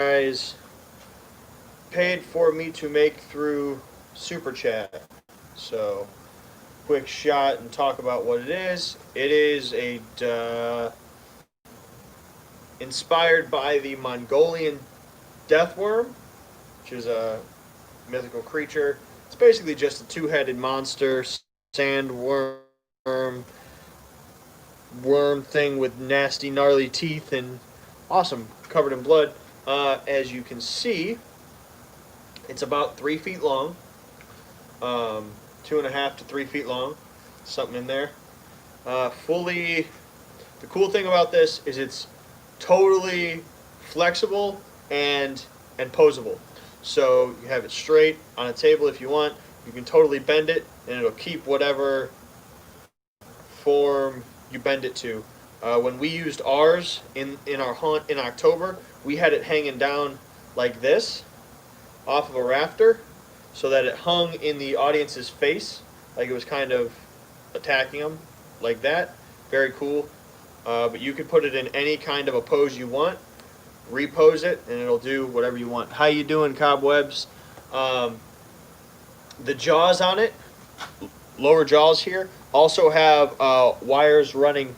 guys paid for me to make through Super Chat. So, quick shot and talk about what it is. It is inspired by the Mongolian death worm, which is a mythical creature. It's basically just a two-headed monster, sandworm, worm thing with nasty, gnarly teeth and awesome, covered in blood. As you can see, it's about 3 feet long, 2.5 to 3 feet long, something in there. Fully. The cool thing about this is it's totally flexible and posable. So you have it straight on a table if you want. You can totally bend it, and it'll keep whatever form you bend it to. When we used ours in our hunt in October, we had it hanging down like this off of a rafter so that it hung in the audience's face, like it was kind of attacking them like that. Very cool. But you can put it in any kind of a pose you want, repose it, and it'll do whatever you want. How you doing, Cobwebs? The jaws on it, lower jaws here, also have wires running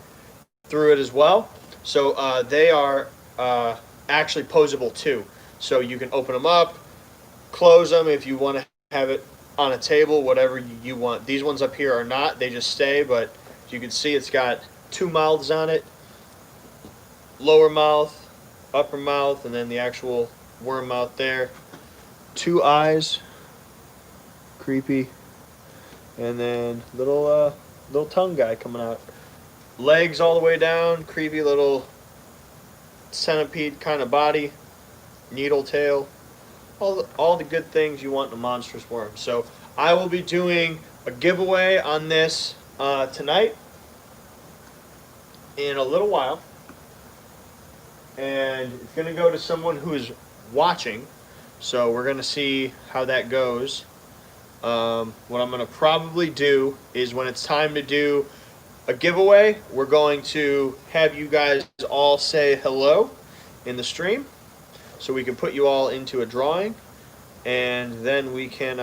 through it as well. So they are actually posable too. So you can open them up, close them if you want to have it on a table, whatever you want. These ones up here are not. They just stay, but as you can see, it's got 2 mouths on it. Lower mouth, upper mouth, and then the actual worm mouth there. 2 eyes. Creepy. And then little tongue guy coming out. Legs all the way down. Creepy little centipede kind of body. Needle tail. All the good things you want in a monstrous worm. So I will be doing a giveaway on this tonight in a little while. And it's going to go to someone who is watching. So we're going to see how that goes. What I'm going to probably do is when it's time to do a giveaway, we're going to have you guys all say hello in the stream so we can put you all into a drawing, and then we can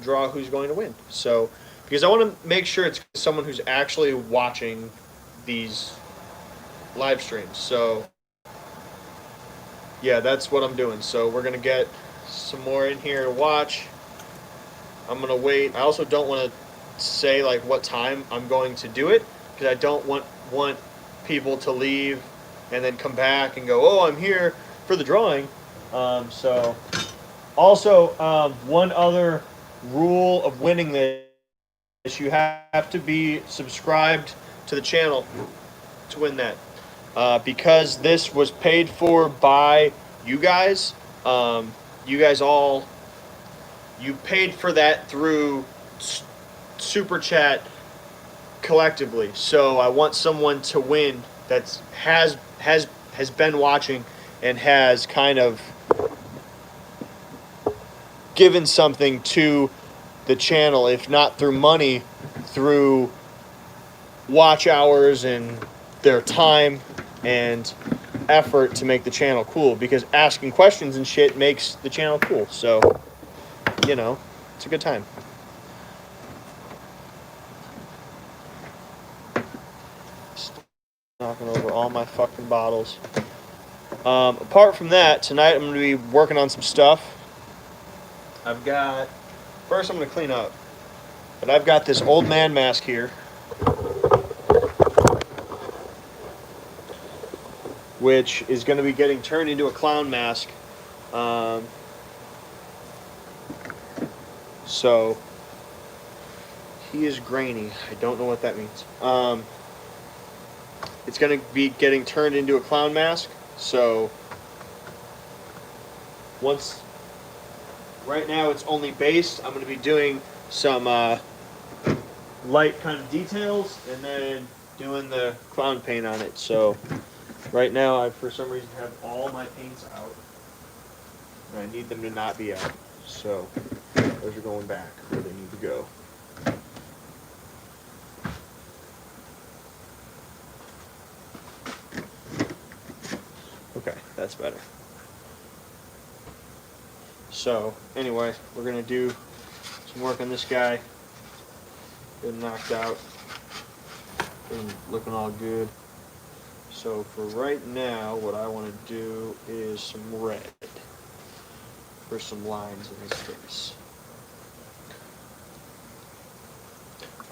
draw who's going to win. So, because I want to make sure it's someone who's actually watching these live streams. So, yeah, that's what I'm doing. So we're going to get some more in here to watch. I'm going to wait. I also don't want to say like what time I'm going to do it because I don't want people to leave and then come back and go, oh, I'm here for the drawing. So also one other rule of winning this, you have to be subscribed to the channel to win that. Because this was paid for by you guys. You paid for that through Super Chat collectively. So I want someone to win that has been watching and has kind of given something to the channel, if not through money, through watch hours and their time and effort to make the channel cool, because asking questions and shit makes the channel cool. So, you know, it's a good time. Knocking over all my fucking bottles. Apart from that, tonight I'm going to be working on some stuff. First I'm going to clean up. But I've got this old man mask here, which is going to be getting turned into a clown mask. So, he is grainy. I don't know what that means. It's going to be getting turned into a clown mask. So, right now it's only based. I'm going to be doing some light kind of details and then doing the clown paint on it. So, right now I, for some reason, have all my paints out. And I need them to not be out. So, those are going back where they need to go. Okay, that's better. So anyway, we're gonna do some work on this guy. Get him knocked out. Get him looking all good. So for right now, what I want to do is some red for some lines in his face.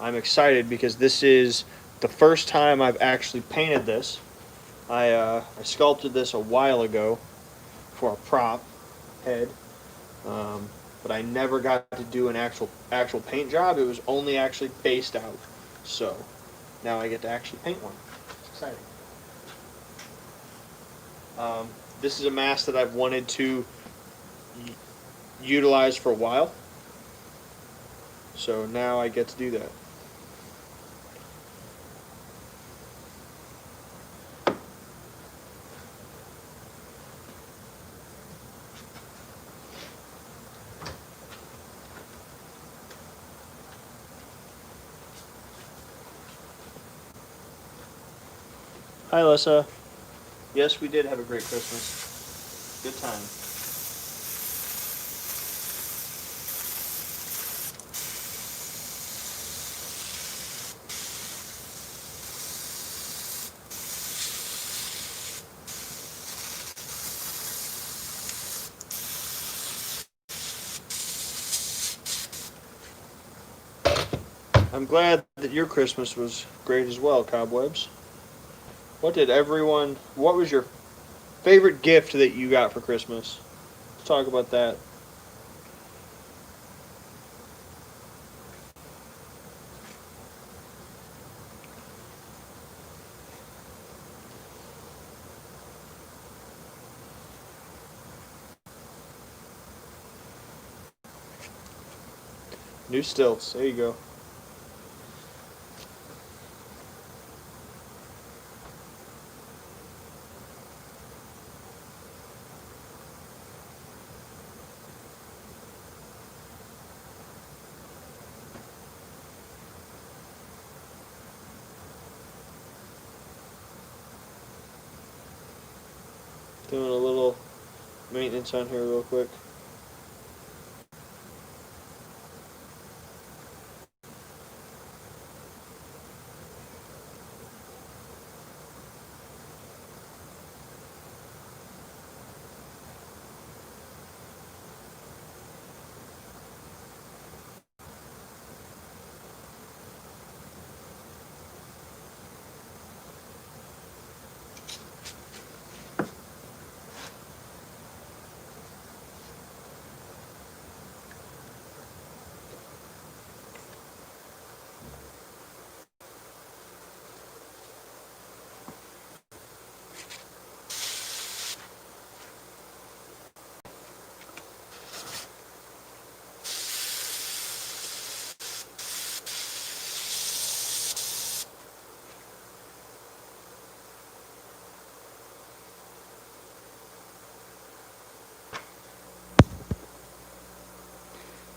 I'm excited because this is the first time I've actually painted this. I sculpted this a while ago for a prop head, but I never got to do an actual paint job. It was only actually based out. So now I get to actually paint one. It's exciting. This is a mask that I've wanted to utilize for a while. So now I get to do that. Hi, Alyssa. Yes, we did have a great Christmas. Good time. I'm glad that your Christmas was great as well, Cobwebs. What was your favorite gift that you got for Christmas? Let's talk about that. New stilts. There you go. Doing a little maintenance on here real quick.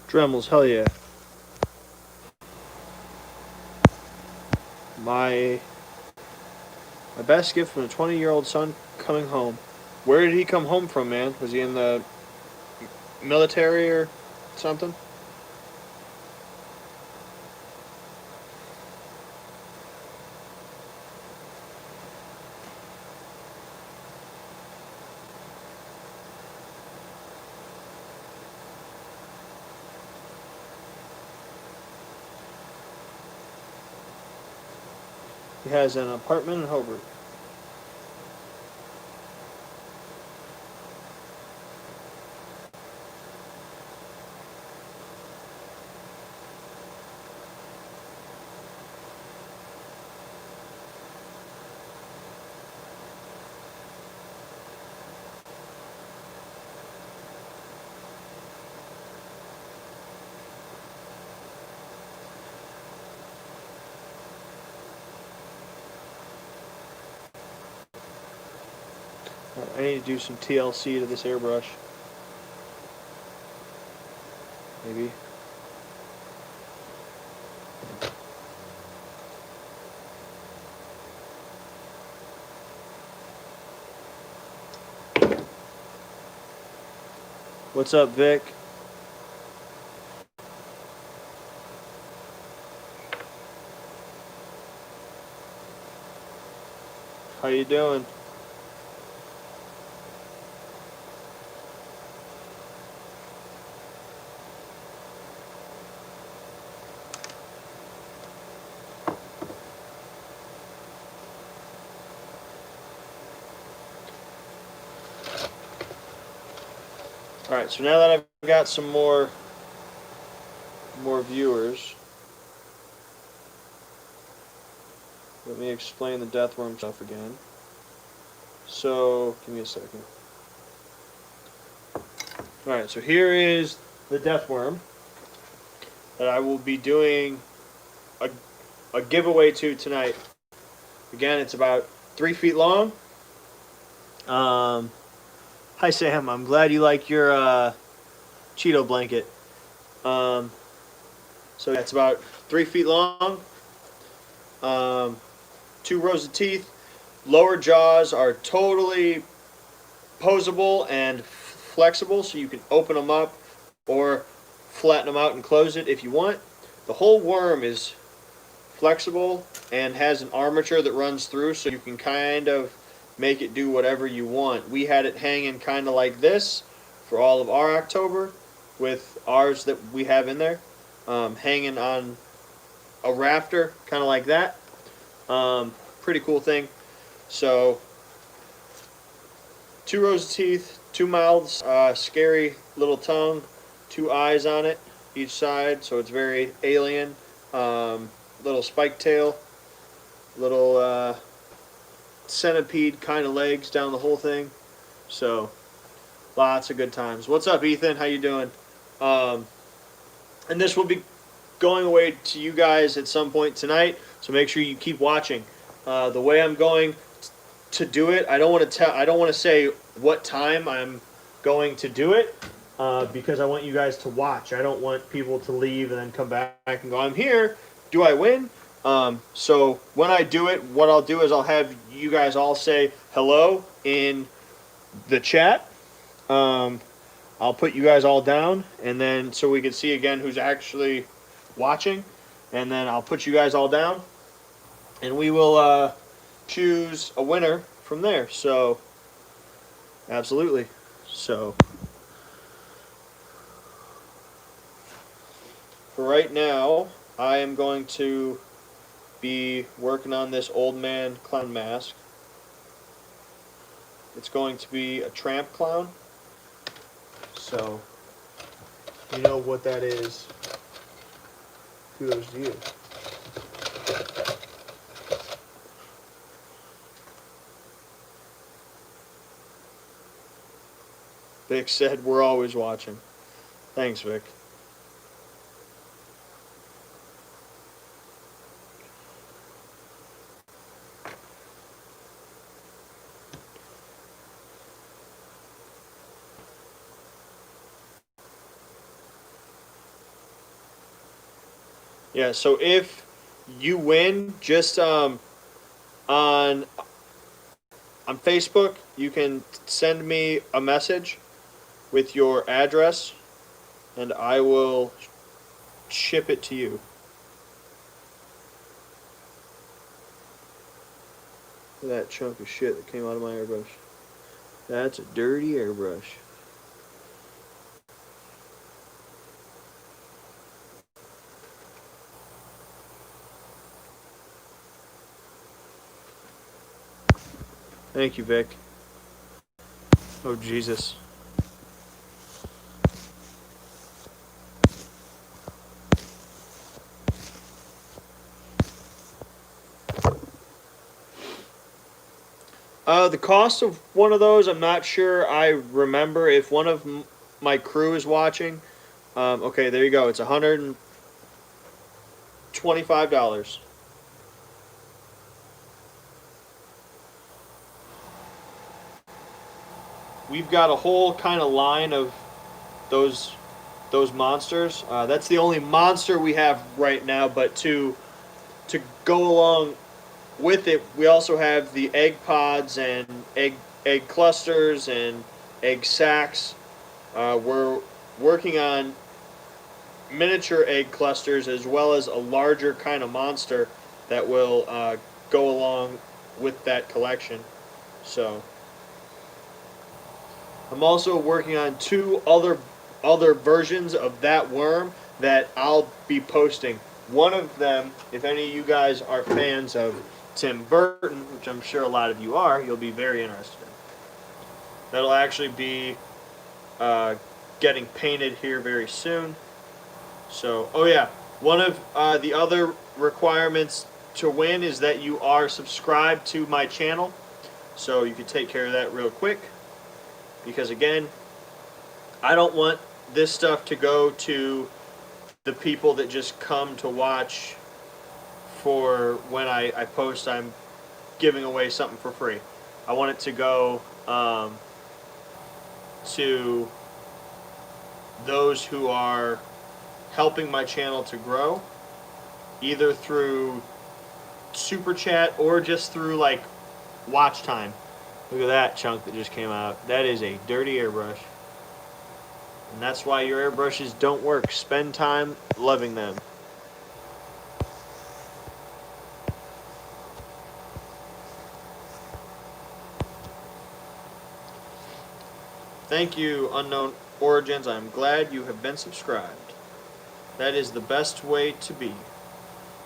Dremels, hell yeah. My best gift from a 20-year-old son coming home. Where did he come home from, man? Was he in the military or something? He has an apartment in Hobart. I need to do some TLC to this airbrush. Maybe. What's up, Vic? How you doing? All right, so now that I've got some more viewers, let me explain the deathworm stuff again. So, give me a second. All right, so here is the deathworm that I will be doing a giveaway to tonight. Again, it's about 3 feet long. Hi Sam, I'm glad you like your Cheeto blanket. So yeah, it's about 3 feet long. 2 rows of teeth. Lower jaws are totally posable and flexible, so you can open them up or flatten them out and close it if you want. The whole worm is flexible and has an armature that runs through, so you can kind of make it do whatever you want. We had it hanging kind of like this for all of our October, with ours that we have in there, hanging on a rafter, kind of like that. Pretty cool thing. So 2 rows of teeth, 2 mouths, scary little tongue, 2 eyes on it each side, so it's very alien. Little spike tail, little centipede kind of legs down the whole thing. So lots of good times. What's up, Ethan? How you doing? And this will be going away to you guys at some point tonight, so make sure you keep watching. The way I'm going to do it, I don't want to say what time I'm going to do it, because I want you guys to watch. I don't want people to leave and then come back and go, I'm here. Do I win? So when I do it, what I'll do is I'll have you guys all say hello in the chat. I'll put you guys all down, and then so we can see again who's actually watching, and then I'll put you guys all down, and we will choose a winner from there. So absolutely. So for right now, I am going to be working on this old man clown mask. It's going to be a tramp clown. So you know what that is. Kudos to you. Vic said we're always watching. Thanks, Vic. Yeah, so if you win, just on Facebook, you can send me a message with your address, and I will ship it to you. Look at that chunk of shit that came out of my airbrush. That's a dirty airbrush. Thank you, Vic. Oh, Jesus. The cost of one of those, I'm not sure. I remember if one of my crew is watching. Okay, there you go. It's $125. We've got a whole kind of line of those monsters. That's the only monster we have right now. But to go along with it, we also have the egg pods and egg clusters and egg sacs. We're working on miniature egg clusters as well as a larger kind of monster that will go along with that collection. So I'm also working on two other versions of that worm that I'll be posting. One of them, if any of you guys are fans of Tim Burton, which I'm sure a lot of you are, you'll be very interested in. That'll actually be uh, getting painted here very soon. So, oh yeah, one of the other requirements to win is that you are subscribed to my channel. So you can take care of that real quick. Because again, I don't want this stuff to go to the people that just come to watch for when I post I'm giving away something for free. I want it to go to those who are helping my channel to grow, either through super chat or just through like watch time. Look at that chunk that just came out. That is a dirty airbrush. And that's why your airbrushes don't work. Spend time loving them. Thank you, Unknown Origins. I'm glad you have been subscribed. That is the best way to be.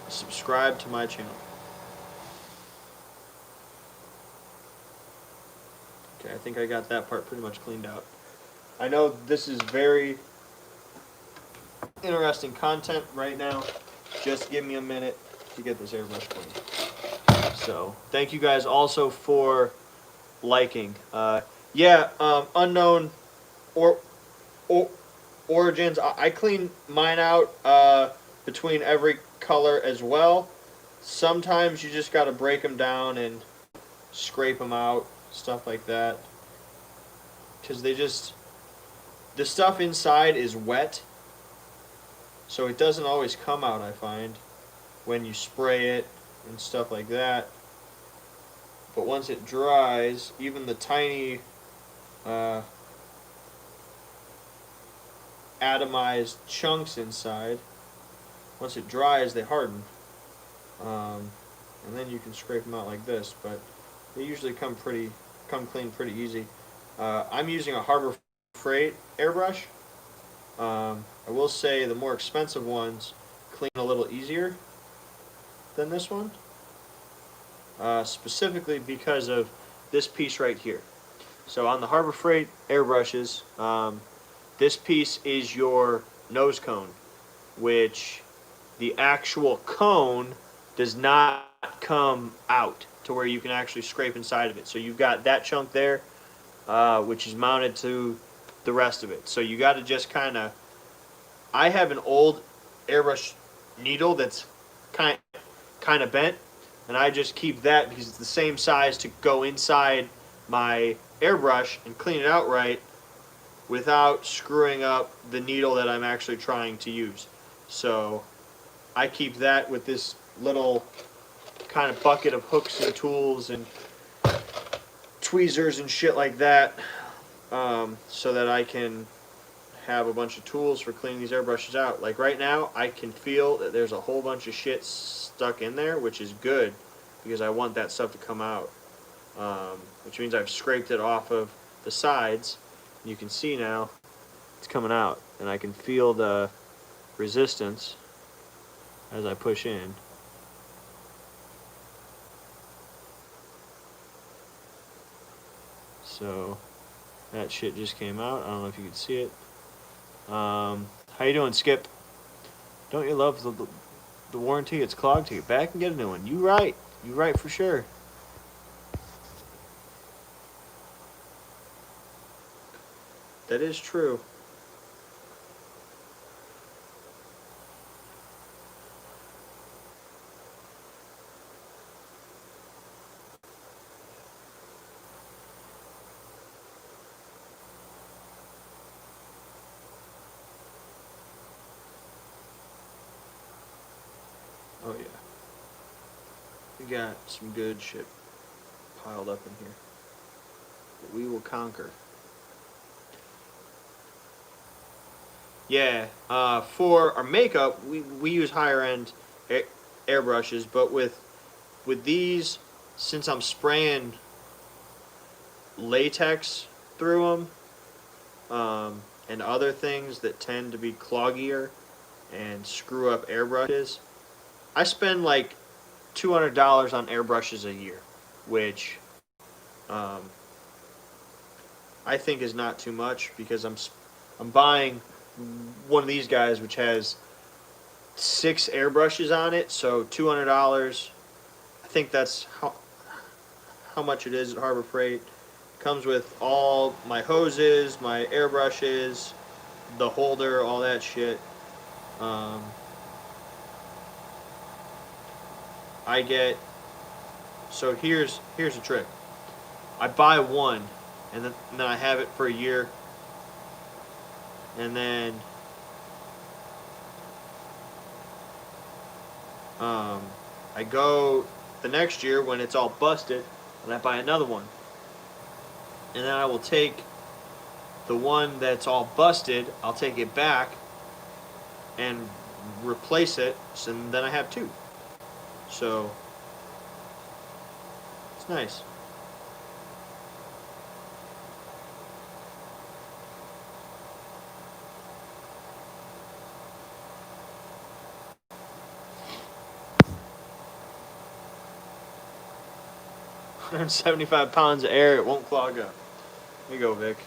Subscribe to my channel. Okay, I think I got that part pretty much cleaned out. I know this is very interesting content right now. Just give me a minute to get this airbrush clean. So, thank you guys also for liking. Unknown or Origins. I clean mine out between every color as well. Sometimes you just got to break them down and scrape them out, stuff like that. Because the stuff inside is wet, so it doesn't always come out, I find, when you spray it and stuff like that. But once it dries, even the tiny atomized chunks inside, once it dries, they harden. And then you can scrape them out like this, but they usually come clean pretty easy. I'm using a Harbor Freight airbrush. I will say the more expensive ones clean a little easier than this one, specifically because of this piece right here. So on the Harbor Freight airbrushes, this piece is your nose cone, which the actual cone does not come out to where you can actually scrape inside of it. So you've got that chunk there, which is mounted to the rest of it. So you got to just kind of. I have an old airbrush needle that's kind of bent, and I just keep that because it's the same size to go inside my airbrush and clean it out right without screwing up the needle that I'm actually trying to use. So I keep that with this little kind of bucket of hooks and tools and tweezers and shit like that, so that I can have a bunch of tools for cleaning these airbrushes out. Like right now, I can feel that there's a whole bunch of shit stuck in there, which is good because I want that stuff to come out. Which means I've scraped it off of the sides. You can see now it's coming out, and I can feel the resistance as I push in. So that shit just came out. I don't know if you can see it. How you doing, Skip? Don't you love the warranty? It's clogged. Take it back and get a new one. You right. You right for sure. That is true. Oh yeah. We got some good shit piled up in here that we will conquer. Yeah. For our makeup, we use higher end airbrushes, but with these, since I'm spraying latex through them, and other things that tend to be cloggier and screw up airbrushes, I spend like $200 on airbrushes a year, which um, I think is not too much because I'm buying one of these guys which has 6 airbrushes on it, so $200. I think that's how much it is at Harbor Freight. Comes with all my hoses, my airbrushes, the holder, all that shit. Um, I get so here's the trick. I buy one, and then I have it for a year, and then um, I go the next year when it's all busted, and I buy another one, and then I will take the one that's all busted. I'll take it back and replace it, so then I have two. So it's nice. One hundred 75 pounds of air, it won't clog up. Here you go, Vic.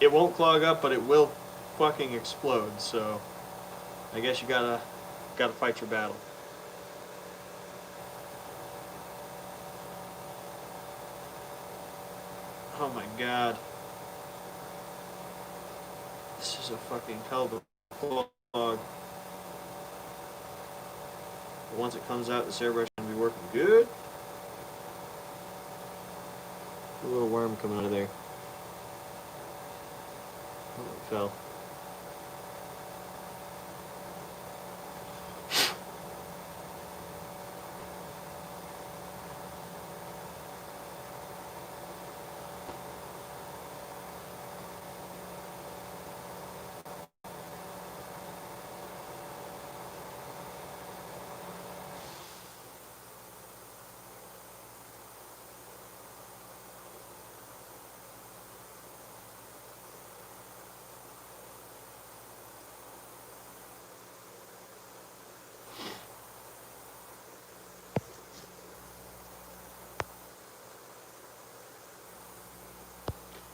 It won't clog up, but it will fucking explode. So I guess you gotta fight your battle. Oh my god, this is a fucking hell of a clog. But once it comes out, this airbrush is gonna be working good. A little worm coming out of there. Oh, it fell.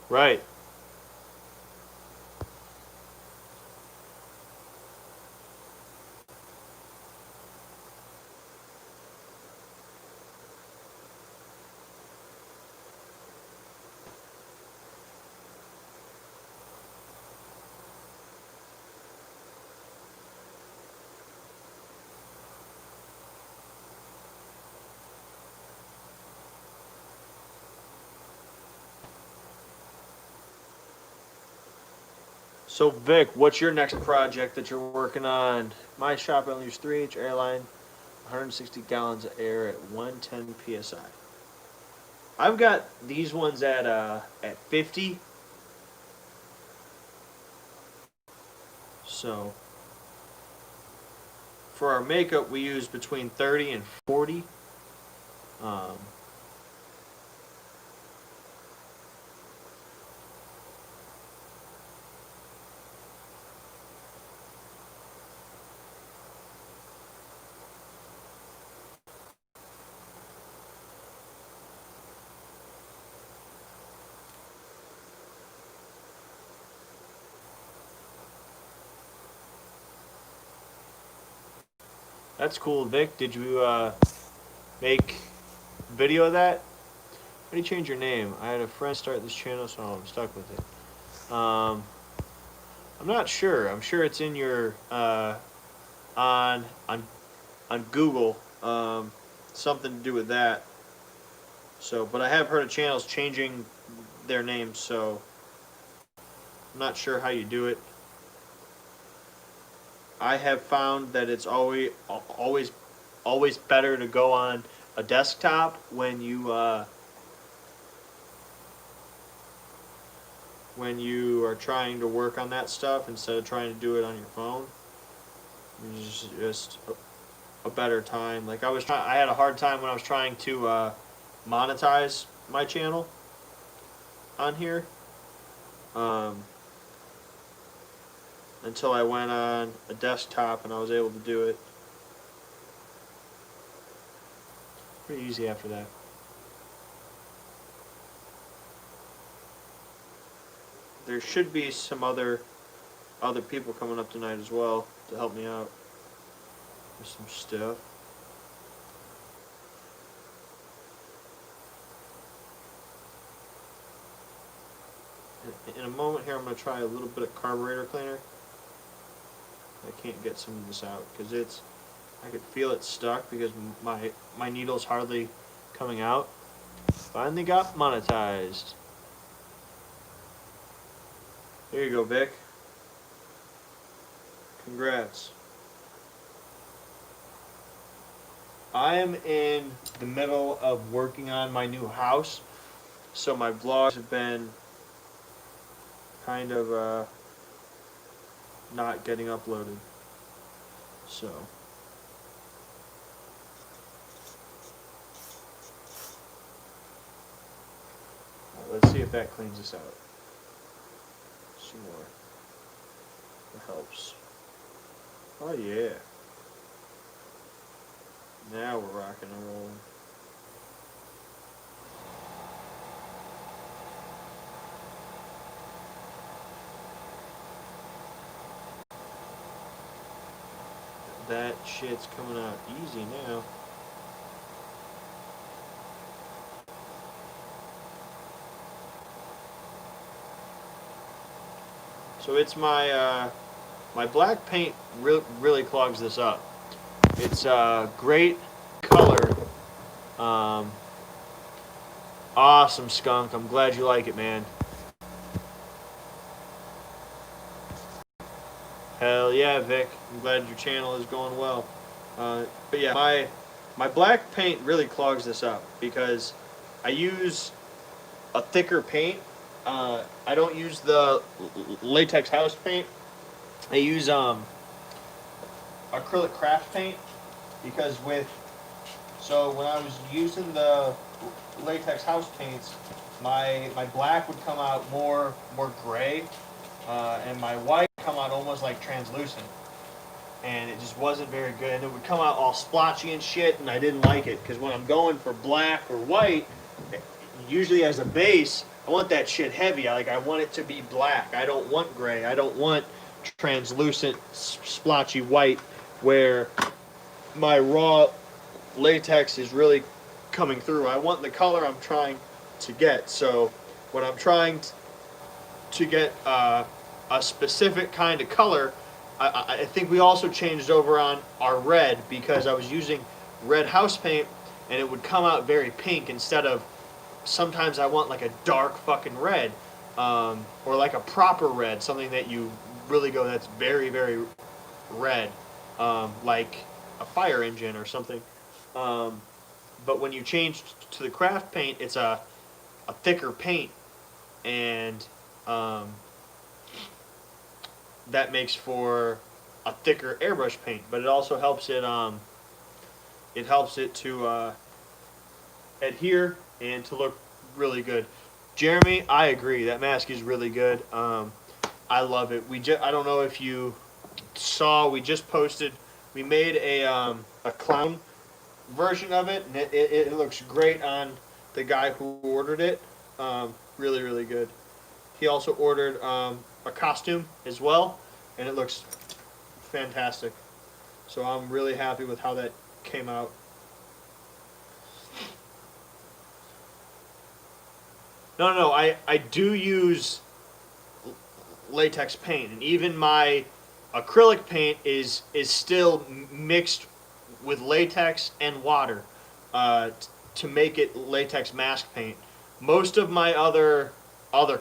Right. So Vic, what's your next project that you're working on? My shop only uses 3H airline, 160 gallons of air at 110 psi. I've got these ones at 50. So for our makeup, we use between 30 and 40. Um, that's cool, Vic. Did you make video of that? How do you change your name? I had a friend start this channel, so I'm stuck with it. I'm not sure. I'm sure it's in your on on on Google. Something to do with that. So, but I have heard of channels changing their names, so I'm not sure how you do it. I have found that it's always better to go on a desktop when you when you are trying to work on that stuff instead of trying to do it on your phone. It's just a better time. Like I had a hard time when I was trying to monetize my channel on here. Um, until I went on a desktop and I was able to do it. Pretty easy after that. There should be some other people coming up tonight as well to help me out with some stuff. In a moment here, I'm going to try a little bit of carburetor cleaner. I can't get some of this out because I could feel it stuck because my needle's hardly coming out. Finally got monetized. There you go, Vic. Congrats. I am in the middle of working on my new house, so my vlogs have been kind of not getting uploaded. So let's see if that cleans this out. Some more. It helps. Oh yeah. Now we're rocking and rolling. That shit's coming out easy now. So it's my my black paint really clogs this up. It's a great color. Awesome, Skunk. I'm glad you like it, man. Hell yeah, Vic. I'm glad your channel is going well. But yeah, my black paint really clogs this up because I use a thicker paint. I don't use the latex house paint. I use acrylic craft paint because so when I was using the latex house paints, my black would come out more gray, and my white would come out almost like translucent, and it just wasn't very good. And it would come out all splotchy and shit, and I didn't like it because when I'm going for black or white, usually as a base, I want that shit heavy. I want it to be black. I don't want gray. I don't want translucent, splotchy white where my raw latex is really coming through. I want the color I'm trying to get. So when I'm trying to get a specific kind of color, I think we also changed over on our red because I was using red house paint and it would come out very pink instead of sometimes I want like a dark fucking red, or like a proper red, something that you really go that's very red, like a fire engine or something. But when you change to the craft paint, it's a thicker paint, and that makes for a thicker airbrush paint. But it also helps it to adhere and to look really good. Jeremy, I agree. That mask is really good. I love it. I don't know if you saw. We just posted. We made a clown version of it, and it looks great on the guy who ordered it. Really good. He also ordered a costume as well, and it looks fantastic. So I'm really happy with how that came out. No, I do use latex paint, and even my acrylic paint is still mixed with latex and water to make it latex mask paint. Most of my other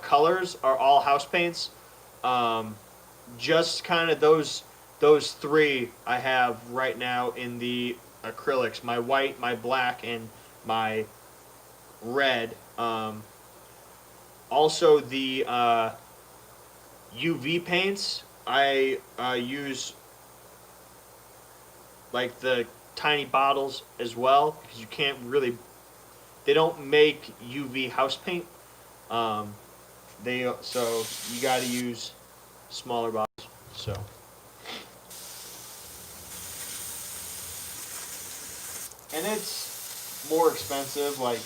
colors are all house paints. Just kind of those three I have right now in the acrylics: my white, my black, and my red. Also, the UV paints, I use like the tiny bottles as well because you can't really. They don't make UV house paint. Um, so you got to use smaller bottles. So and it's more expensive, like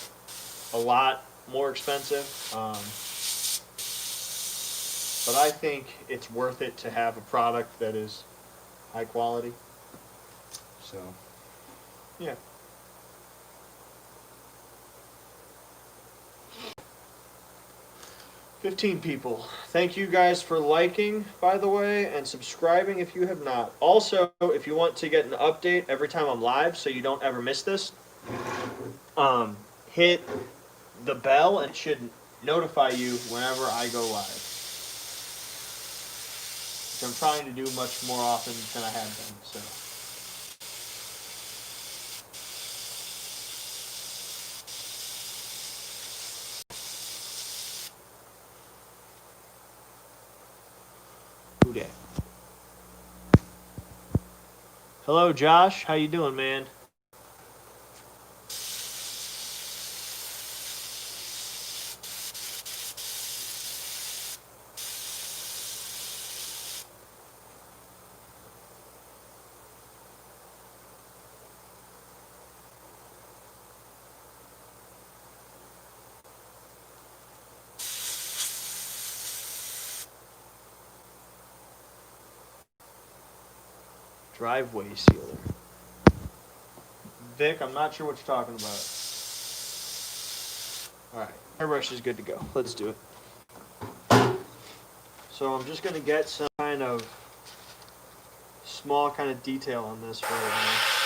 a lot more expensive. But I think it's worth it to have a product that is high quality. So yeah. 15 people. Thank you guys for liking, by the way, and subscribing if you have not. Also, if you want to get an update every time I'm live so you don't ever miss this, hit the bell and it should notify you whenever I go live. Which I'm trying to do much more often than I have been, so. Who dat? Hello, Josh. How you doing, man? Driveway sealer. Vic, I'm not sure what you're talking about. Alright, airbrush is good to go. Let's do it. So I'm just going to get some kind of small kind of detail on this right now.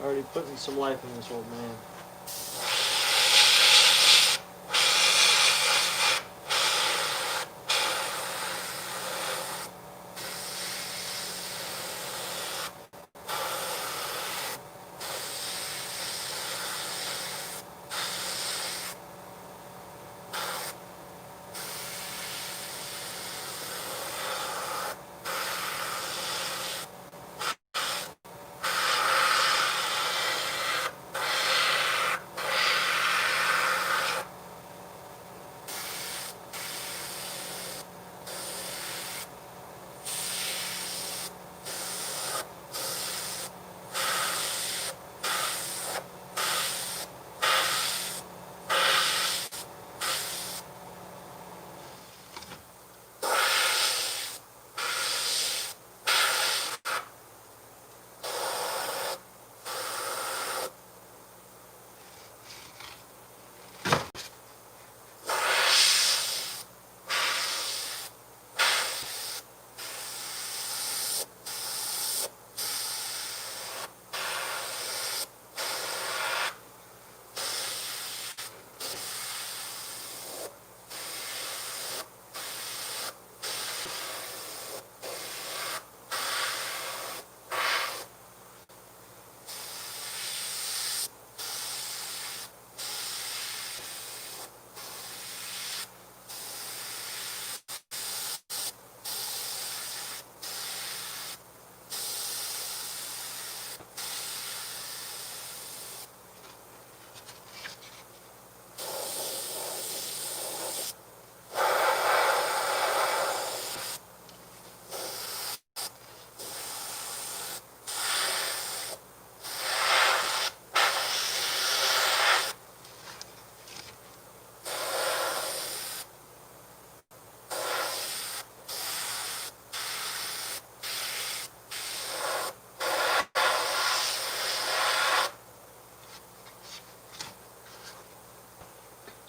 Already putting some life in this old man.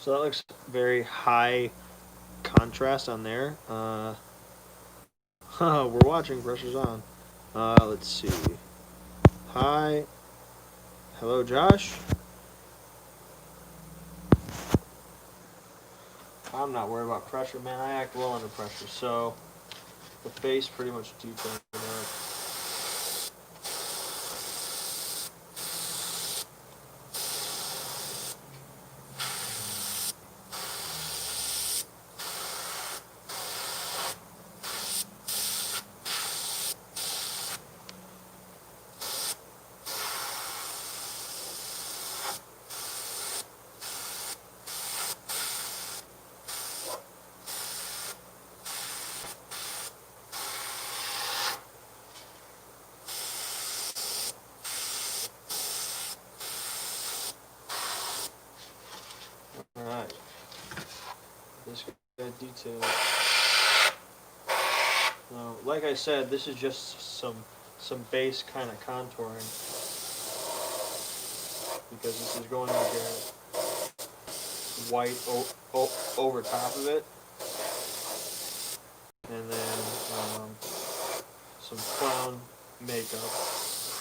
So that looks very high contrast on there. We're watching. Pressure's on. Let's see. Hi. Hello, Josh. I'm not worried about pressure, man. I act well under pressure. So the face pretty much detailed out. Alright. This good detail. Now, like I said, this is just some base kind of contouring because this is going to get white over top of it, and then some clown makeup.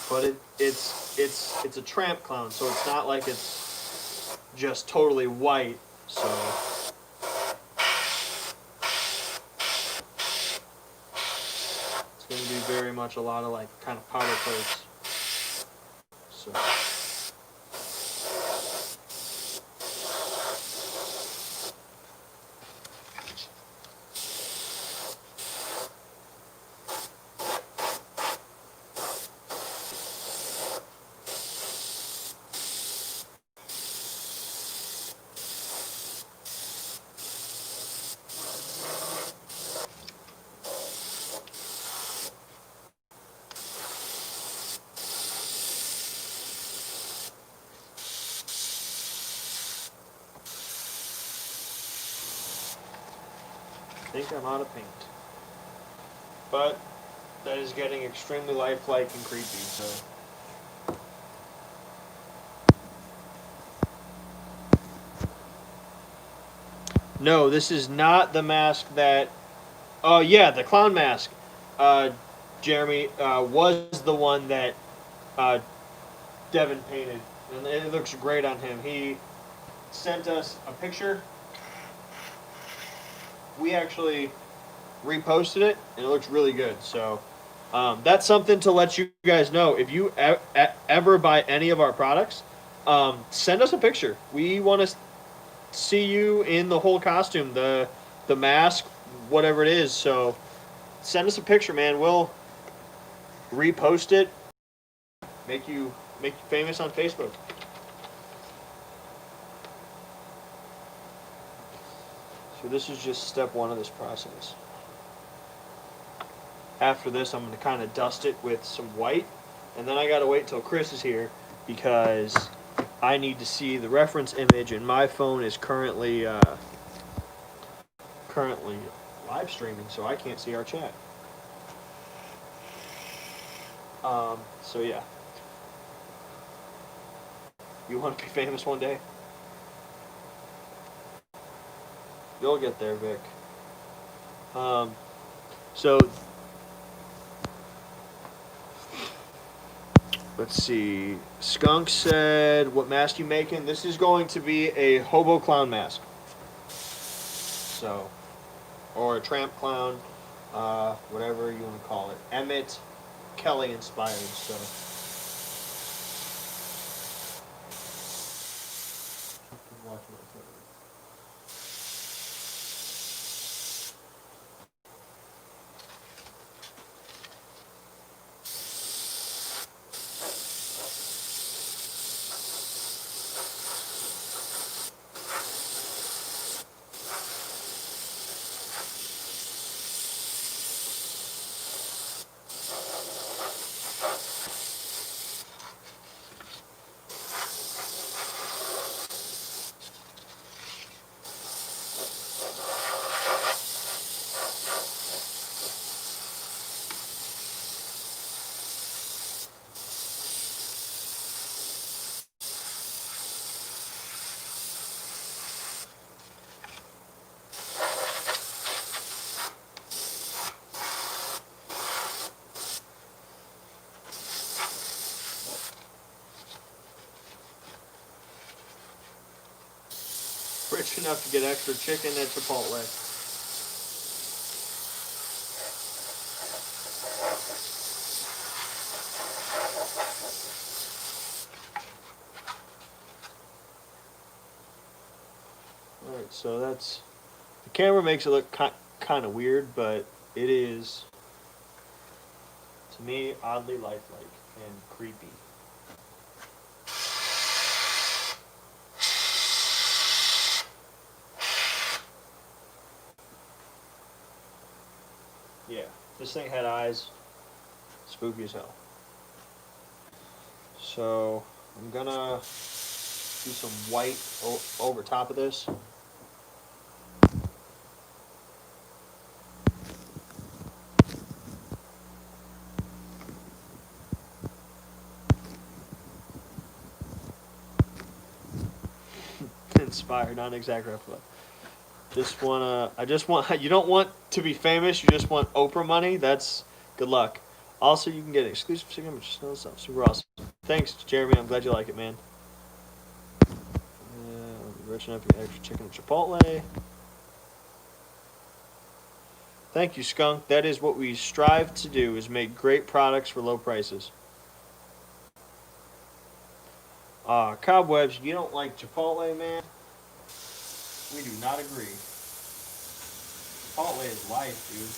But it's a tramp clown, so it's not like it's just totally white. So it's going to be very much a lot of like kind of powder coats. So. I think I'm out of paint. But that is getting extremely lifelike and creepy, so. No, this is not the mask that. Oh, yeah, the clown mask. Jeremy was the one that Devin painted. And it looks great on him. He sent us a picture. We actually reposted it, and it looks really good. So that's something to let you guys know. If you ever buy any of our products, send us a picture. We want to see you in the whole costume, the mask, whatever it is. So send us a picture, man. We'll repost it, make you famous on Facebook. So this is just step one of this process. After this, I'm going to kind of dust it with some white, and then I got to wait till Chris is here because I need to see the reference image, and my phone is currently live streaming, so I can't see our chat. So yeah, you want to be famous one day? You'll get there, Vic. So let's see. Skunk said, "What mask you making?" This is going to be a hobo clown mask. So, or a tramp clown, whatever you want to call it. Emmett Kelly inspired. So. rich enough to get extra chicken at Chipotle. Alright, so that's... The camera makes it look kind of weird, but it is, to me, oddly lifelike and creepy. Yeah, this thing had eyes. Spooky as hell. So, I'm gonna do some white over top of this. Inspired, not an exact replica. Just wanna, I just want, you don't want to be famous, you just want Oprah money. That's good luck. Also, you can get exclusive sticker, which is stuff super awesome. Thanks, Jeremy. I'm glad you like it, man. Rich enough to get extra chicken at Chipotle. Thank you, Skunk. That is what we strive to do, is make great products for low prices. Cobwebs, you don't like Chipotle, man? We do not agree. Chipotle is life, dude.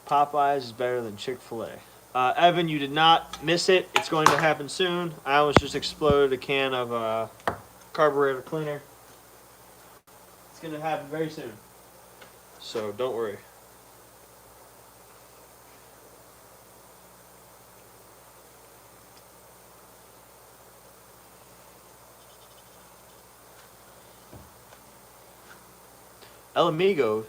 Popeyes is better than Chick-fil-A. Evan, you did not miss it. It's going to happen soon. I almost just exploded a can of carburetor cleaner. It's going to happen very soon. So don't worry. El Amigo.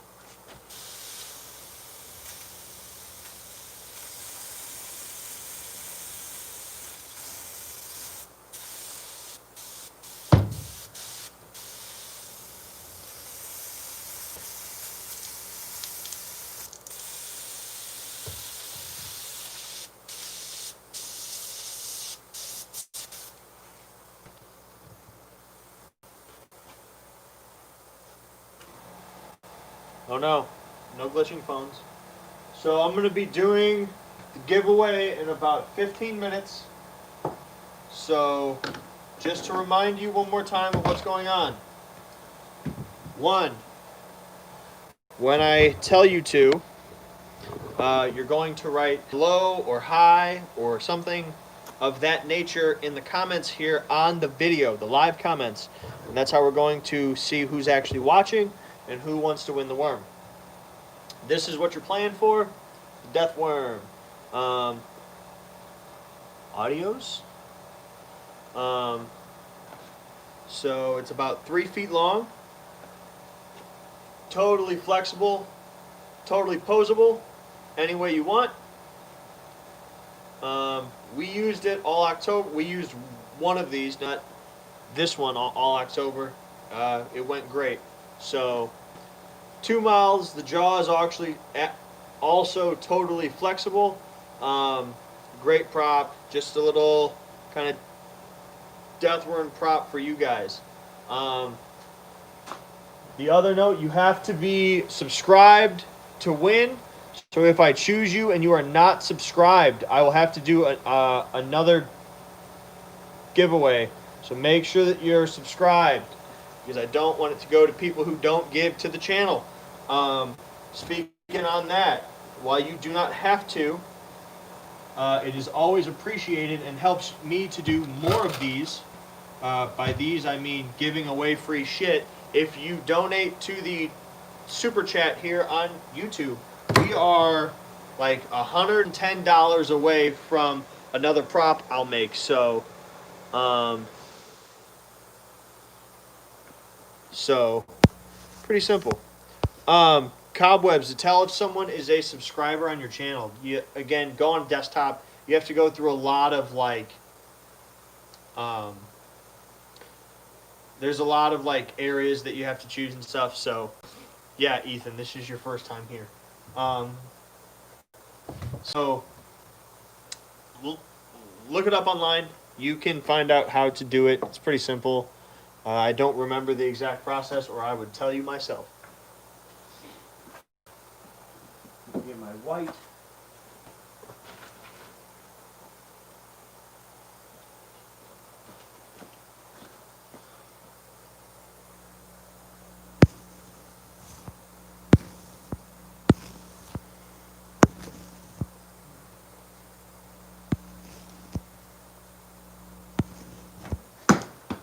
Oh no, no glitching phones. So I'm going to be doing the giveaway in about 15 minutes. So just to remind you one more time of what's going on. 1, when I tell you to, you're going to write hello or hi or something of that nature in the comments here on the video, the live comments. And that's how we're going to see who's actually watching and who wants to win the worm. This is what you're playing for, the death worm. Audios. So it's about 3 feet long, totally flexible, totally posable, any way you want. We used it all October. We used one of these, not this one, all October. It went great. So 2 mouths. The jaw is actually also totally flexible. Great prop. Just a little kind of death worm prop for you guys. The other note, you have to be subscribed to win. So if I choose you and you are not subscribed, I will have to do another giveaway. So make sure that you're subscribed, because I don't want it to go to people who don't give to the channel. Speaking on that, while you do not have to, it is always appreciated and helps me to do more of these. By these, I mean giving away free shit. If you donate to the super chat here on YouTube, we are like $110 away from another prop I'll make. So, pretty simple. Cobwebs, to tell if someone is a subscriber on your channel, you, again, go on desktop. You have to go through a lot of like, there's a lot of like areas that you have to choose and stuff. So Yeah, Ethan, this is your first time here. Um, so l- look it up online. You can find out how to do it. It's pretty simple. I don't remember the exact process, or I would tell you myself. Get my white.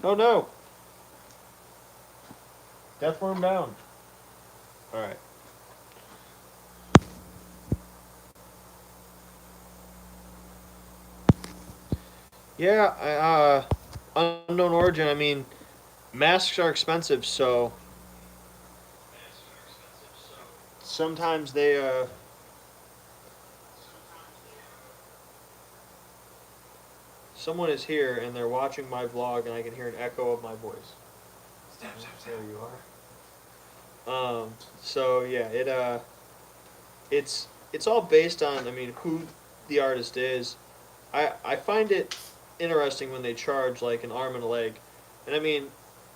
Oh no! Death worm down. All right. Yeah, unknown origin. I mean, masks are expensive, so sometimes someone is here and they're watching my vlog, and I can hear an echo of my voice. There you are. So yeah, it's all based on, I mean, who the artist is. I find it interesting when they charge like an arm and a leg, and I mean,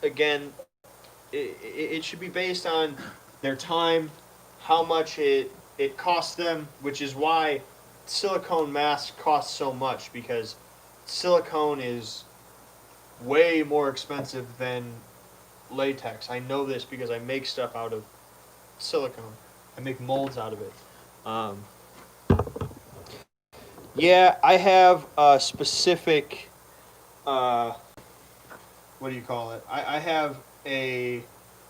again, it should be based on their time, how much it costs them, which is why silicone masks cost so much, because silicone is way more expensive than latex. I know this because I make stuff out of silicone. I make molds out of it. Um, yeah, I have a specific. Uh, what do you call it? I have a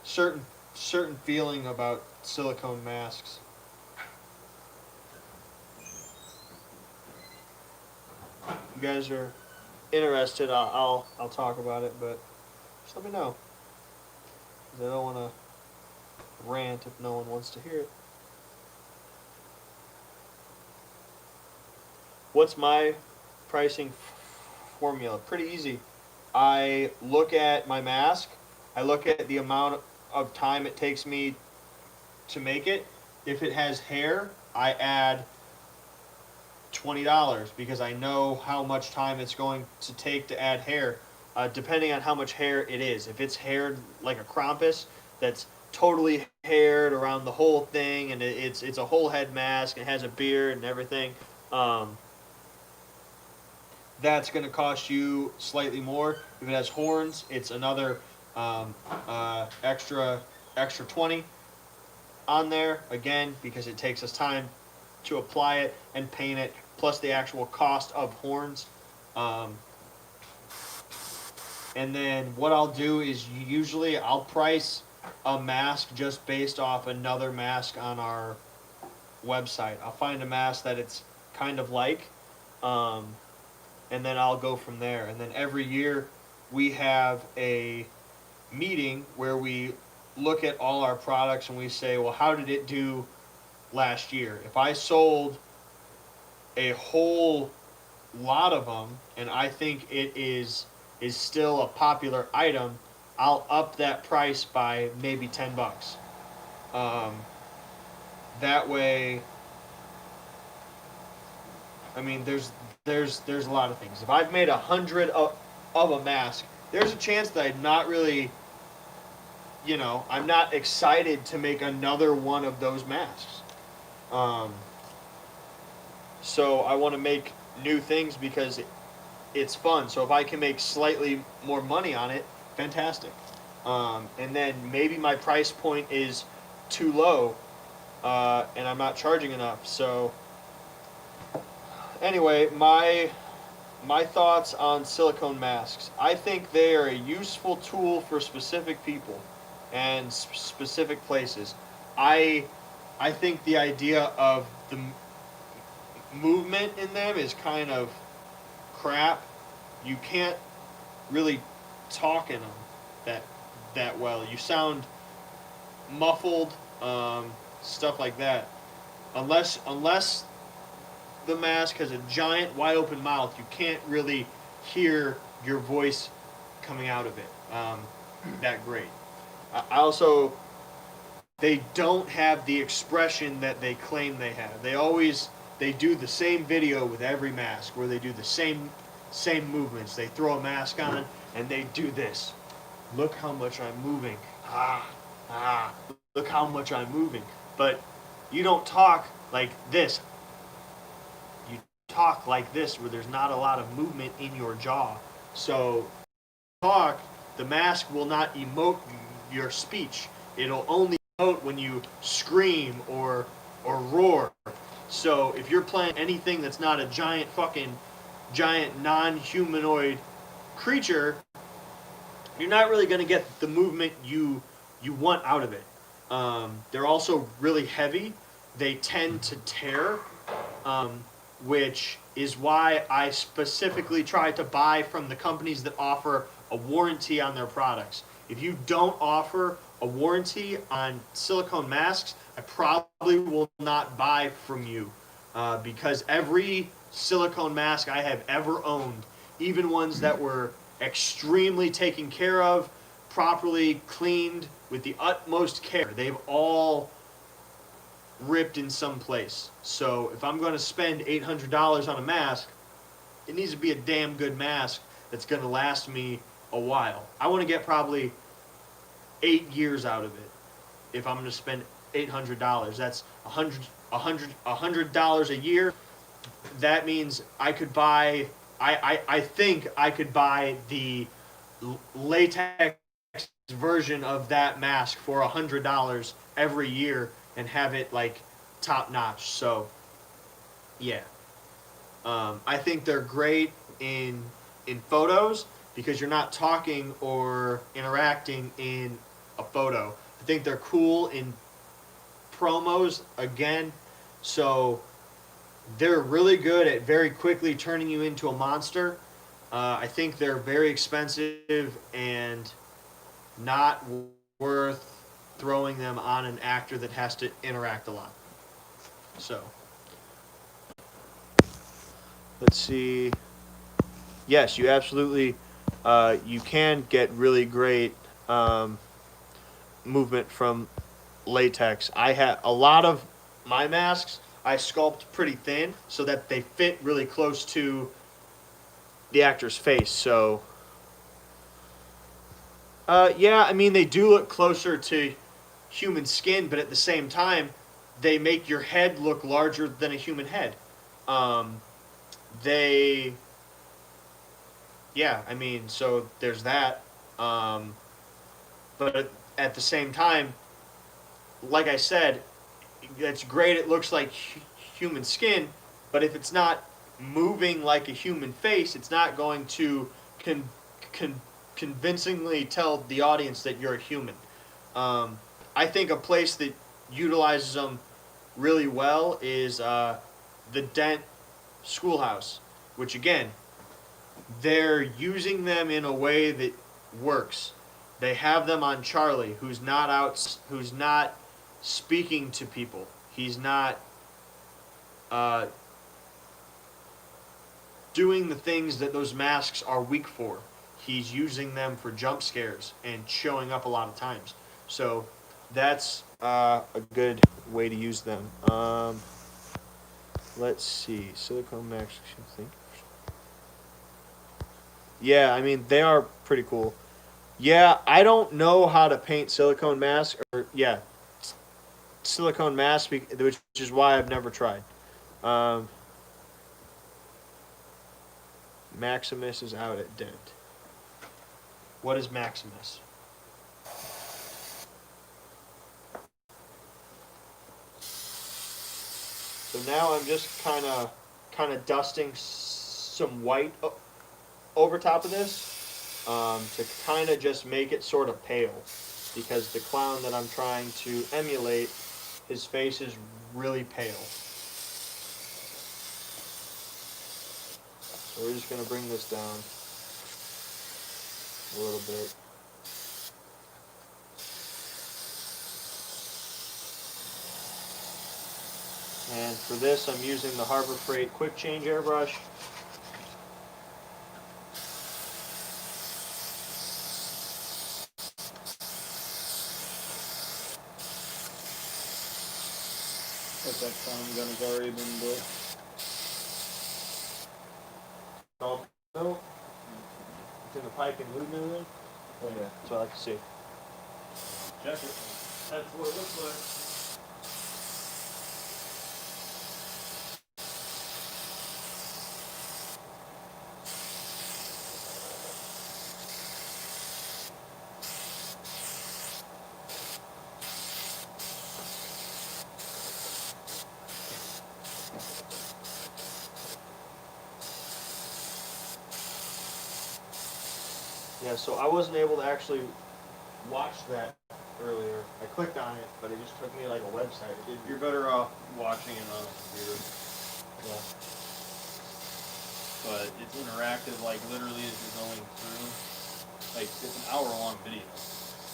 certain certain feeling about silicone masks. You guys are interested, I'll talk about it, but just let me know. 'Cause I don't want to rant if no one wants to hear it. What's my pricing formula? Pretty easy. I look at my mask. I look at the amount of time it takes me to make it. If it has hair, I add $20 because I know how much time it's going to take to add hair, depending on how much hair it is. If it's haired like a krampus, that's totally haired around the whole thing, and it's a whole head mask and has a beard and everything. Um, that's going to cost you slightly more. If it has horns, it's another um, extra 20 on there again because it takes us time to apply it and paint it, plus the actual cost of horns. Um, and then what I'll do is usually I'll price a mask just based off another mask on our website. I'll find a mask that it's kind of like, um, and then I'll go from there. And then every year we have a meeting where we look at all our products and we say, well, how did it do last year? If I sold a whole lot of them and I think it is still a popular item, I'll up that price by maybe $10. Um, that way, I mean, there's a lot of things. If I've made 100 of a mask, there's a chance that I'm not really, I'm not excited to make another one of those masks. Um, so I want to make new things because it's fun. So if I can make slightly more money on it, fantastic. And then maybe my price point is too low, and I'm not charging enough. So anyway, my thoughts on silicone masks. I think they are a useful tool for specific people and specific places. I I think the idea of the movement in them is kind of crap. You can't really talk in them that well. You sound muffled, stuff like that. Unless the mask has a giant, wide open mouth, you can't really hear your voice coming out of it that great. I also they don't have the expression that they claim they have. They do the same video with every mask where they do the same movements. They throw a mask on and they do this. Look how much I'm moving. Look how much I'm moving. But you don't talk like this. You talk like this where there's not a lot of movement in your jaw. So talk, the mask will not emote your speech. It'll only emote when you scream or roar. So if you're playing anything that's not a giant non-humanoid creature, you're not really going to get the movement you want out of it. They're also really heavy. They tend to tear, which is why I specifically try to buy from the companies that offer a warranty on their products. If you don't offer a warranty on silicone masks, I probably will not buy from you, because every silicone mask I have ever owned, even ones that were extremely taken care of, properly cleaned with the utmost care, they've all ripped in some place. So if I'm going to spend $800 on a mask, it needs to be a damn good mask that's going to last me a while. I want to get probably 8 years out of it if I'm going to spend $800. That's $100 a year. That means I could buy, I think I could buy the latex version of that mask for $100 every year and have it like top notch. So yeah, I think they're great in photos because you're not talking or interacting in a photo. I think they're cool in promos again. So they're really good at very quickly turning you into a monster. I think they're very expensive and not worth throwing them on an actor that has to interact a lot. So, let's see. Yes, you absolutely, you can get really great movement from latex. I have a lot of my masks I sculpt pretty thin so that they fit really close to the actor's face. So, yeah, I mean, they do look closer to human skin, but at the same time, they make your head look larger than a human head. Um, they, yeah, I mean, so there's that. Um, but at the same time, like I said, it's great. It looks like human skin, but if it's not moving like a human face, it's not going to con- convincingly tell the audience that you're a human. I think a place that utilizes them really well is the Dent Schoolhouse, which again, they're using them in a way that works. They have them on Charlie, who's not speaking to people. He's not uh, doing the things that those masks are weak for. He's using them for jump scares and showing up a lot of times. So that's a good way to use them. Let's see, silicone masks. I think. Yeah, I mean they are pretty cool. Yeah, I don't know how to paint silicone masks, or yeah, silicone masks, which is why I've never tried. Um, Maximus is out at Dent. What is Maximus? So now I'm just kind of dusting some white over top of this to kind of just make it sort of pale, because the clown that I'm trying to emulate, his face is really pale. So we're just going to bring this down a little bit. And for this, I'm using the Harbor Freight Quick Change airbrush. If that sound gun has already been built. No, it's in the pike and lube and everything. Oh yeah, that's what I like to see. Check it. That's what it looks like. Yeah, so I wasn't able to actually watch that earlier. I clicked on it, but it just took me to like a website. You're better off watching it on a computer. Yeah. But it's interactive, like literally as you're going through. Like it's an hour-long video.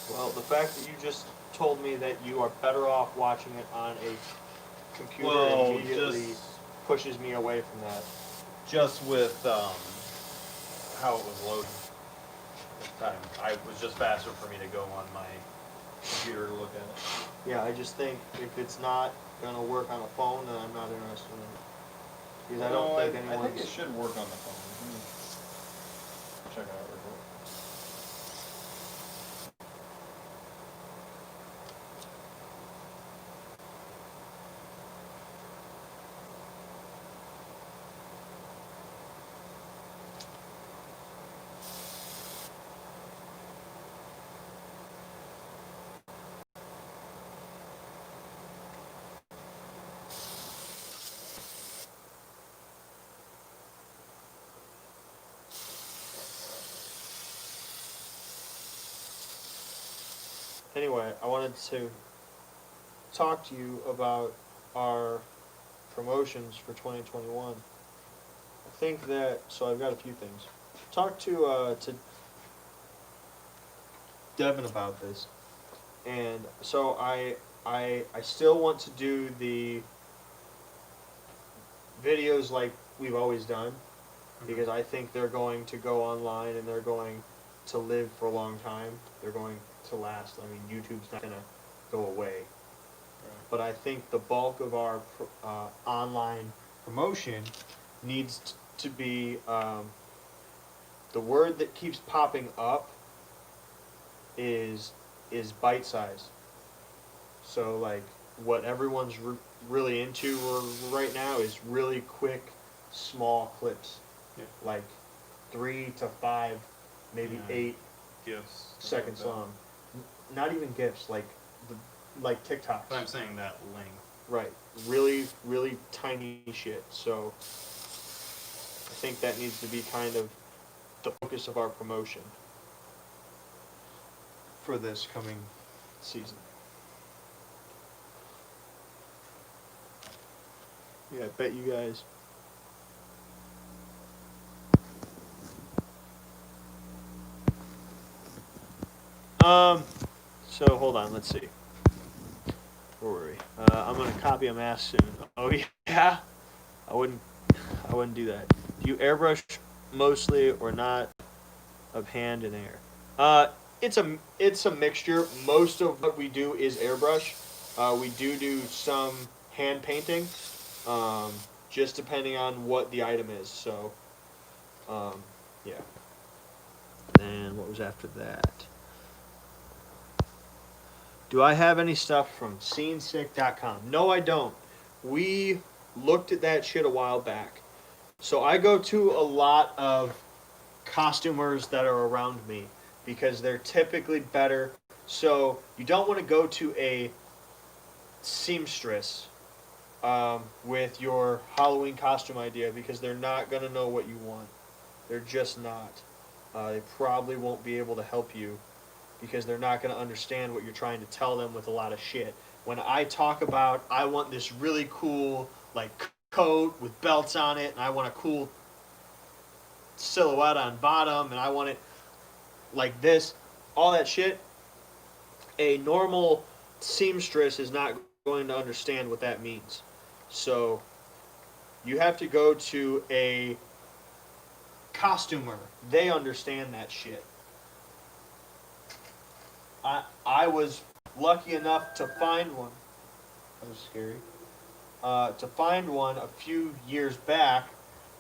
Well, the fact that you just told me that you are better off watching it on a computer immediately pushes me away from that. Just with how it was loading. It was just faster for me to go on my computer to look at it. Yeah, I just think if it's not gonna work on a phone, then I'm not interested in it. Because I don't think anyone's... I think it should work on the phone. Let me check it out real quick. Anyway, I wanted to talk to you about our promotions for 2021. I think that, so I've got a few things. Talk to Devin about this. And so I still want to do the videos like we've always done, because I think they're going to go online and they're going to live for a long time. They're going to last. I mean, YouTube's not going to go away. Right. But I think the bulk of our online promotion needs to be the word that keeps popping up is bite size. So like what everyone's really into right now is really quick, small clips. Yeah. Like 3 to 5, maybe 8 GIFs. seconds Like long. Not even GIFs, like TikToks. But I'm saying that length. Right. Really, really tiny shit. So I think that needs to be kind of the focus of our promotion for this coming season. Yeah, I bet you guys. So hold on, let's see. Where were we? I'm gonna copy a mask soon. Oh yeah? I wouldn't do that. Do you airbrush mostly or not of hand and air? It's a mixture. Most of what we do is airbrush. We do some hand painting, just depending on what the item is. So, yeah. And what was after that? Do I have any stuff from scenesick.com? No, I don't. We looked at that shit a while back. So I go to a lot of costumers that are around me because they're typically better. So you don't want to go to a seamstress with your Halloween costume idea because they're not going to know what you want. They're just not. They probably won't be able to help you because they're not going to understand what you're trying to tell them with a lot of shit. When I talk about I want this really cool like coat with belts on it and I want a cool silhouette on bottom and I want it like this, all that shit, a normal seamstress is not going to understand what that means. So you have to go to a costumer. They understand that shit. I was lucky enough to find one. That was scary. to find one a few years back,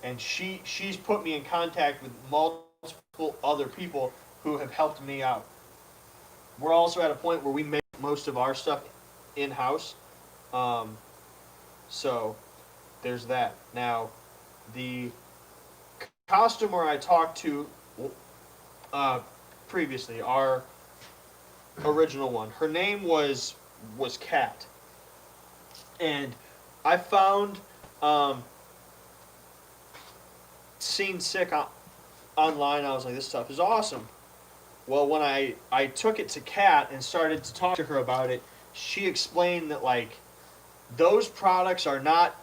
and she's put me in contact with multiple other people who have helped me out. We're also at a point where we make most of our stuff in house, um, so there's that. Now, the costumer I talked to uh, previously, our original one, her name was Kat, and I found Scene Sick online. I was like, this stuff is awesome. Well, when I took it to Kat and started to talk to her about it, she explained that like those products are not.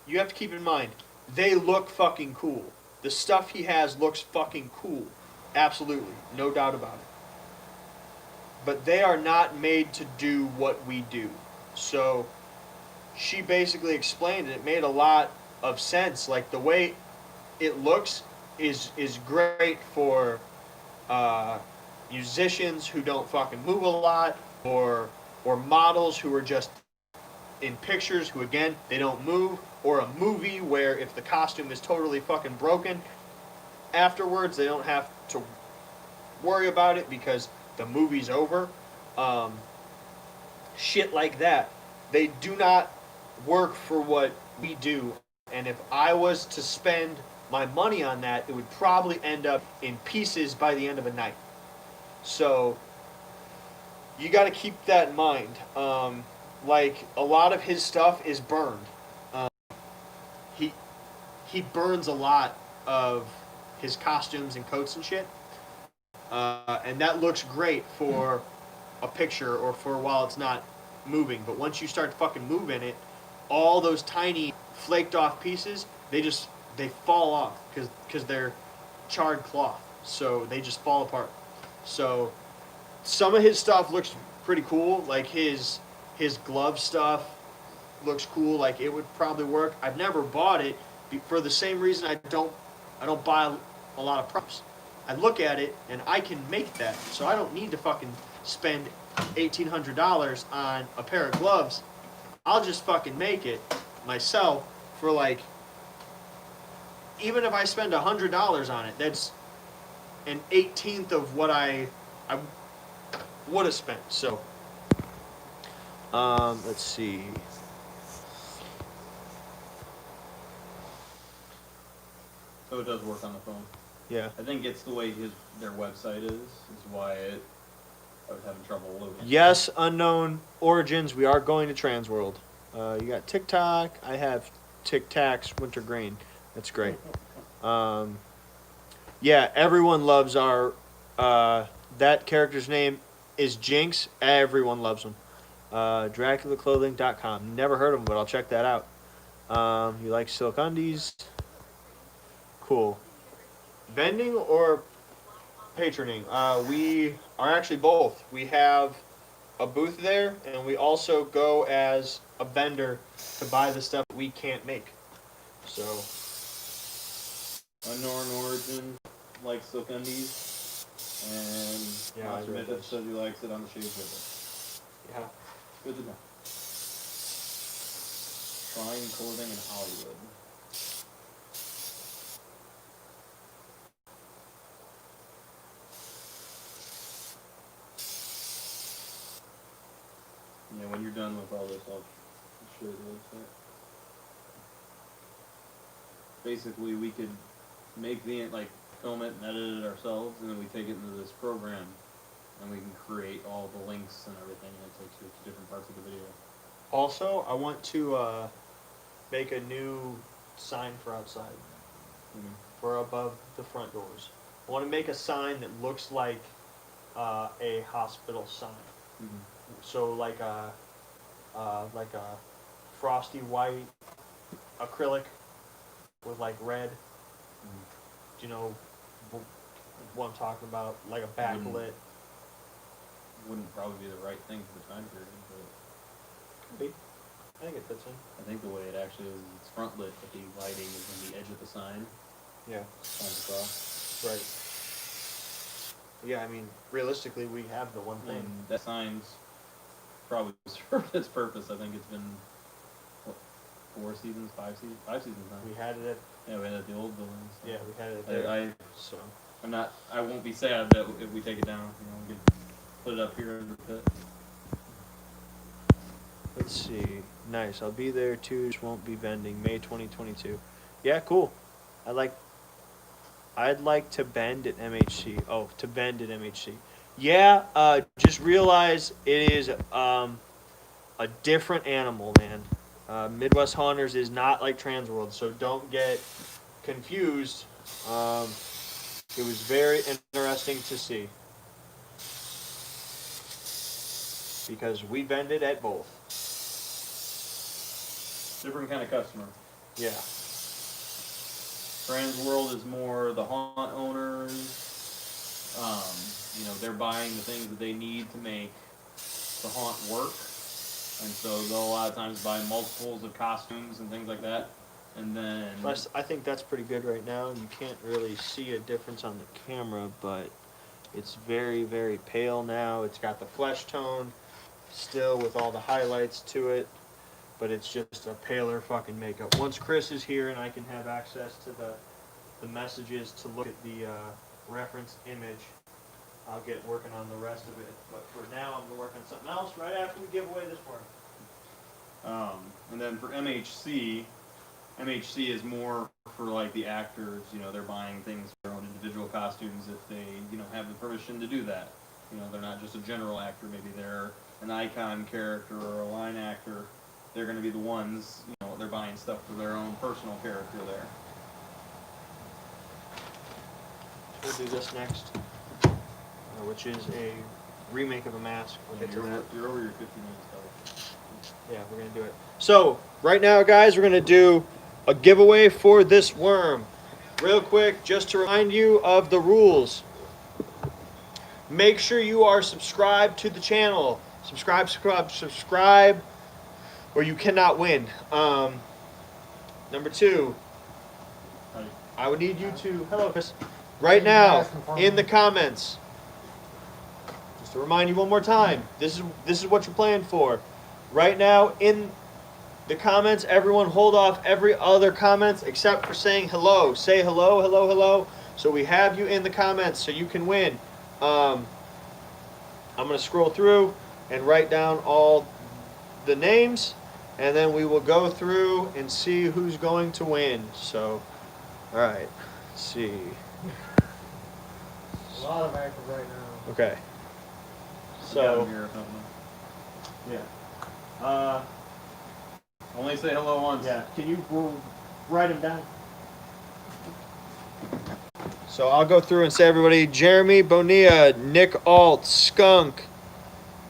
You have to keep in mind they look fucking cool. The stuff he has looks fucking cool, absolutely, no doubt about it. But they are not made to do what we do. So she basically explained it. It made a lot of sense. Like the way it looks is great for uh, musicians who don't fucking move a lot, or models who are just in pictures who again they don't move, or a movie where if the costume is totally fucking broken, afterwards they don't have to worry about it because the movie's over. Um, Shit like that. They do not work for what we do, and if I was to spend my money on that, it would probably end up in pieces by the end of a night. So you got to keep that in mind. Like a lot of his stuff is burned. Um, he he burns a lot of his costumes and coats and shit, and that looks great for a picture or for while it's not moving. But once you start fucking moving it, all those tiny flaked off pieces they fall off because they're charred cloth, so they just fall apart. So some of his stuff looks pretty cool. Like his glove stuff looks cool. Like it would probably work. I've never bought it for the same reason I don't buy a lot of props. I look at it and I can make that, so I don't need to fucking spend $1,800 on a pair of gloves. I'll just fucking make it myself for like, even if I spend $100 on it, that's an 18th of what I would have spent. So, let's see. So it does work on the phone. Yeah. I think it's the way their website is why I was having trouble loading. Yes, unknown origins. We are going to Transworld. You got TikTok. I have Tic Tacs Wintergreen. That's great. Yeah, everyone loves our. That character's name is Jinx. Everyone loves him. DraculaClothing.com. Never heard of him, but I'll check that out. You like silk undies? Cool. Vending or patroning? We are actually both. We have a booth there, and we also go as a vendor to buy the stuff we can't make. So, Unknown origin, like silk undies, and Yeah, I Monster read Mythic this. says he likes it on the Shades River. yeah. Good to know. Trying clothing in Hollywood. Yeah, when you're done with all this, I'll show you the website. Basically, we could make film it and edit it ourselves, and then we take it into this program, and we can create all the links and everything, and it takes you to different parts of the video. Also, I want to make a new sign for outside, for above the front doors. I want to make a sign that looks like a hospital sign. Mm-hmm. So like a frosty white acrylic with like red. Do you know what I'm talking about? Like a backlit. Wouldn't probably be the right thing for the time period, but Could be. I think it fits in. I think the way it actually is, it's front lit, but the lighting is on the edge of the sign. Yeah. Comes across. Right. Yeah, I mean, realistically, we have the one thing. And that sign's probably served its purpose. I think it's been 4 seasons, 5 seasons, 5 seasons now. We had it at Yeah, we had it at the old building. So. yeah, we had it there. So I won't be sad that if we take it down. You know, we could put it up here in the pit. let's see. Nice. I'll be there too. Just won't be vending. May 2022. Yeah, cool. I'd like to bend at MHC. Oh, to bend at MHC. Yeah. Just realize it is a different animal, man. Midwest Hunters is not like Transworld, so don't get confused. It was very interesting to see because we vended at both. Different kind of customer. Yeah. Transworld is more the haunt owners. You know, they're buying the things that they need to make the haunt work, and so they'll a lot of times buy multiples of costumes and things like that. And then I think that's pretty good right now. You can't really see a difference on the camera, but it's very, very pale now. It's got the flesh tone still with all the highlights to it, but it's just a paler fucking makeup. Once Chris is here and I can have access to the messages to look at the reference image, I'll get working on the rest of it. But for now, I'm gonna work on something else right after we give away this one. And then for MHC is more for like the actors. You know, they're buying things for their own individual costumes if they, you know, have the permission to do that. You know, they're not just a general actor. Maybe they're an icon character or a line actor. They're going to be the ones, you know, they're buying stuff for their own personal character there. We'll do this next, which is a remake of a mask. We'll get to that. You're over your 15 minutes, though. Yeah, we're going to do it. So, right now, guys, we're going to do a giveaway for this worm. Real quick, just to remind you of the rules. Make sure you are subscribed to the channel. Subscribe, or you cannot win. Number 2, I would need you to, hello Chris, right now, in the comments, just to remind you one more time, this is what you're playing for. Right now, in the comments, everyone hold off every other comments except for saying hello. Say hello, hello, hello. So we have you in the comments so you can win. I'm going to scroll through and write down all the names, and then we will go through and see who's going to win. So, all right, let's see. A lot of actors right now. Okay. So, yeah. Only say hello once. Yeah. Can you write them down? So I'll go through and say everybody: Jeremy Bonilla, Nick Alt, Skunk,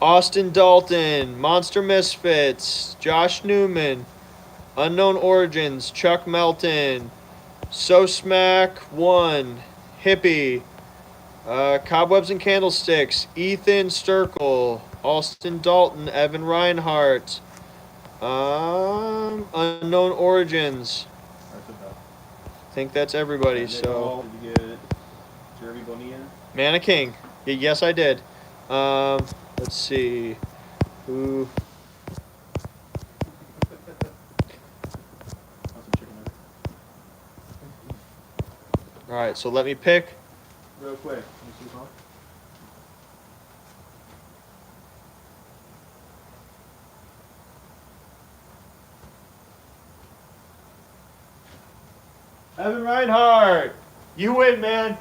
Austin Dalton, Monster Misfits, Josh Newman, Unknown Origins, Chuck Melton, So Smack 1, Hippie, Cobwebs and Candlesticks, Ethan Sturkle, Austin Dalton, Evan Reinhardt, Unknown Origins. I think that's everybody. So did you get Jeremy Bonilla? Mana King. Yes, I did. Let's see. Who? All right. So let me pick real quick. Evan Reinhardt, you win, man.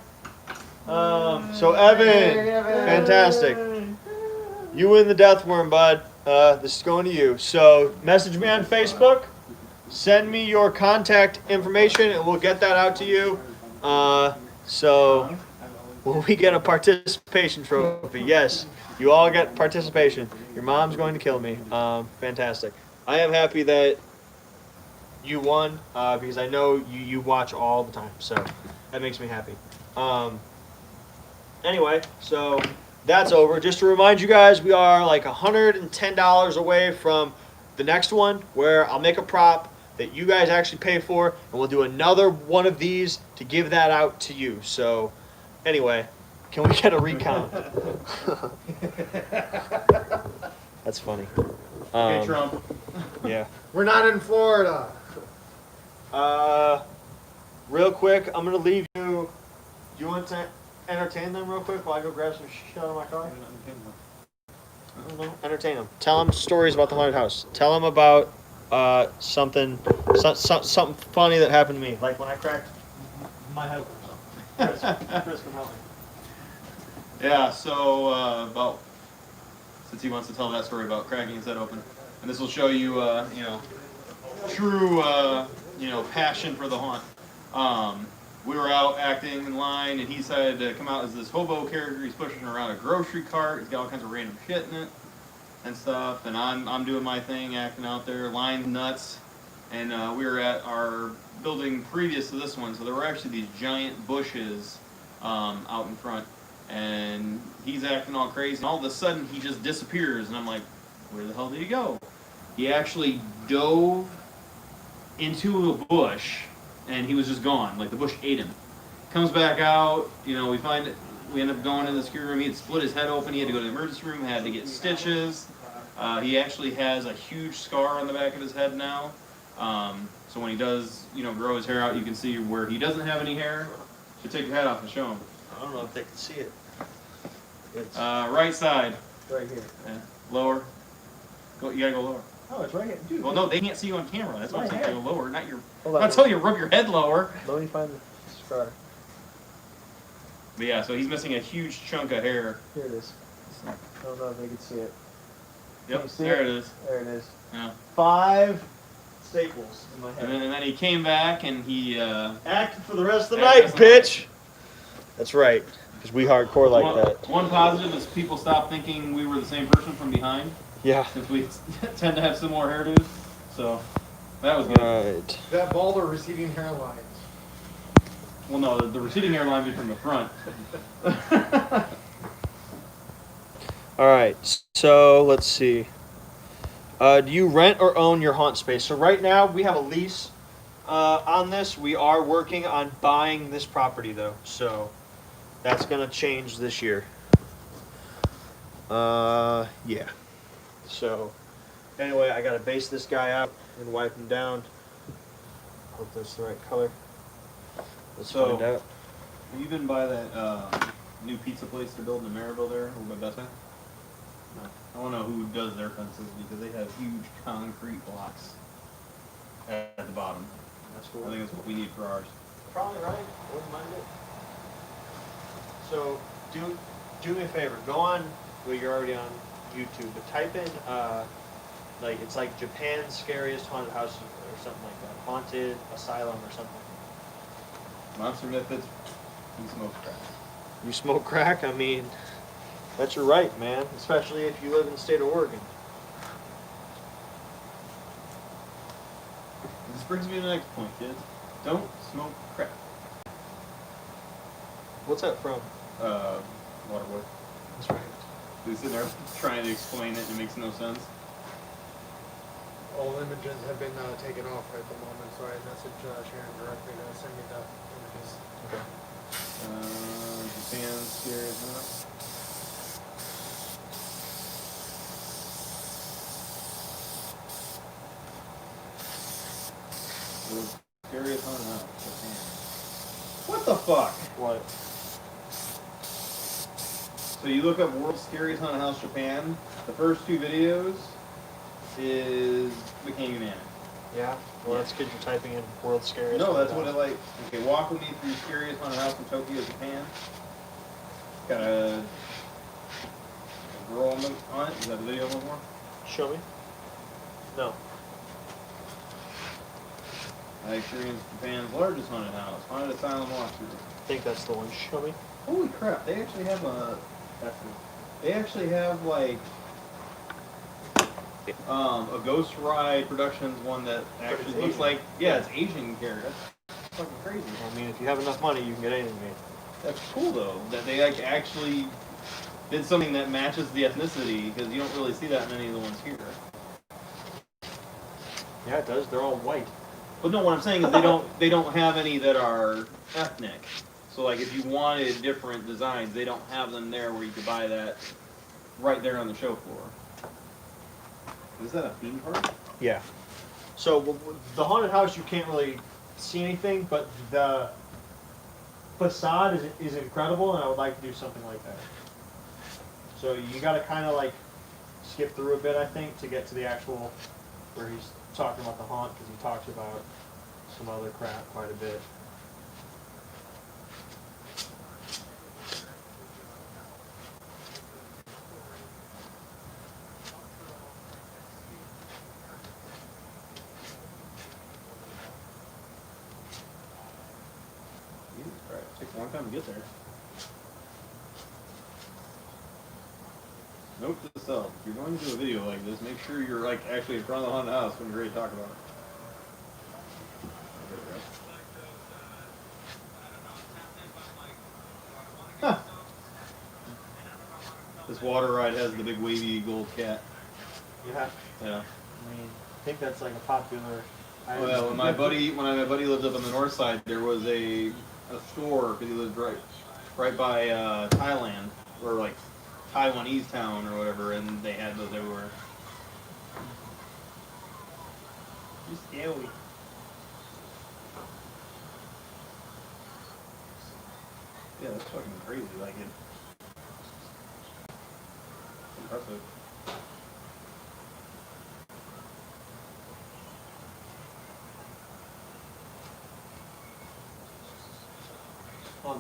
So Evan, fantastic. You win the Death Worm, bud. This is going to you. So message me on Facebook. Send me your contact information, and we'll get that out to you. So will we get a participation trophy? Yes, you all get participation. Your mom's going to kill me. Fantastic. I am happy that you won because I know you watch all the time, so that makes me happy. Anyway, so that's over. Just to remind you guys, we are like $110 away from the next one where I'll make a prop that you guys actually pay for, and we'll do another one of these to give that out to you. So anyway, can we get a recount? That's funny. Okay, Trump. Yeah. We're not in Florida. Real quick, I'm gonna leave you. Do you want to entertain them real quick while I go grab some shit out of my car? I don't know. Entertain them. Tell them stories about the haunted house. Tell them about something funny that happened to me, like when I cracked my head or something. Chris, come help me. Yeah, so about since he wants to tell that story about cracking his head open, and this will show you, you know, true, you know, passion for the haunt. We were out acting in line, and he decided to come out as this hobo character. He's pushing around a grocery cart. He's got all kinds of random shit in it and stuff. And I'm doing my thing, acting out there, line nuts. And we were at our building previous to this one, so there were actually these giant bushes out in front. And he's acting all crazy, and all of a sudden he just disappears. And I'm like, where the hell did he go? He actually dove into a bush, and he was just gone. Like the bush ate him. Comes back out, you know, we end up going in the security room. He had split his head open. He had to go to the emergency room, had to get stitches. He actually has a huge scar on the back of his head now. So when he does, you know, grow his hair out, you can see where he doesn't have any hair. So take your hat off and show him. I don't know if they can see it. It's Right side. Right here. Yeah. Lower. Go. You gotta go lower. Oh, it's right here. Dude, Well, no, they can't see you on camera. That's why I'm My saying hair. go lower, not your. Hold I'm on. not telling you to rub your head lower. Let me find the scar. But yeah, so he's missing a huge chunk of hair. Here it is. I don't know if they can see it. Can Yep, you see there it? it is. There it is. Yeah. 5 staples in my head. And then he came back and he. acting for the rest of the Yeah, night, that's the night. bitch. That's right, because we hardcore like that. One positive is people stopped thinking we were the same person from behind, Yeah. since we tend to have similar hairdos. So that was good. Right. That bald or receding hairlines. Well, no, the receding hairline be from the front. All right. So let's see. Do you rent or own your haunt space? So right now we have a lease on this. We are working on buying this property though, so that's gonna change this year. Yeah. So anyway, I gotta base this guy out and wipe him down. Hope that's the right color. Let's So- find out. Have you been by that new pizza place they're building in Maryville there, over by Best Man? No. I don't know who does their fences because they have huge concrete blocks at the bottom. That's I cool. think that's what we need for ours. Probably right. Wouldn't mind it. So do me a favor. Go on. Well, you're already on YouTube, but type in like it's like Japan's scariest haunted house or something like that. Haunted asylum or something. Monster methods and smoke crack. You smoke crack? I mean, that's your right, man. Especially if you live in the state of Oregon. This brings me to the next point, kids. Don't smoke crack. What's that from? Waterboy. That's right. He's sitting there trying to explain it and it makes no sense. All images have been taken off at the moment, so I messaged Sharon directly to send me the images. Okay. Japan scary as hell. Scariest haunted house, Japan. What the fuck? What? So you look up World's Scariest Haunted House Japan. The first 2 videos is the Kangaman. Yeah. Well, that's good. You're typing in world's scariest. No, that's haunted what I house. like. Okay, walk with me through Scariest Haunted House in Tokyo, Japan. Got a girl on it. Is that a video before? Show me. No. I experienced Japan's largest haunted house, haunted asylum walkthrough. I think that's the one. Show me. Holy crap! They actually have They actually have like a Ghost Ride Productions one that actually it's looks Asian. like it's Asian character. That's fucking crazy. I mean, if you have enough money, you can get anything made. That's cool though that they like actually did something that matches the ethnicity because you don't really see that in any of the ones here. Yeah, it does. They're all white. But no, what I'm saying is they don't have any that are ethnic. So like if you wanted different designs, they don't have them there where you could buy that right there on the show floor. Is that a theme park? Yeah. So the haunted house, you can't really see anything, but the facade is incredible, and I would like to do something like that. So you got to kind of like skip through a bit, I think, to get to the actual where he's talking about the haunt, because he talks about some other crap quite a bit. Alright, takes a long time to get there. Note to self, if you're going to do a video like this, make sure you're like actually in front of the haunted house when you're ready to talk about it. Huh. This water ride has the big wavy gold cat. Yeah. Yeah. I mean, I think that's like a popular. Well, when my buddy lived up on the north side, there was a store because he lived right by Thailand, or like Taiwanese town or whatever, and they had those everywhere. Just scary. Yeah, that's fucking crazy. Like it. Impressive.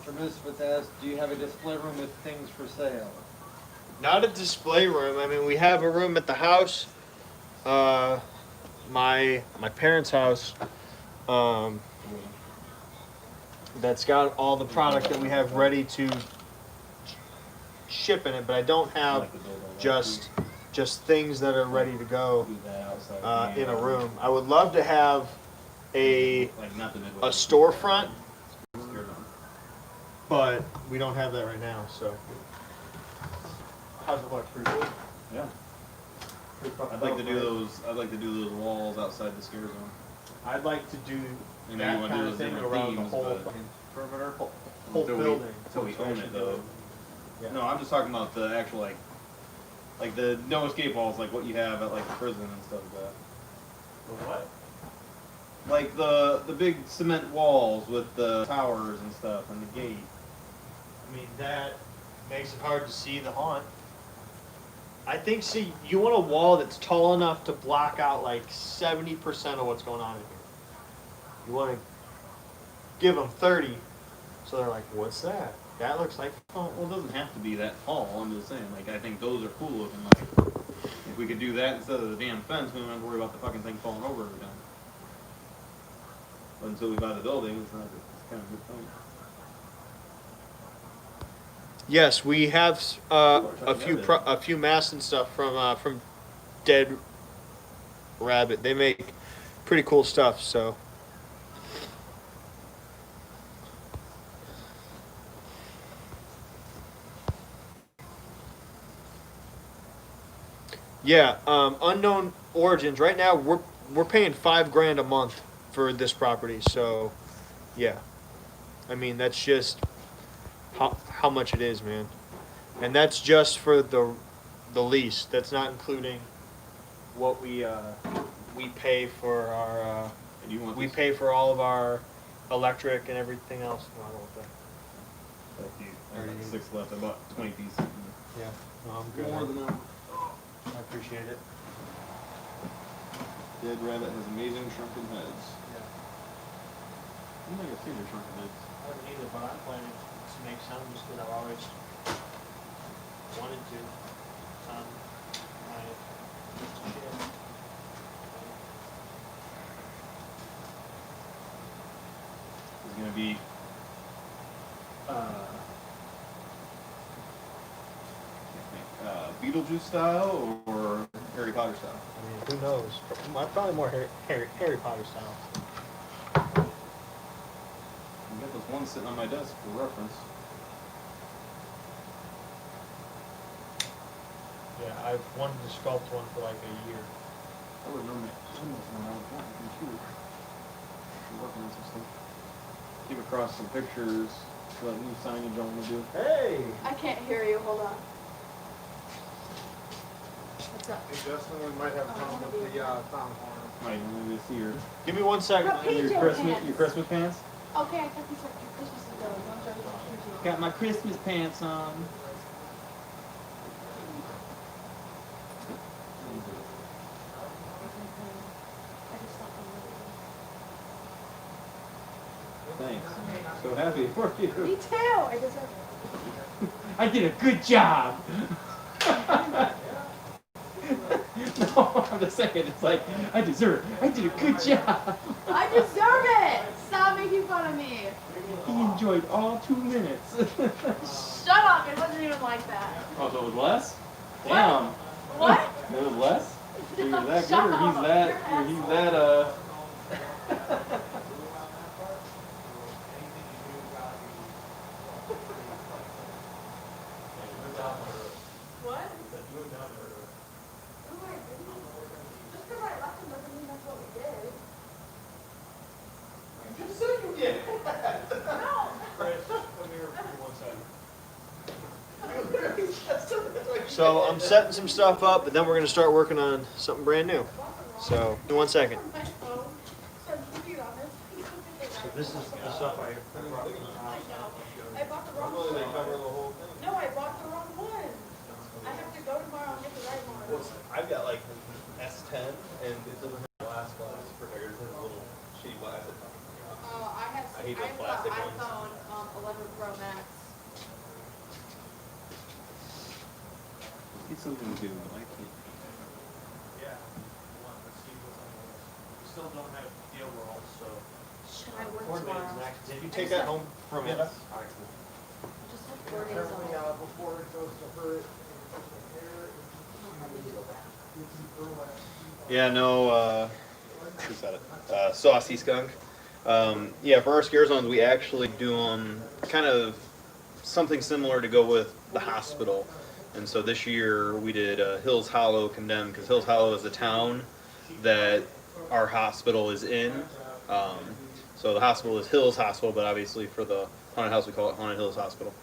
From Misfits asked, do you have a display room with things for sale? Not a display room. I mean, we have a room at the house, my parents' house, that's got all the product that we have ready to ship in it. But I don't have just things that are ready to go in a room. I would love to have a storefront, but we don't have that right now. So, how's it look? Pretty good. Yeah. I'd like to do those. I'd like to do those walls outside the scare zone. I'd like to do I know you that want to kind do of those thing different around the themes, whole but fucking perimeter, whole until building. until we own it though. Yeah. No, I'm just talking about the actual like the no escape walls, like what you have at like the prison and stuff like that. The what? Like the big cement walls with the towers and stuff and the gate. I mean, that makes it hard to see the haunt. I think, see, you want a wall that's tall enough to block out like 70% of what's going on in here. You want to give them 30, so they're like, what's that? That looks like a haunt. Well, it doesn't have to be that tall. I'm just saying, like I think those are cool looking. Like if we could do that instead of the damn fence, we don't have to worry about the fucking thing falling over every time. But until we buy the building, it's kind of a good thing. Yes, we have a few masks and stuff from Dead Rabbit. They make pretty cool stuff. So yeah, unknown origins. Right now, we're paying $5,000 a month for this property. So yeah, I mean that's just how much it is, man. And that's just for the lease. That's not including what we pay for our And you want we this- pay for all of our electric and everything else. No, I don't want that. Thank you. I got 6 left. I bought 20 pieces. Yeah, no, I'm good. More than that. I appreciate it. Dead Rabbit has amazing shrunken heads. Yeah. I don't think I've seen their shrunken heads. I haven't either, but I'm planning to make some just because I've always wanted to. My list of shit. It's gonna be Beetlejuice style or Harry Potter style. I mean, who knows? Probably more Harry Potter style. I got this one sitting on my desk for reference. Yeah, I've wanted to sculpt one for like a year. I would know almost when I was on the computer. I'm working on some stuff. Came across some pictures for that new signage I want to do. Hey! I can't hear you. Hold on. What's up? Justin, we might have a problem with the fountain horn. Right, let me see your Give me 1 second. Your Christmas pants. Okay, I thought these were your Christmas is going. Don't judge me. Got my Christmas pants on. Thanks. I'm so happy for you. Me too. I deserve it. I did a good job. No, I'm just saying, it's like, I deserve it. I did a good job. I deserve it. Stop making fun of me. He enjoyed all 2 minutes. Shut up. It wasn't even like that. Oh, so it was less? What? Damn. What? It was less? You're that good, Shut or up. he's that, You're or he's asshole. that, What? Oh my goodness. Just because I left him doesn't mean that's what we did. You said you did. No. So I'm setting some stuff up, and then we're gonna start working on something brand new. So, in 1 second. My phone. So keep on this. So this is the stuff I brought. I know. I bought the wrong one. No, I bought the wrong one. I have to go tomorrow and get the right one. I've got like S10 and it doesn't have glass protector. It has a little shitty plastic. I hate those have plastic the ones. iPhone 11 Pro Max. It's something to do, I can't. Yeah. We still don't have deal world, so. Should I work tomorrow? Did you take that home from Amanda? I just have 4 days off. Before it goes to her, Yeah, no, who said it? Saucy skunk. Yeah, for our scare zones, we actually do them kind of something similar to go with the hospital. And so this year we did Hills Hollow Condemned, because Hills Hollow is the town that our hospital is in. So the hospital is Hills Hospital, but obviously for the haunted house we call it Haunted Hills Hospital.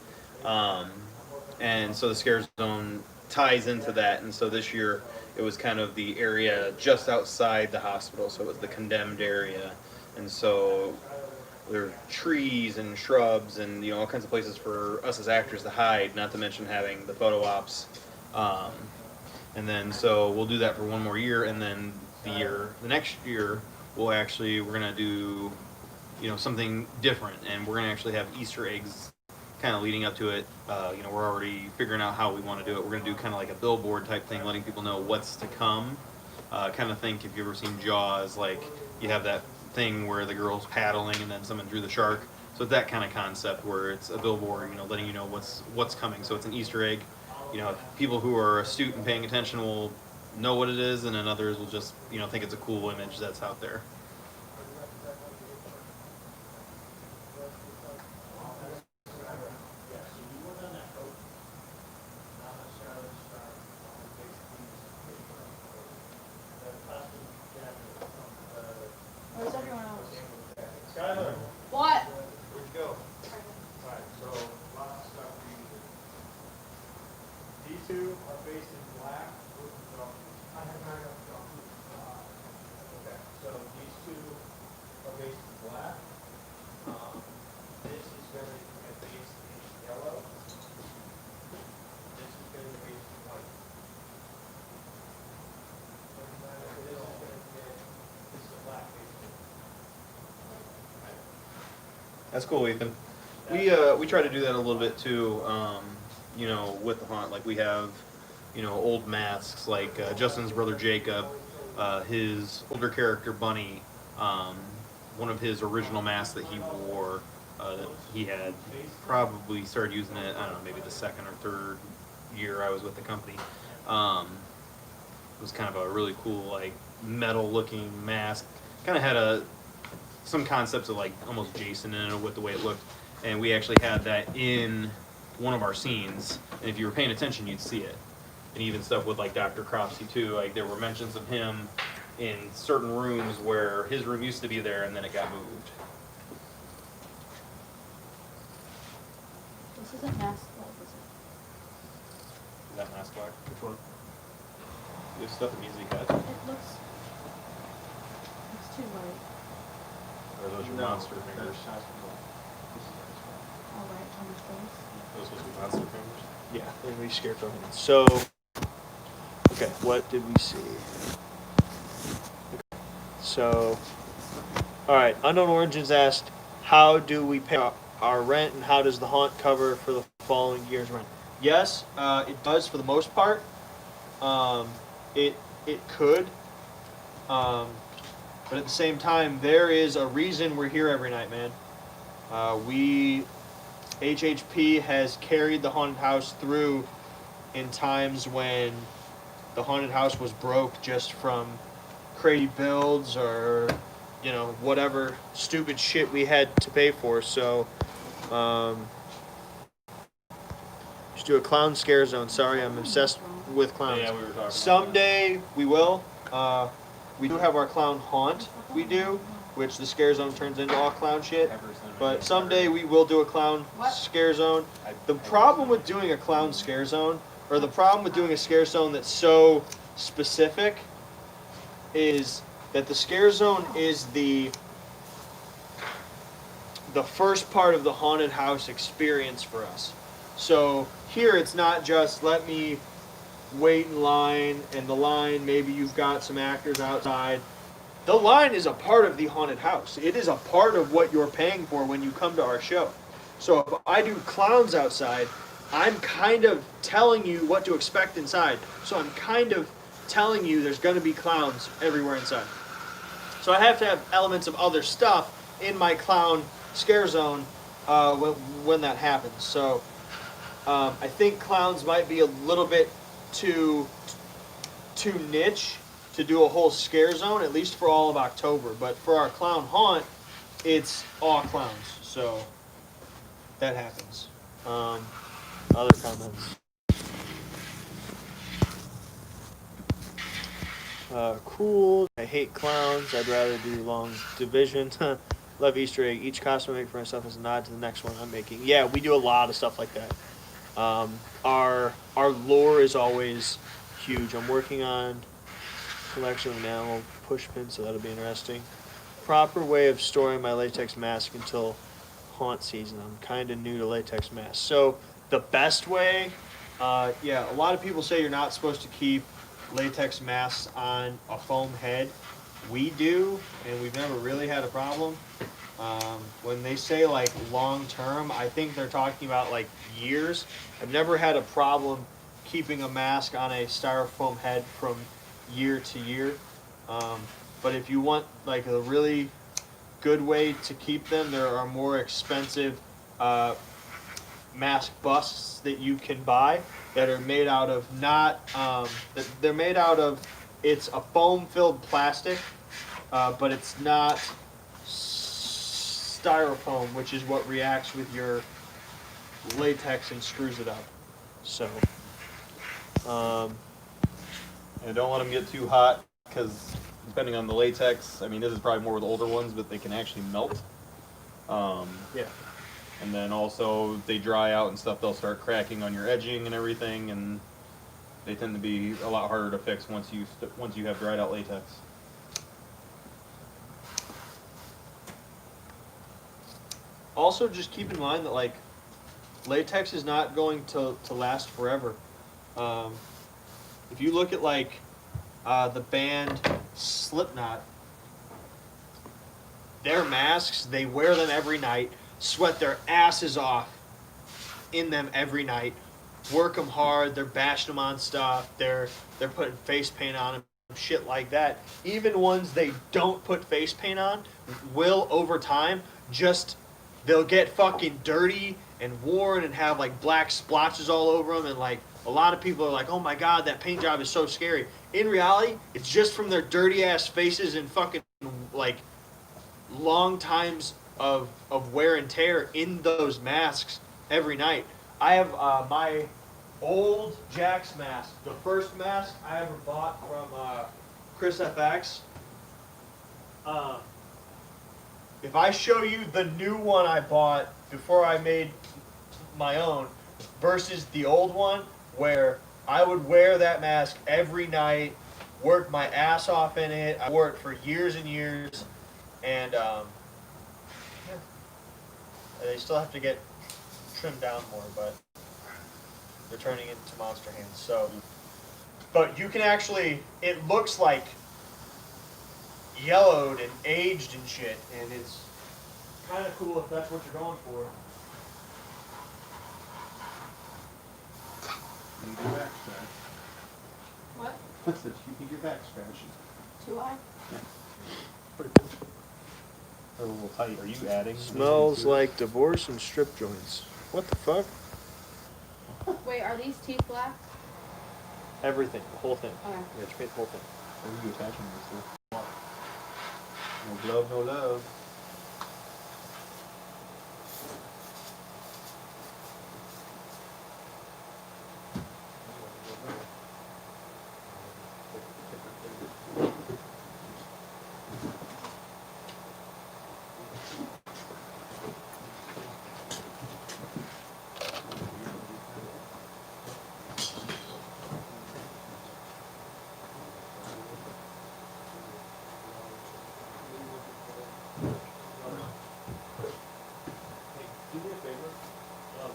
And so the scare zone ties into that, and so this year it was kind of the area just outside the hospital, so it was the condemned area. And so there are trees and shrubs and all kinds of places for us as actors to hide, not to mention having the photo ops. And then so we'll do that for 1 more year, and then the next year we're gonna do something different, and we're gonna actually have Easter eggs kind of leading up to it. We're already figuring out how we want to do it. We're gonna do kind of like a billboard type thing, letting people know what's to come. Kind of think, if you've ever seen Jaws, like you have that thing where the girl's paddling and then someone drew the shark. So it's that kind of concept where it's a billboard, letting you know what's coming. So it's an Easter egg. People who are astute and paying attention will know what it is, and then others will just think it's a cool image that's out there. Where's everyone else? Skylar, What? where'd you go? Alright, so lots of stuff for you to do. These two are faced in black with the dog. I have not got the dog. Okay, so these two are faced in black. This is going to be faced in yellow. This is going to be faced in white. This is going to be, this is a black face. That's cool, Ethan. We try to do that a little bit too. With the haunt, like we have, old masks. Like Justin's brother Jacob, his older character Bunny. One of his original masks that he wore, that he had probably started using it. I don't know, maybe the 2nd or 3rd year I was with the company. It was kind of a really cool, like metal-looking mask. Kind of had some concepts of like almost Jason in it with the way it looked, and we actually had that in one of our scenes, and if you were paying attention you'd see it. And even stuff with like Dr. Cropsey too, like there were mentions of him in certain rooms where his room used to be there and then it got moved. This isn't mask light, is it? Is that mask black? Which one? There's stuff that needs to be cut. It looks too light. Or are those your No, monster fingers? All right, on his face. Those supposed to be monster fingers? Yeah, then we scarecrow hands. So, okay, what did we see? Okay. So, all right, Unknown Origins asked, how do we pay our rent and how does the haunt cover for the following year's rent? Yes, it does for the most part. It could, but at the same time, there is a reason we're here every night, man. HHP has carried the haunted house through in times when the haunted house was broke just from crazy builds or, you know, whatever stupid shit we had to pay for. So, just do a clown scare zone. Sorry, I'm obsessed with clowns. Yeah, we were talking Someday we will. We do have our clown haunt. We do, which the scare zone turns into all clown shit. But someday we will do a clown scare zone. The problem with doing a clown scare zone, or the problem with doing a scare zone that's so specific, is that the scare zone is the first part of the haunted house experience for us. So here it's not just let me wait in line, and the line, maybe you've got some actors outside. The line is a part of the haunted house. It is a part of what you're paying for when you come to our show. So if I do clowns outside, I'm kind of telling you what to expect inside. So I'm kind of telling you there's going to be clowns everywhere inside. So I have to have elements of other stuff in my clown scare zone when that happens. So I think clowns might be a little bit too niche to do a whole scare zone, at least for all of October. But for our clown haunt, it's all clowns. So that happens. Other comments? Cool. I hate clowns. I'd rather do long division. Love Easter egg. Each costume I make for myself is a nod to the next one I'm making. Yeah, we do a lot of stuff like that. Our lore is always huge. I'm working on collection of enamel push pins, so that'll be interesting. Proper way of storing my latex mask until haunt season. I'm kind of new to latex masks. So the best way, yeah, a lot of people say you're not supposed to keep latex masks on a foam head. We do, and we've never really had a problem. When they say like long term, I think they're talking about like years. I've never had a problem keeping a mask on a styrofoam head from year to year. But if you want like a really good way to keep them, there are more expensive mask busts that you can buy that are made out of they're made out of, it's a foam filled plastic, but it's not styrofoam, which is what reacts with your latex and screws it up. So, And don't let them get too hot, because depending on the latex, I mean, this is probably more with older ones, but they can actually melt. yeah. And then also, they dry out and stuff, they'll start cracking on your edging and everything, and they tend to be a lot harder to fix once you have dried out latex. Also, just keep in mind that like latex is not going to last forever. If you look at like the band Slipknot, their masks, they wear them every night, sweat their asses off in them every night, work them hard, they're bashing them on stuff, they're putting face paint on them, shit like that. Even ones they don't put face paint on will over time just, they'll get fucking dirty and worn and have like black splotches all over them, and like a lot of people are like, oh my god, that paint job is so scary. In reality, it's just from their dirty ass faces and fucking like long times of wear and tear in those masks every night. I have my old Jax mask, the first mask I ever bought from Chris FX. If I show you the new one I bought before I made my own versus the old one, where I would wear that mask every night, worked my ass off in it. I wore it for years and years, and yeah. They still have to get trimmed down more, but they're turning into monster hands. So, but you can actually, it looks like yellowed and aged and shit, and it's kind of cool if that's what you're going for. You need your back scratch. What? What's this? You need your back scratch. Do I? Pretty cool. They're a little tight. Are you adding? Smells like divorce and strip joints. What the fuck? Wait, are these teeth black? Everything, the whole thing. Okay. Yeah, paint the whole thing. What are you attaching this to? No glove, no love. Do me a favor.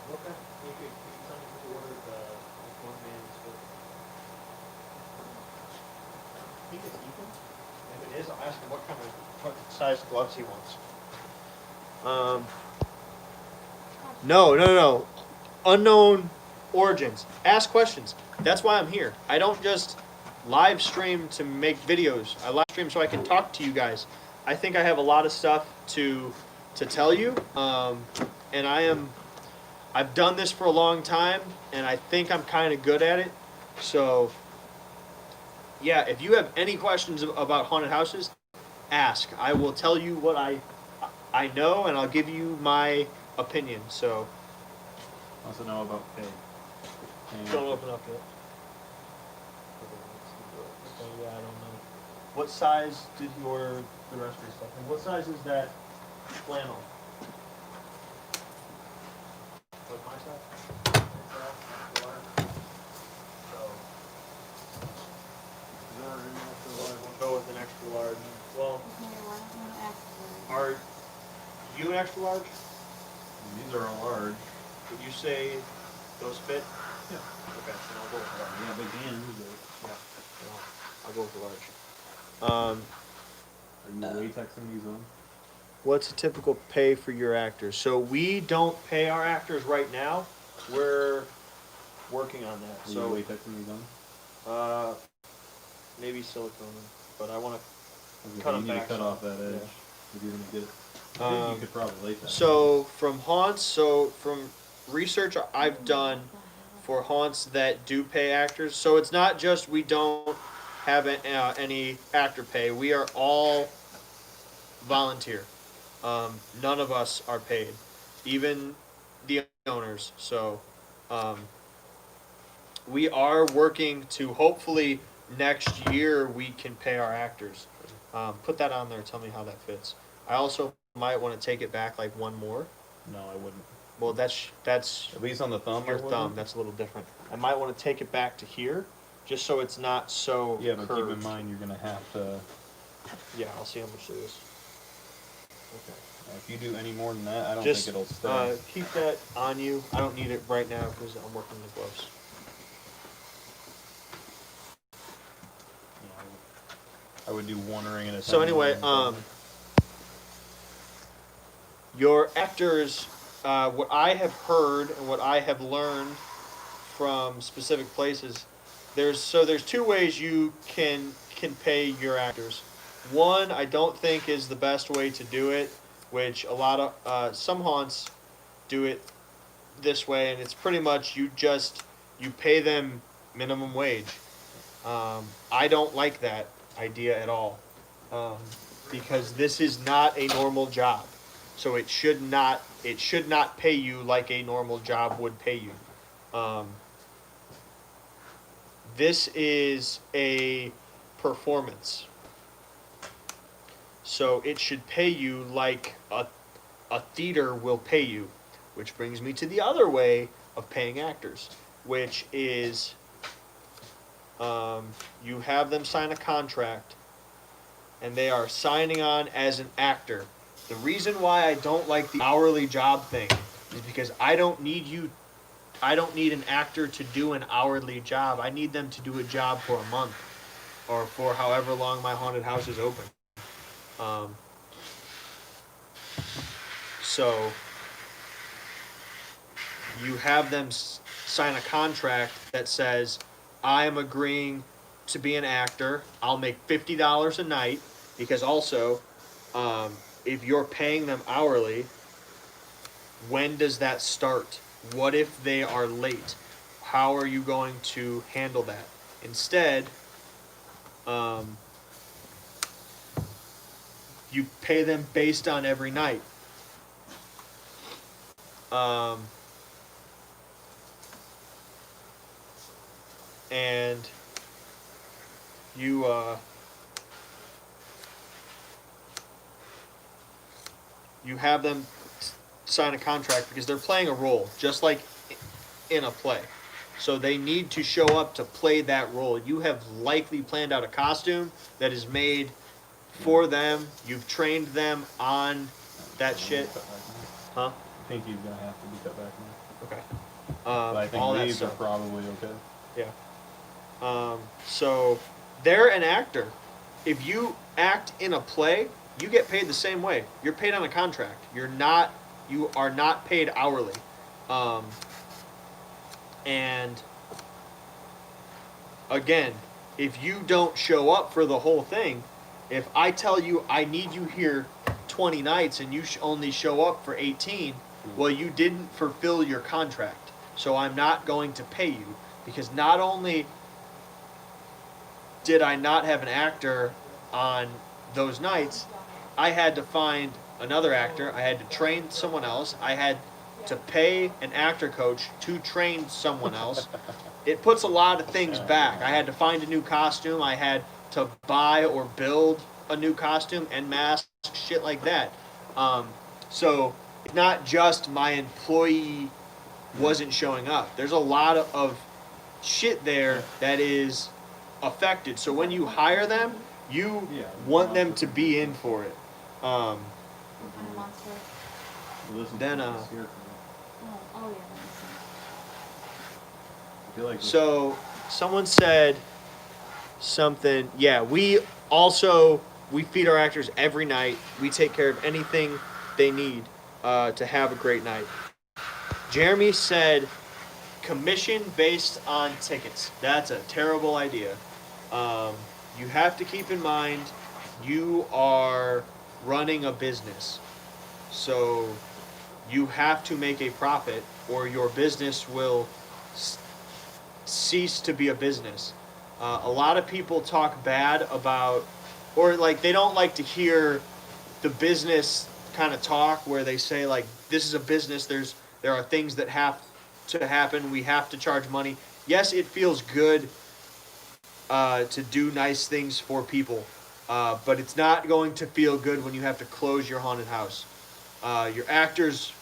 What kind? You could tell me who ordered the one man's foot. I think it's Ethan. If it is, I'll ask him what size gloves he wants. No. Unknown origins. Ask questions. That's why I'm here. I don't just live stream to make videos. I live stream so I can talk to you guys. I think I have a lot of stuff to tell you. And I've done this for a long time, and I think I'm kind of good at it. So, yeah, if you have any questions about haunted houses, ask. I will tell you what I know, and I'll give you my opinion. So, Also know about pay. don't open up yet. Yeah, I don't know. What size did you order the rest of the stuff? And what size is that flannel? Like my size? We'll go with an extra large. Well, are you an extra large? These are all large. Would you say those fit? Yeah. Okay, then I'll go with the large. Yeah, big hands. Yeah, I'll go with the large. Are you latexing these on? What's a typical pay for your actors? So we don't pay our actors right now. We're working on that. Are So you latexing these on? maybe silicone, but I want Okay, cut you them need back to cut some. off that edge. Yeah. If you're gonna get it. I think you could probably latex. So from haunts, from research I've done for haunts that do pay actors, so it's not just we don't have any actor pay. We are all volunteer. None of us are paid, even the owners. So we are working to hopefully next year we can pay our actors. Put that on there. Tell me how that fits. I also might want to take it back like one more. No, I wouldn't. Well, that's At least on the thumb. your I wouldn't. thumb. That's a little different. I might want to take it back to here, just so it's not so Yeah, but curved. keep in mind you're gonna have to. Yeah, I'll see how much it is. Okay. If you do any more than that, I don't Just think it'll stay. keep that on you. I don't need it right now because I'm working the gloves. I would do one ring at a time. So anyway, your actors, what I have heard and what I have learned from specific places, there's two ways you can pay your actors. One, I don't think is the best way to do it, which a lot of some haunts do it this way, and it's pretty much you pay them minimum wage. I don't like that idea at all, because this is not a normal job, so it should not pay you like a normal job would pay you. This is a performance, so it should pay you like a theater will pay you, which brings me to the other way of paying actors, which is You have them sign a contract, and they are signing on as an actor. The reason why I don't like the hourly job thing is because I don't need an actor to do an hourly job. I need them to do a job for a month or for however long my haunted house is open. Um, so you have them sign a contract that says, I am agreeing to be an actor. I'll make $50 a night, because also, if you're paying them hourly, when does that start? What if they are late? How are you going to handle that? Instead, you pay them based on every night. And you you have them sign a contract because they're playing a role, just like in a play. So they need to show up to play that role. You have likely planned out a costume that is made for them. You've trained them on that shit. Huh? I think he's gonna have to be cut back now. Okay. But I think all that these are stuff. probably okay. Yeah. So they're an actor. If you act in a play, you get paid the same way. You're paid on a contract. You are not paid hourly. And again, if you don't show up for the whole thing, if I tell you I need you here 20 nights and you only show up for 18, well, you didn't fulfill your contract. So I'm not going to pay you, because not only did I not have an actor on those nights, I had to find another actor. I had to train someone else. I had to pay an actor coach to train someone else. It puts a lot of things back. I had to find a new costume. I had to buy or build a new costume and mask, shit like that. So it's not just my employee wasn't showing up. There's a lot of shit there that is affected. So when you hire them, you want them to be in for it. Kind of monster. Then, Oh, yeah, that makes sense. I feel like So someone said something. Yeah, we feed our actors every night. We take care of anything they need to have a great night. Jeremy said commission based on tickets. That's a terrible idea. You have to keep in mind you are running a business. So you have to make a profit or your business will cease to be a business. A lot of people talk bad about, or like they don't like to hear the business kind of talk where they say like, this is a business, there are things that have to happen, we have to charge money. Yes, it feels good to do nice things for people, but it's not going to feel good when you have to close your haunted house. Your actors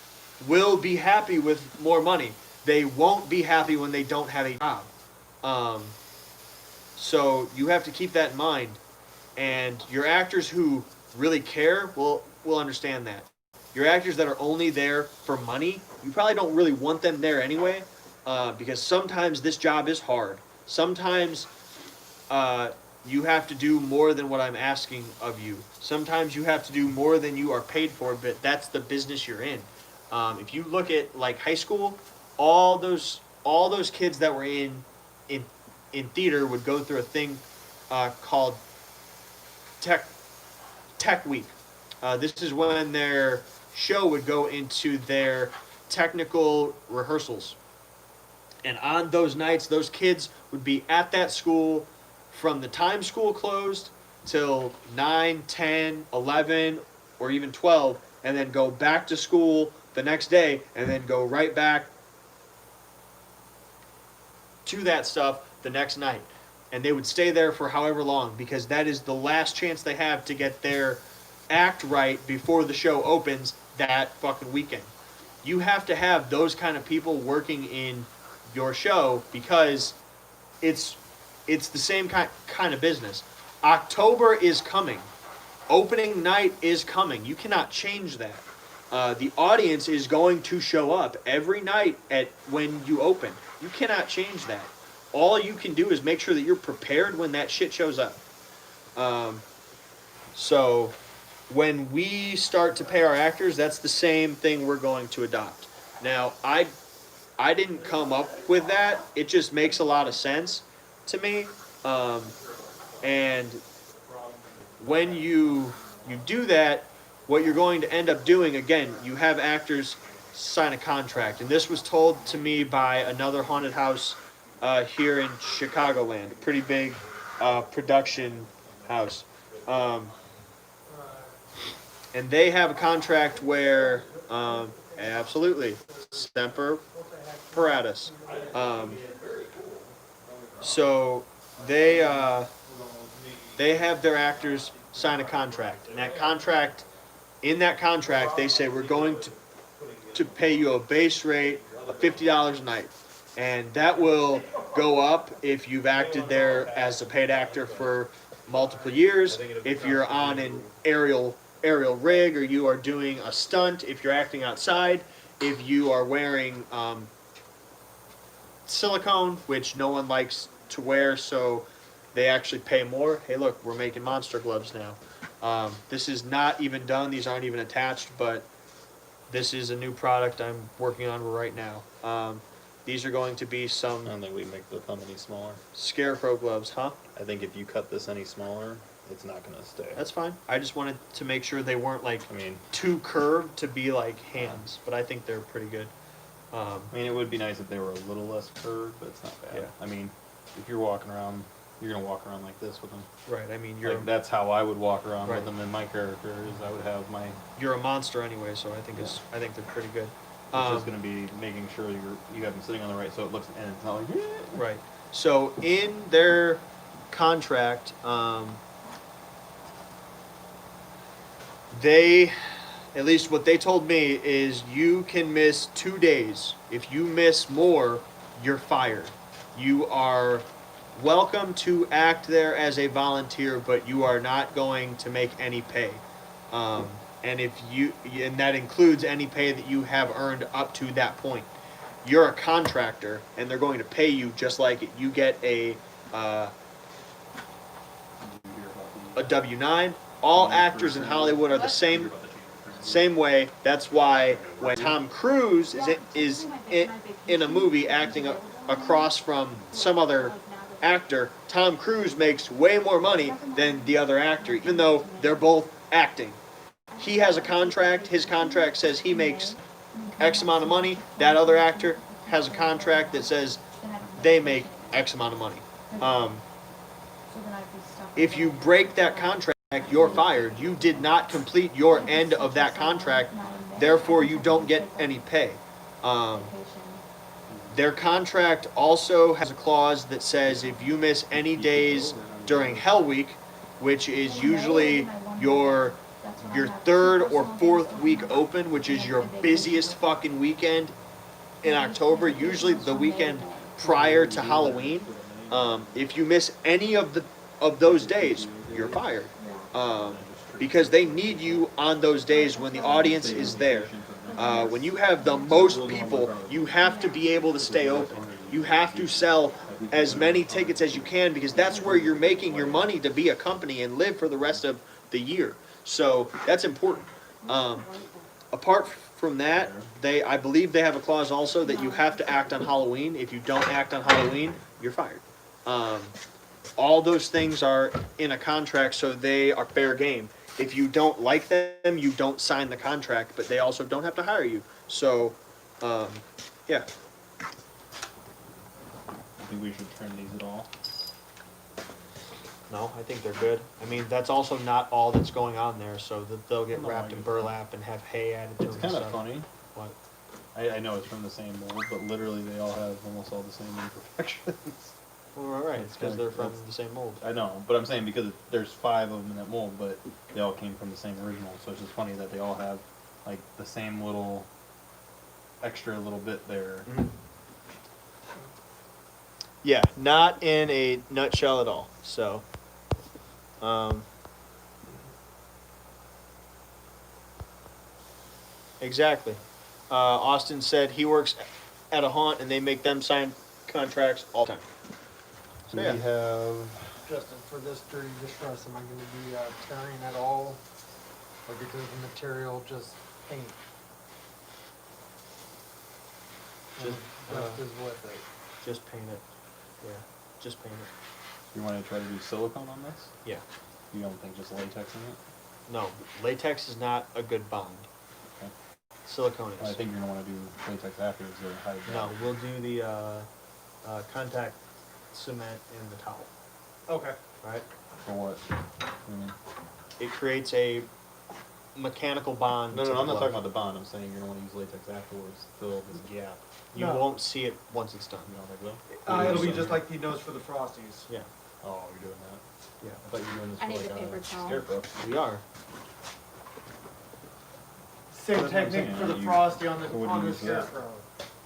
will be happy with more money. They won't be happy when they don't have a job. So you have to keep that in mind. And your actors who really care will understand that. Your actors that are only there for money, you probably don't really want them there anyway, because sometimes this job is hard. Sometimes you have to do more than what I'm asking of you. Sometimes you have to do more than you are paid for, but that's the business you're in. If you look at like high school, all those kids that were in theater would go through a thing called Tech Week. This is when their show would go into their technical rehearsals. And on those nights, those kids would be at that school from the time school closed till 9, 10, 11, or even 12, and then go back to school the next day, and then go right back to that stuff the next night. And they would stay there for however long, because that is the last chance they have to get their act right before the show opens that fucking weekend. You have to have those kind of people working in your show, because it's it's the same kind of business. October is coming. Opening night is coming. You cannot change that. The audience is going to show up every night at when you open. You cannot change that. All you can do is make sure that you're prepared when that shit shows up. So when we start to pay our actors, that's the same thing we're going to adopt. Now, I didn't come up with that. It just makes a lot of sense to me. And when you do that, what you're going to end up doing, again, you have actors sign a contract. And this was told to me by another haunted house here in Chicagoland, a pretty big production house. And they have a contract where, absolutely, Semper Paratus. So they have their actors sign a contract, and in that contract, they say we're going to pay you a base rate of $50 a night, and that will go up if you've acted there as a paid actor for multiple years. If you're on an aerial rig, or you are doing a stunt, if you're acting outside, if you are wearing silicone, which no one likes to wear, so they actually pay more. Hey, look, we're making monster gloves now. This is not even done. These aren't even attached, but this is a new product I'm working on right now. These are going to be I some don't think we make the thumb any smaller. scarecrow gloves, huh? I think if you cut this any smaller, it's not gonna stay. That's fine. I just wanted to make sure they weren't like I mean, too curved to be like hands, but I think they're pretty good. it would be nice if they were a little less curved, but it's not bad. Yeah. I mean, if you're walking around, you're gonna walk around like this with them. Right. I mean, Like, that's how I would walk around Right. with them in my character. Is I would have my, you're a monster anyway, so I think I think they're pretty good. it's just gonna be making sure you have them sitting on the right, so it looks, and it's not like, Right. So in their contract, they, at least what they told me, is you can miss 2 days. If you miss more, you're fired. You are welcome to act there as a volunteer, but you are not going to make any pay. And that includes any pay that you have earned up to that point. You're a contractor, and they're going to pay you just like you get a W-9. All actors in Hollywood are the same way. That's why when Tom Cruise is in a movie acting across from some other actor, Tom Cruise makes way more money than the other actor, even though they're both acting. He has a contract. His contract says he makes X amount of money. That other actor has a contract that says they make X amount of money. If you break that contract, you're fired. You did not complete your end of that contract, therefore you don't get any pay. Their contract also has a clause that says if you miss any days during Hell Week, which is usually your third or fourth week open, which is your busiest fucking weekend in October, usually the weekend prior to Halloween. If you miss any of those days, you're fired. Because they need you on those days when the audience is there. When you have the most people, you have to be able to stay open. You have to sell as many tickets as you can, because that's where you're making your money to be a company and live for the rest of the year. So that's important. Apart from that, I believe they have a clause also that you have to act on Halloween. If you don't act on Halloween, you're fired. All those things are in a contract, so they are fair game. If you don't like them, you don't sign the contract, but they also don't have to hire you. So, yeah. I think we should trim these at all. No, I think they're good. I mean, that's also not all that's going on there, so that they'll get wrapped in burlap and have hay added to them. It's kind and of stuff. funny. What? I know it's from the same mold, but literally they all have almost all the same imperfections. Well, right, it's because they're from the same mold. I know, but I'm saying because there's 5 of them in that mold, but they all came from the same original, so it's just funny that they all have like the same little extra little bit there. Mm-hmm. Yeah, not in a nutshell at all. So, um, exactly. Austin said he works at a haunt and they make them sign contracts all the time. Do So, yeah. we have? Justin, for this dirty distress, am I gonna be tearing at all? Or is the material just paint? Just, Just is with it. Just paint it. Yeah, just paint it. You want to try to do silicone on this? Yeah. You don't think just latex in it? No, latex is not a good bond. Okay. Silicone is. I think you're gonna want to do latex afterwards to hide that. No, we'll do the contact cement in the towel. Okay. Right? For what? It creates a mechanical bond. No, to no, the I'm not glove. talking about the bond. I'm saying you're gonna want to use latex afterwards to fill this gap. You No. won't see it once it's done. You don't think so? It'll be just like he does for the Frosties. Yeah, Oh, you're doing that. yeah. I thought you were doing this I for need like a paper towel. scarecrow. We are. Same That's what I'm technique saying, for the you- Frosty on the what would you use for that? scarecrow.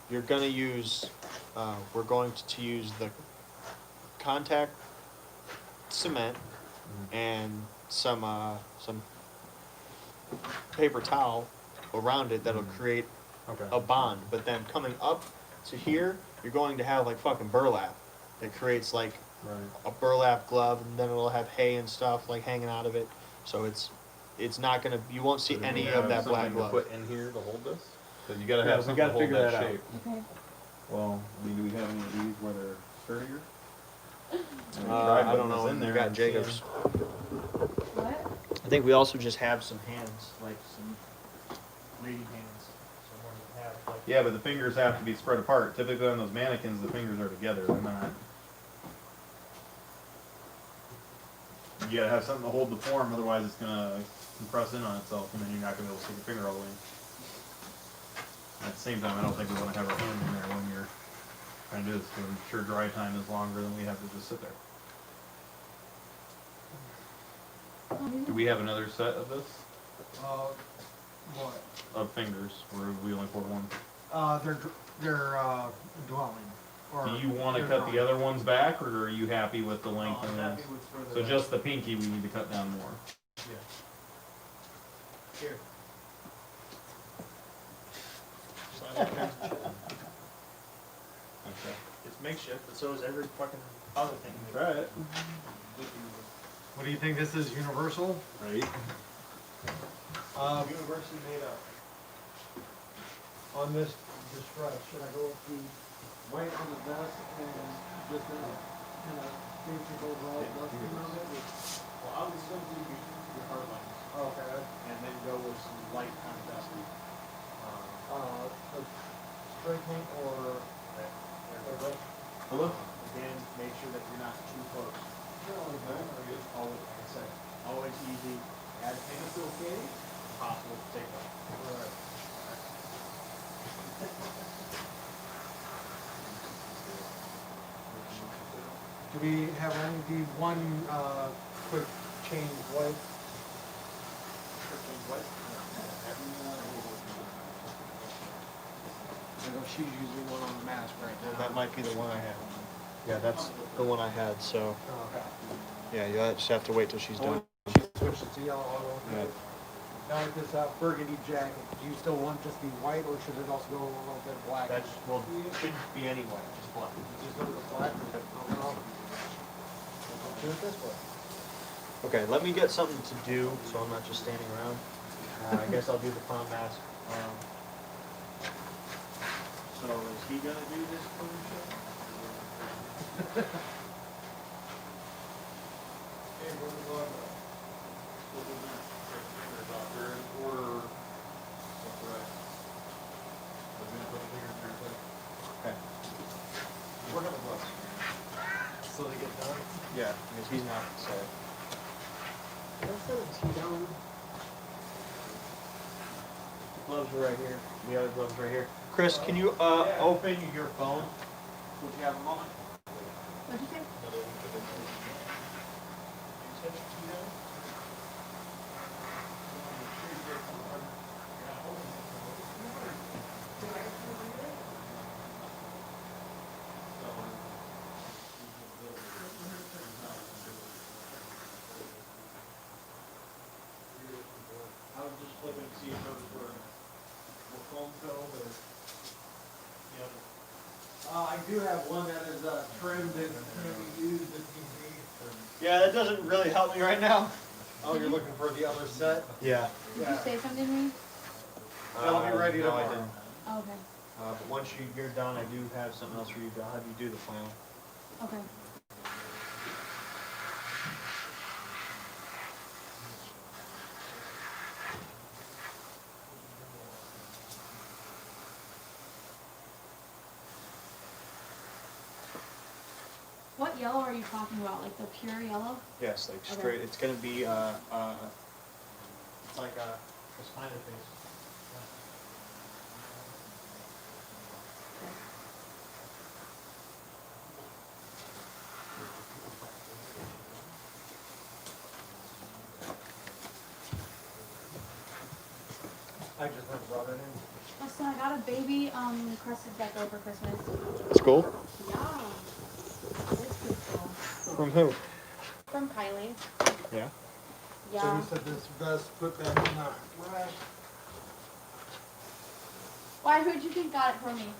You're gonna use. We're going to use the contact cement and some paper towel around it that'll create Okay. a bond. But then coming up to here, you're going to have like fucking burlap that creates like Right. a burlap glove, and then it'll have hay and stuff like hanging out of it. So it's not gonna. You won't see So do any we of have that black something to glove. put in here to hold this? So you gotta Yeah, have we something gotta to hold figure that that out. shape. Okay. Well, I mean, do we have any of these where they're sturdier? I don't know. In there. We got and Jacob's. What? I think we also just have some hands, like some lady hands. Someone that have like. Yeah, but the fingers have to be spread apart. Typically on those mannequins, the fingers are together. They're not. You gotta have something to hold the form, otherwise it's gonna compress in on itself, and then you're not gonna be able to stick your finger all the way in. At the same time, I don't think we wanna have our hand in there when you're trying to do this, because I'm sure dry time is longer than we have to just sit there. Do we have another set of this? What? Of fingers, or have we only poured one? They're dwelling. Or Do you wanna they're cut the drawing. other ones back, or are you happy with the No, length I'm of happy this? with further So back. just the pinky we need to cut down more. Yeah. Here. Okay. It's makeshift, but so is every fucking other thing. Try it. What do you think? This is universal? Right. University made up. On this strut, should I go with the white on the vest and just a kind of basic overall dusting on it? Well, I was going to do your hard lines, Okay. and then go with some light contrasting. Spray paint or? Hello? Again, make sure that you're not too close. Always, like I said, always easy. Add pencil okay, possible to take off. Do we have the one quick change white? I know she's using one on the mask right now. That might be the one I had. Yeah, that's the one I had. So Okay. yeah, you just have to wait till she's done. Switch it to yellow. Yeah. Now with this burgundy jacket, do you still want just the white or should it also go a little bit black? That's well, it shouldn't be any white, just black. Just go with the black. Do it this way. Okay, let me get something to do so I'm not just standing around. I guess I'll do the clown mask. So is he gonna do this clown show? Hey, where's the logo? They're in order. That's right. I was gonna put a finger through quick. Okay. We're gonna look. So they get done? Yeah, because he's not, so. Did I set a T down? Gloves are right here. The other gloves right here. Chris, can you open your phone? Would you have them on? What'd you say? looking to see if those were foam filled or, you know. I do have one that is trimmed and can be used if need be. Yeah, that doesn't really help me right now. Oh, you're looking for the other set? Yeah. Did you say something to me? That'll be ready no, I tomorrow. didn't. Oh, okay. But once you're done, I do have something else for you. I'll have you do the final. Okay. What yellow are you talking about? Like the pure yellow? Yes, like Okay. straight. It's gonna be it's like a spider face. I just went and brought it in. Listen, I got a baby crested gecko for Christmas. It's cool. Yeah. It's pretty cool. From who? From Kylie. Yeah. So Yeah. you said this best put that in the rack. Why? Who'd you think got it for me?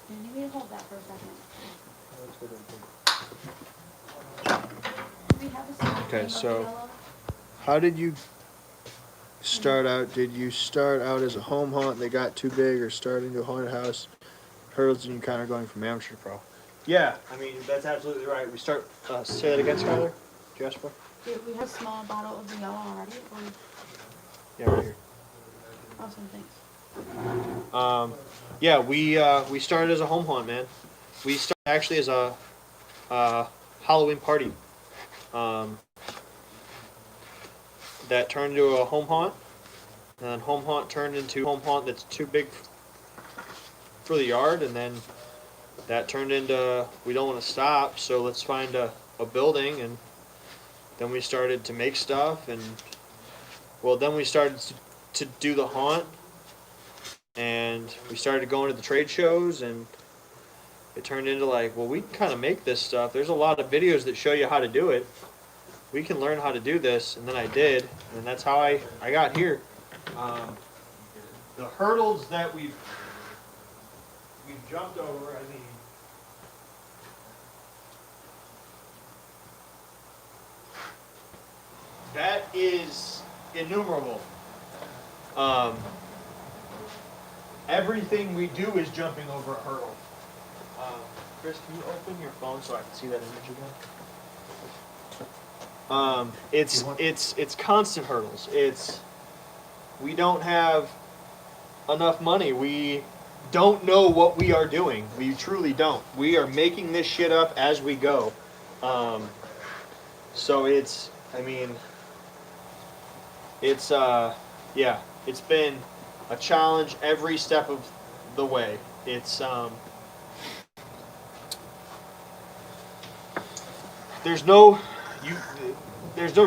You need me to hold that for a second. Do we have a small Okay, thing so- of yellow? How did you start out? Did you start out as a home haunt and they got too big, or start into a haunted house? Hurdles and you kind of going from amateur to pro. Yeah, I mean that's absolutely right. We start. Say that again, Skylar. Did you ask for? Do we have a small bottle of the yellow already? Or... Yeah, right here. Awesome, thanks. Yeah, we started as a home haunt, man. We started actually as a Halloween party. That turned into a home haunt, and then home haunt turned into home haunt that's too big for the yard, and then that turned into we don't want to stop, so let's find a building, and then we started to make stuff, and well, then we started to do the haunt, and we started going to the trade shows, and it turned into like, well, we can kind of make this stuff. There's a lot of videos that show you how to do it. We can learn how to do this, and then I did, and that's how I got here. The hurdles that we've jumped over, I mean, that is innumerable. Everything we do is jumping over a hurdle. Chris, can you open your phone so I can see that image again? It's constant hurdles. We don't have enough money. We don't know what we are doing. We truly don't. We are making this shit up as we go. So it's been a challenge every step of the way. There's no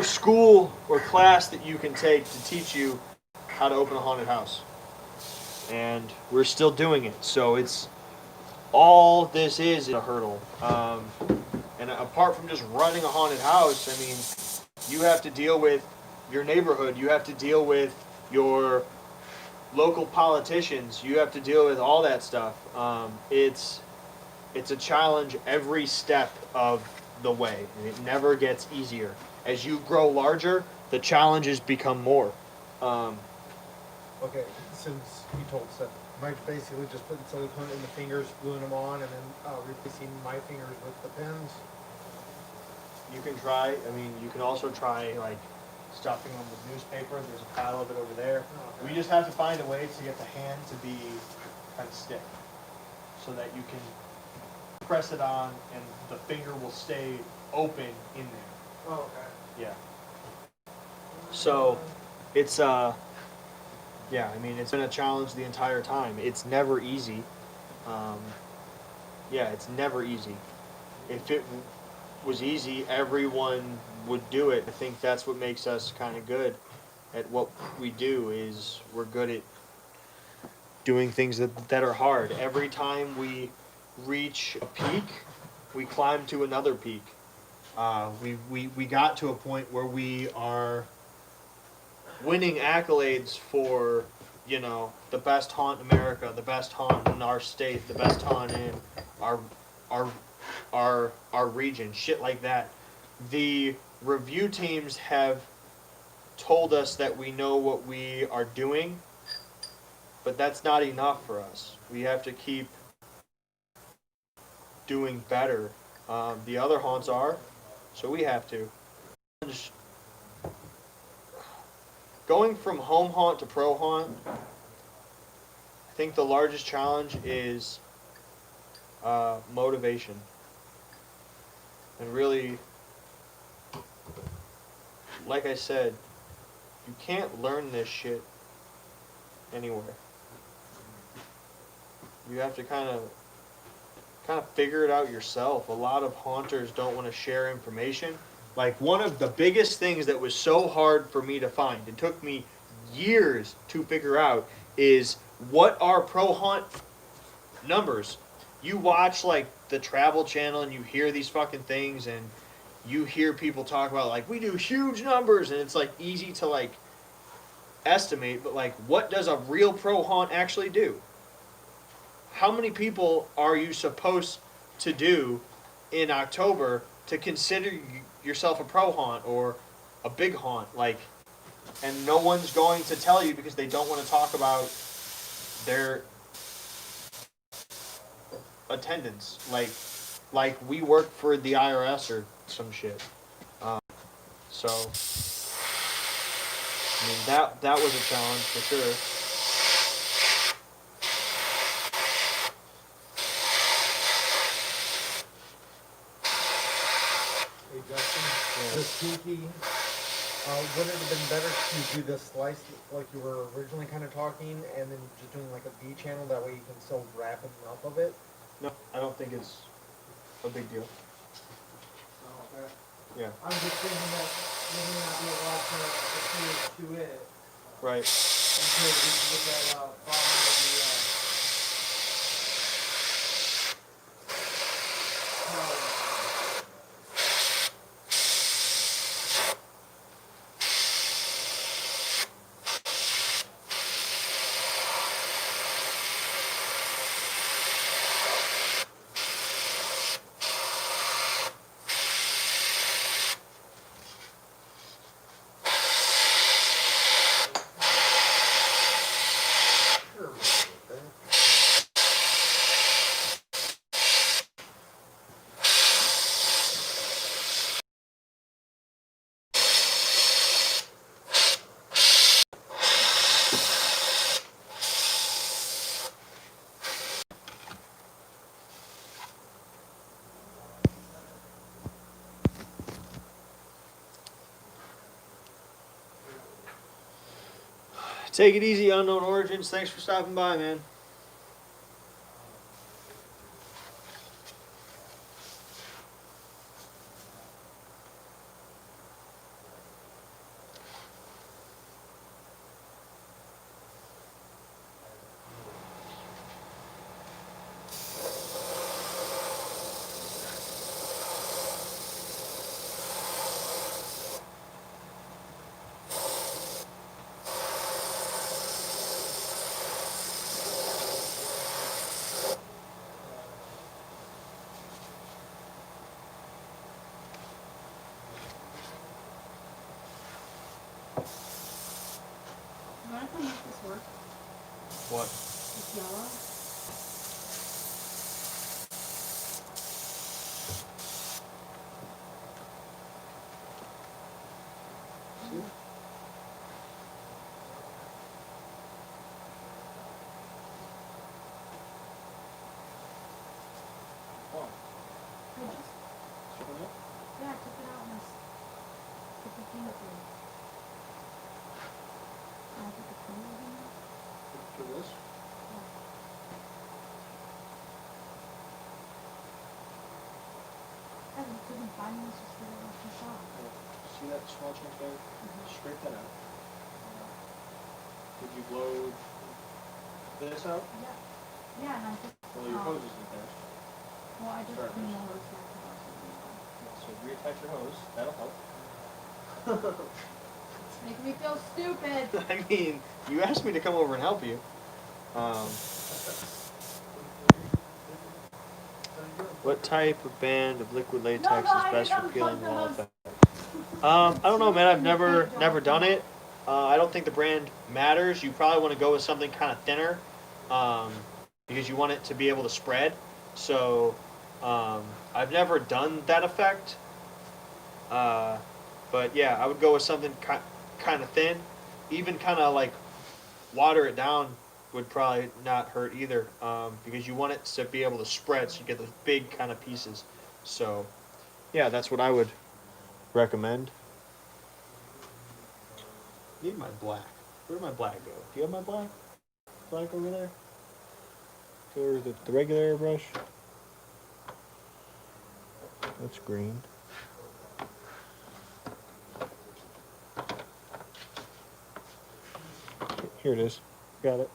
school or class that you can take to teach you how to open a haunted house. And we're still doing it. So it's all this is a hurdle. And apart from just running a haunted house, I mean, you have to deal with your neighborhood. You have to deal with your local politicians. You have to deal with all that stuff. It's a challenge every step of the way, and it never gets easier. as you grow larger, the challenges become more. Okay, since you told Seth, am I basically just putting silicone in the fingers, gluing them on, and then replacing my fingers with the pins? You can try. I mean, you can also try like stuffing them with newspaper. There's a pile of it over there. Okay. We just have to find a way to get the hand to be kind of stiff, so that you can press it on and the finger will stay open in there. Oh, okay. Yeah. So, it's yeah. I mean, it's been a challenge the entire time. It's never easy. Yeah, it's never easy. If it was easy, everyone would do it. I think that's what makes us kind of good at what we do. Is we're good at doing things that are hard. Every time we reach a peak, we climb to another peak. We got to a point where we are winning accolades for, you know, the best haunt in America, the best haunt in our state, the best haunt in our our our region, shit like that. The review teams have told us that we know what we are doing, but that's not enough for us. We have to keep doing better. The other haunts are, so we have to. Going from home haunt to pro haunt, I think the largest challenge is motivation. And really, like I said, you can't learn this shit anywhere. You have to kind of figure it out yourself. A lot of haunters don't want to share information. Like, one of the biggest things that was so hard for me to find, it took me years to figure out, is what are pro haunt numbers. You watch like the Travel Channel and you hear these fucking things, and you hear people talk about like, we do huge numbers, and it's like easy to like estimate, but like, what does a real pro haunt actually do? How many people are you supposed to do in October to consider yourself a pro haunt or a big haunt? Like, and no one's going to tell you because they don't want to talk about their attendance. Like we work for the IRS or some shit. So, I mean, that was a challenge for sure. Hey Justin, the pinky, would it have been better to do the slice like you were originally kind of talking, and then just doing like a V channel, that way you can still wrap it off of it? No, I don't think it's a big deal. Okay. Yeah. I'm just thinking that there may not be a lot to it Right. until we can get that bottom of the Take it easy, Unknown Origins. Thanks for stopping by, man. definitely make this work. What? This yellow. Oh, I just, stripping it? yeah, I took it out and put the thing through. I put the colors in there. For this? I didn't find this just because I left this off. See that small chunk there? Scrape that out. Did you blow this out? Yeah. Yeah, and I just, Well, your hose is attached. well, I just Sorry, cleaned the miss. hose back to us. So reattach your hose. That'll help. It's making me feel stupid. I mean, you asked me to come over and help you. What type of band of liquid latex is best for peeling wall effect? I don't know, man. I've never done it. I don't think the brand matters. You probably want to go with something kind of thinner, because you want it to be able to spread. So, I've never done that effect. But yeah, I would go with something kind of thin. Even kind of like water it down would probably not hurt either, because you want it to be able to spread so you get those big kind of pieces. So, yeah, that's what I would recommend. Need my black. Where did my black go? Do you have my black? Black over there? Or the regular airbrush? That's green. Here it is. Got it.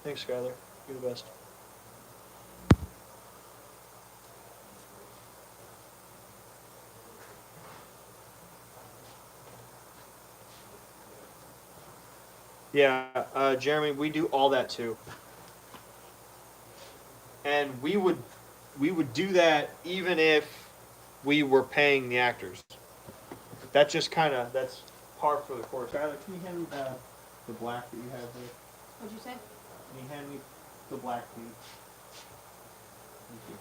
Thanks, Skylar. You're the best. Yeah, Jeremy, we do all that too. And we would do that even if we were paying the actors. That's par for the course. Skylar, can you hand me the black that you have there? What'd you say? Can you hand me the black, please? Thank you.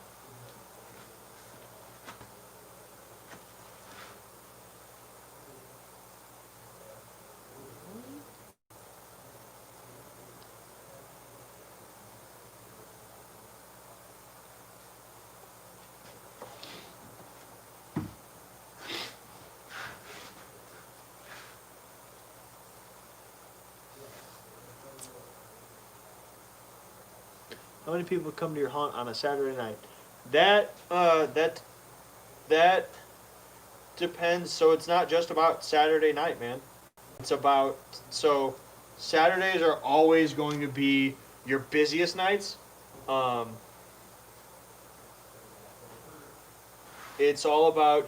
How many people come to your haunt on a Saturday night? That depends. So it's not just about Saturday night, man. It's about Saturdays are always going to be your busiest nights. It's all about,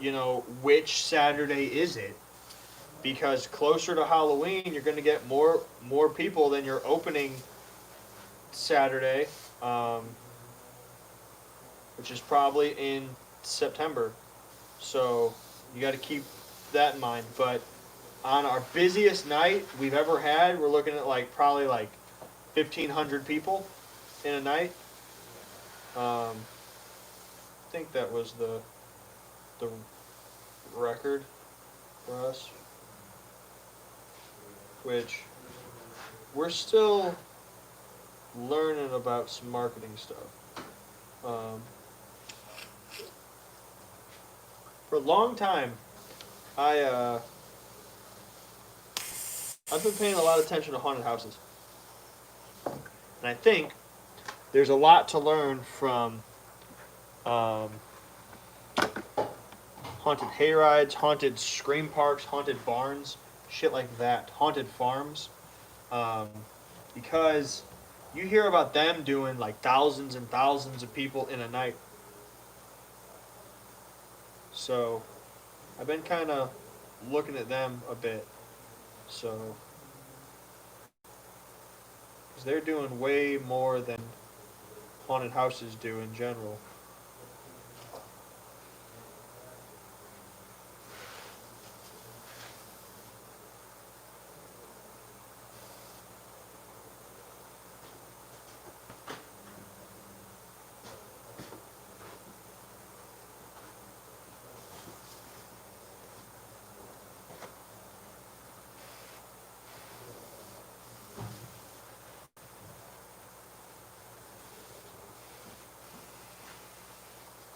which Saturday is it? Because closer to Halloween, you're going to get more people than your opening Saturday, which is probably in September. So you got to keep that in mind. But on our busiest night we've ever had, we're looking at probably 1,500 people in a night. I think that was the record for us, which we're still learning about some marketing stuff. For a long time, I've been paying a lot of attention to haunted houses, and I think there's a lot to learn from haunted hayrides, haunted scream parks, haunted barns, shit like that, haunted farms, because you hear about them doing thousands and thousands of people in a night. So I've been kind of looking at them a bit. So, because they're doing way more than haunted houses do in general.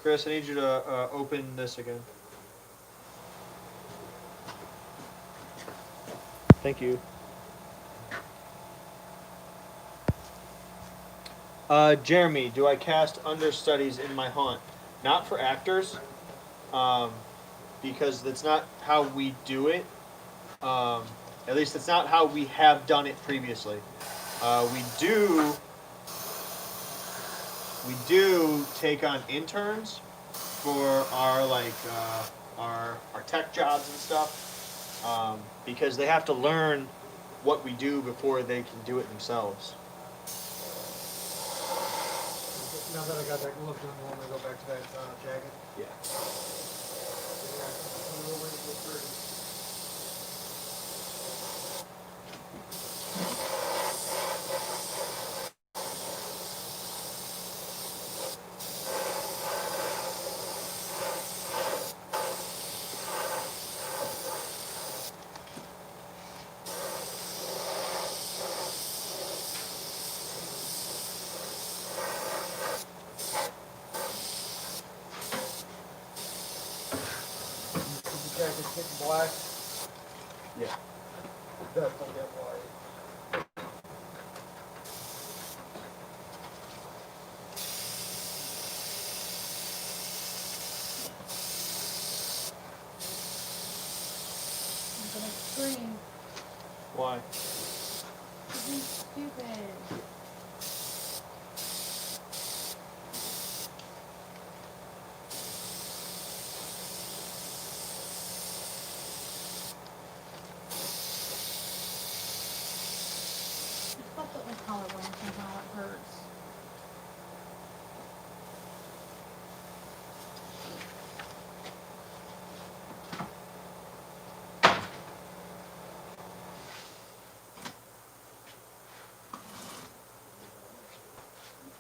Chris, I need you to open this again. Thank you. Jeremy, do I cast understudies in my haunt? Not for actors, because that's not how we do it. At least it's not how we have done it previously. We do take on interns for our our tech jobs and stuff, because they have to learn what we do before they can do it themselves. Now that I got that glove done, want me to go back to that jacket? Yeah. The jacket's getting black. Yeah. That's will get white. I'm gonna scream. Why? This is stupid. I fucked up my collarbone somehow, it hurts.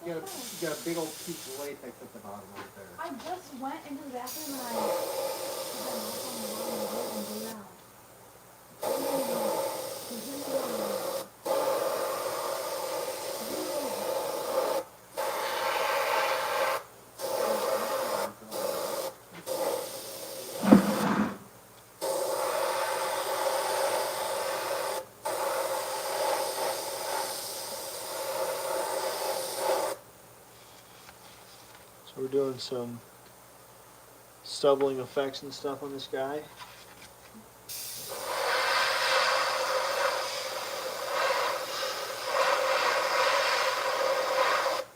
You got a big old piece of latex at the bottom right there. I just went into the bathroom and I put my mouth on the wall and blew out. So we're doing some stubbling effects and stuff on this guy.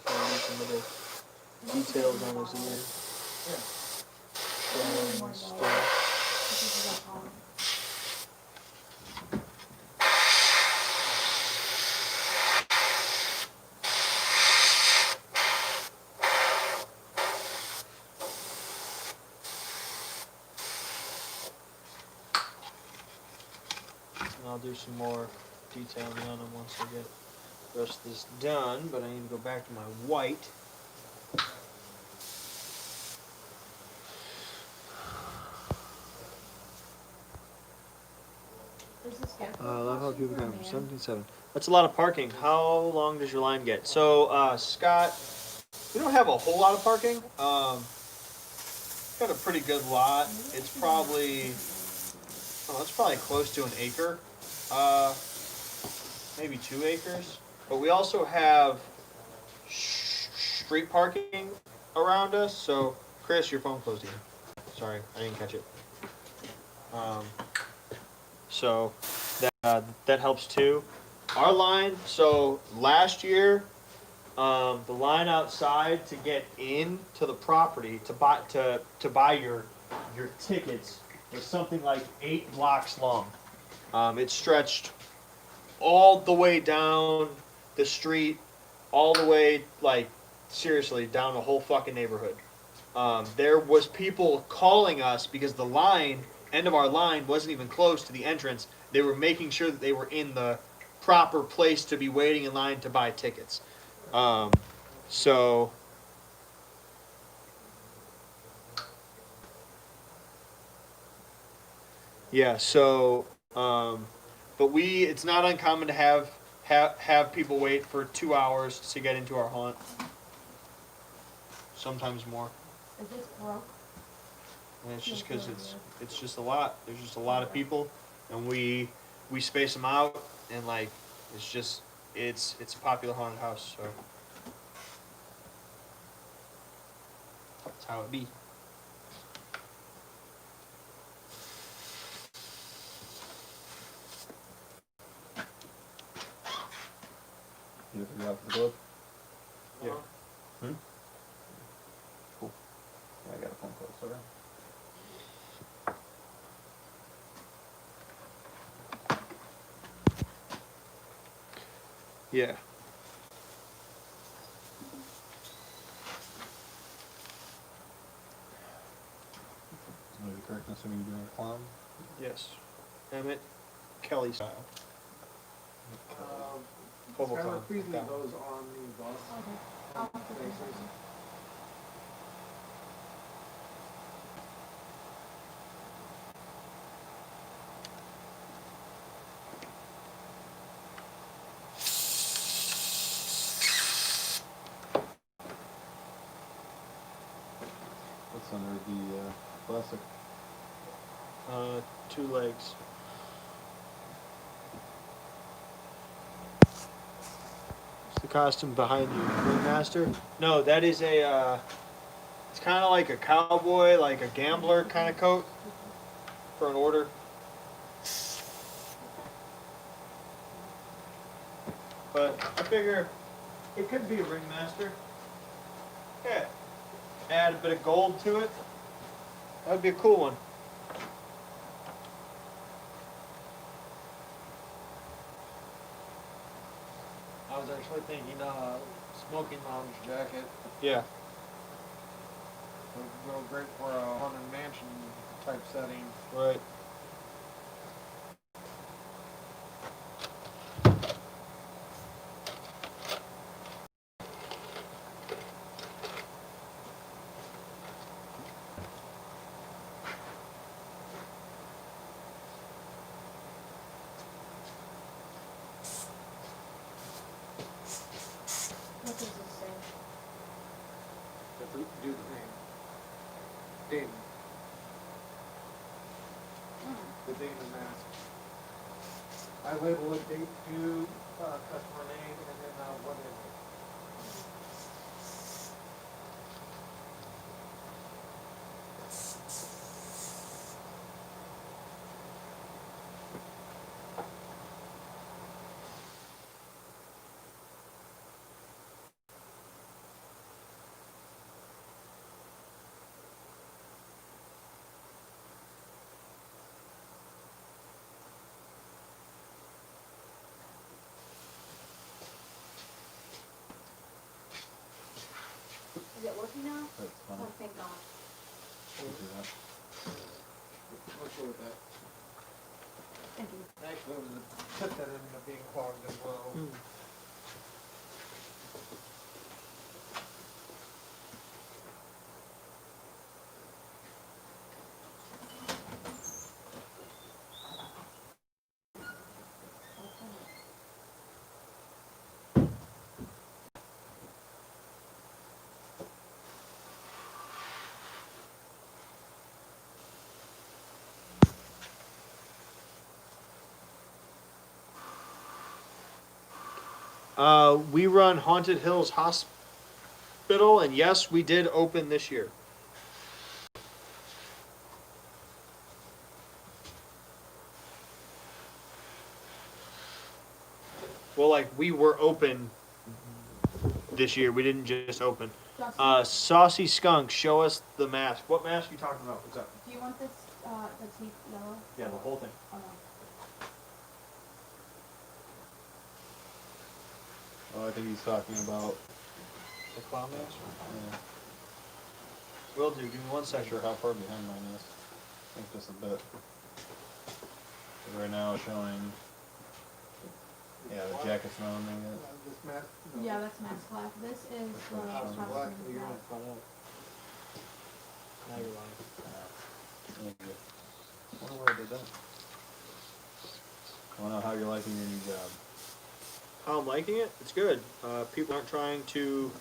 Some of the details on his ear. And stuff. And I'll do some more detailing on him once I get the rest of this done, but I need to go back to my white. A lot of people got from 17.7. That's a lot of parking. How long does your line get? So, Scott, we don't have a whole lot of parking. Got a pretty good lot. It's probably, it's probably close to an acre. Maybe 2 acres. But we also have street parking around us. So, Chris, your phone closed again. Sorry, I didn't catch it. So that helps too. Our line. So last year, the line outside to get into the property to buy your tickets was something like 8 blocks long. It stretched all the way down the street, all the way, like, seriously, down the whole fucking neighborhood. There was people calling us because the end of our line wasn't even close to the entrance. They were making sure that they were in the proper place to be waiting in line to buy tickets. So yeah, so but it's not uncommon to have people wait for 2 hours to get into our haunt. Sometimes more. Is this broke? And it's just Yeah, because yeah, it's just a lot. There's just a lot of people, and we space them out, and like it's just it's a popular haunted house, so that's how it be. You figure out the book? Yeah. Cool. Yeah, I got a phone call, sorry. Yeah. Maybe correct, assuming you're doing a clown? Yes. Emmett Kelly style. Hobo Skylar, clown. please leave Clown. those on the bus. Okay. I'll put this Faces. on. What's under the plastic? 2 legs. It's the costume behind you, Ringmaster. No, that is a. It's kind of like a cowboy, like a gambler kind of coat for an order. But I figure it could be a ringmaster. Yeah. Add a bit of gold to it. That would be a cool one. I was actually thinking, smoking lounge jacket Yeah. would go great for a haunted mansion type setting. Right. What does this say? Do the name. Damon. The Damon mask. I label it date to customer name and then what is it? Is it working now? That's fine. Oh, thank God. We'll do that. I'll show it that. Thank you. Actually, it was a tip that ended up being clogged as well. We run Haunted Hills Hospital, and yes, we did open this year. Well, like we were open this year. We didn't just open. Justin, Saucy Skunk, show us the mask. What mask are you talking about? What's up? do you want this, the tape yellow? Yeah, the whole thing. Oh, no. Oh, I think he's talking about. The clown mask? Yeah. Will do. Give me one Not second. sure how far behind mine is. I think just a bit. 'Cause right now it's showing. Yeah, the jacket's not on there yet. This mask? Yeah, that's mask black. This is the one? costume Black, black. you're gonna find out. Now you're lying. Thank you. I wonder where I did that. I wanna know how you're liking your new job. How I'm liking it? It's good. People aren't trying to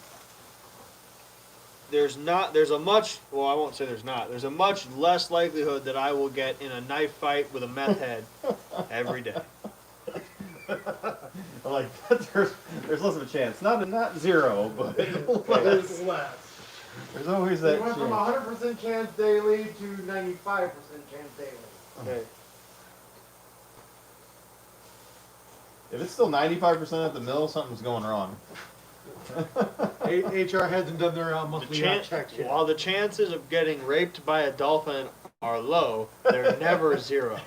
there's a much, well, I won't say there's a much less likelihood that I will get in a knife fight with a meth head every day. Like there's less of a chance. Not zero, but There's less. there's always They that went from chance. 100% chance daily to 95% chance daily. Okay. If it's still 95% at the mill, something's going wrong. HR hasn't done their The monthly chan- checks yet. while the chances of getting raped by a dolphin are low, they're never zero.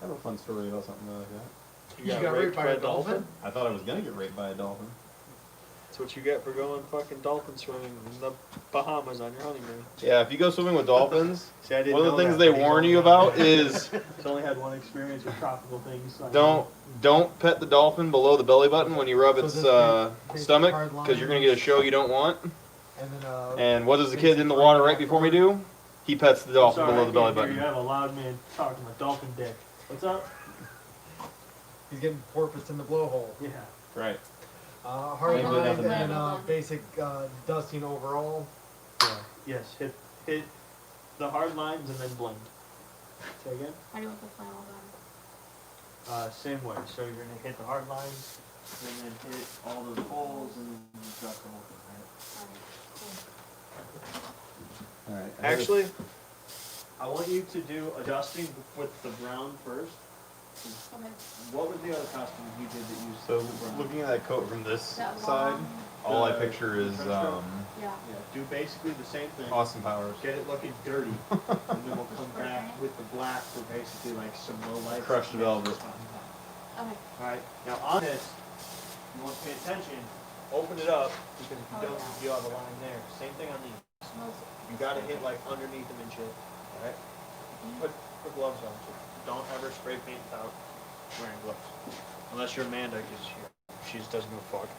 I have a fun story about something like that. You got raped by a dolphin? I thought I was gonna get raped by a dolphin. That's what you get for going fucking dolphin swimming in the Bahamas on your honeymoon. Yeah, if you go swimming with dolphins, See, I didn't one of the know things that, they but he warn told you me. about is I've only had one experience with tropical things. So I don't pet the dolphin below the belly button when you rub So its this basic stomach, hard line. because you're gonna get a show you don't want. And then, And what does the kid in the water right before me do? He pets the dolphin Sorry, below the belly I can't hear you. I button. have a loud man talking my dolphin dick. What's up? he's getting porpoised in the blowhole. Yeah. Right. Hard Ain't line doing and nothing then bad. basic dusting overall. Yeah. Yes. Hit the hard lines and then blend. Say again. How do you want the flannel done? Same way. So you're gonna hit the hard lines and then hit all those holes and then drop the whole thing. Right? All right. Actually, I want you to do a dusting with the brown first. Okay. What was the other costume you did that used So the brown? looking at that coat from this That side, long- all I The- picture is the trench coat? Yeah. Yeah, do basically the same thing. Austin Powers. Get it looking dirty, and then we'll come back with the black for basically like some low lights. Crushed velvet. Okay. Alright, now on this, you want to pay attention, open it up, because if you don't, you have a line there. Same thing on these. You gotta hit like underneath them and shit, alright? Put gloves on, so don't ever spray paint without wearing gloves. unless you're Amanda, because she just doesn't give a fuck.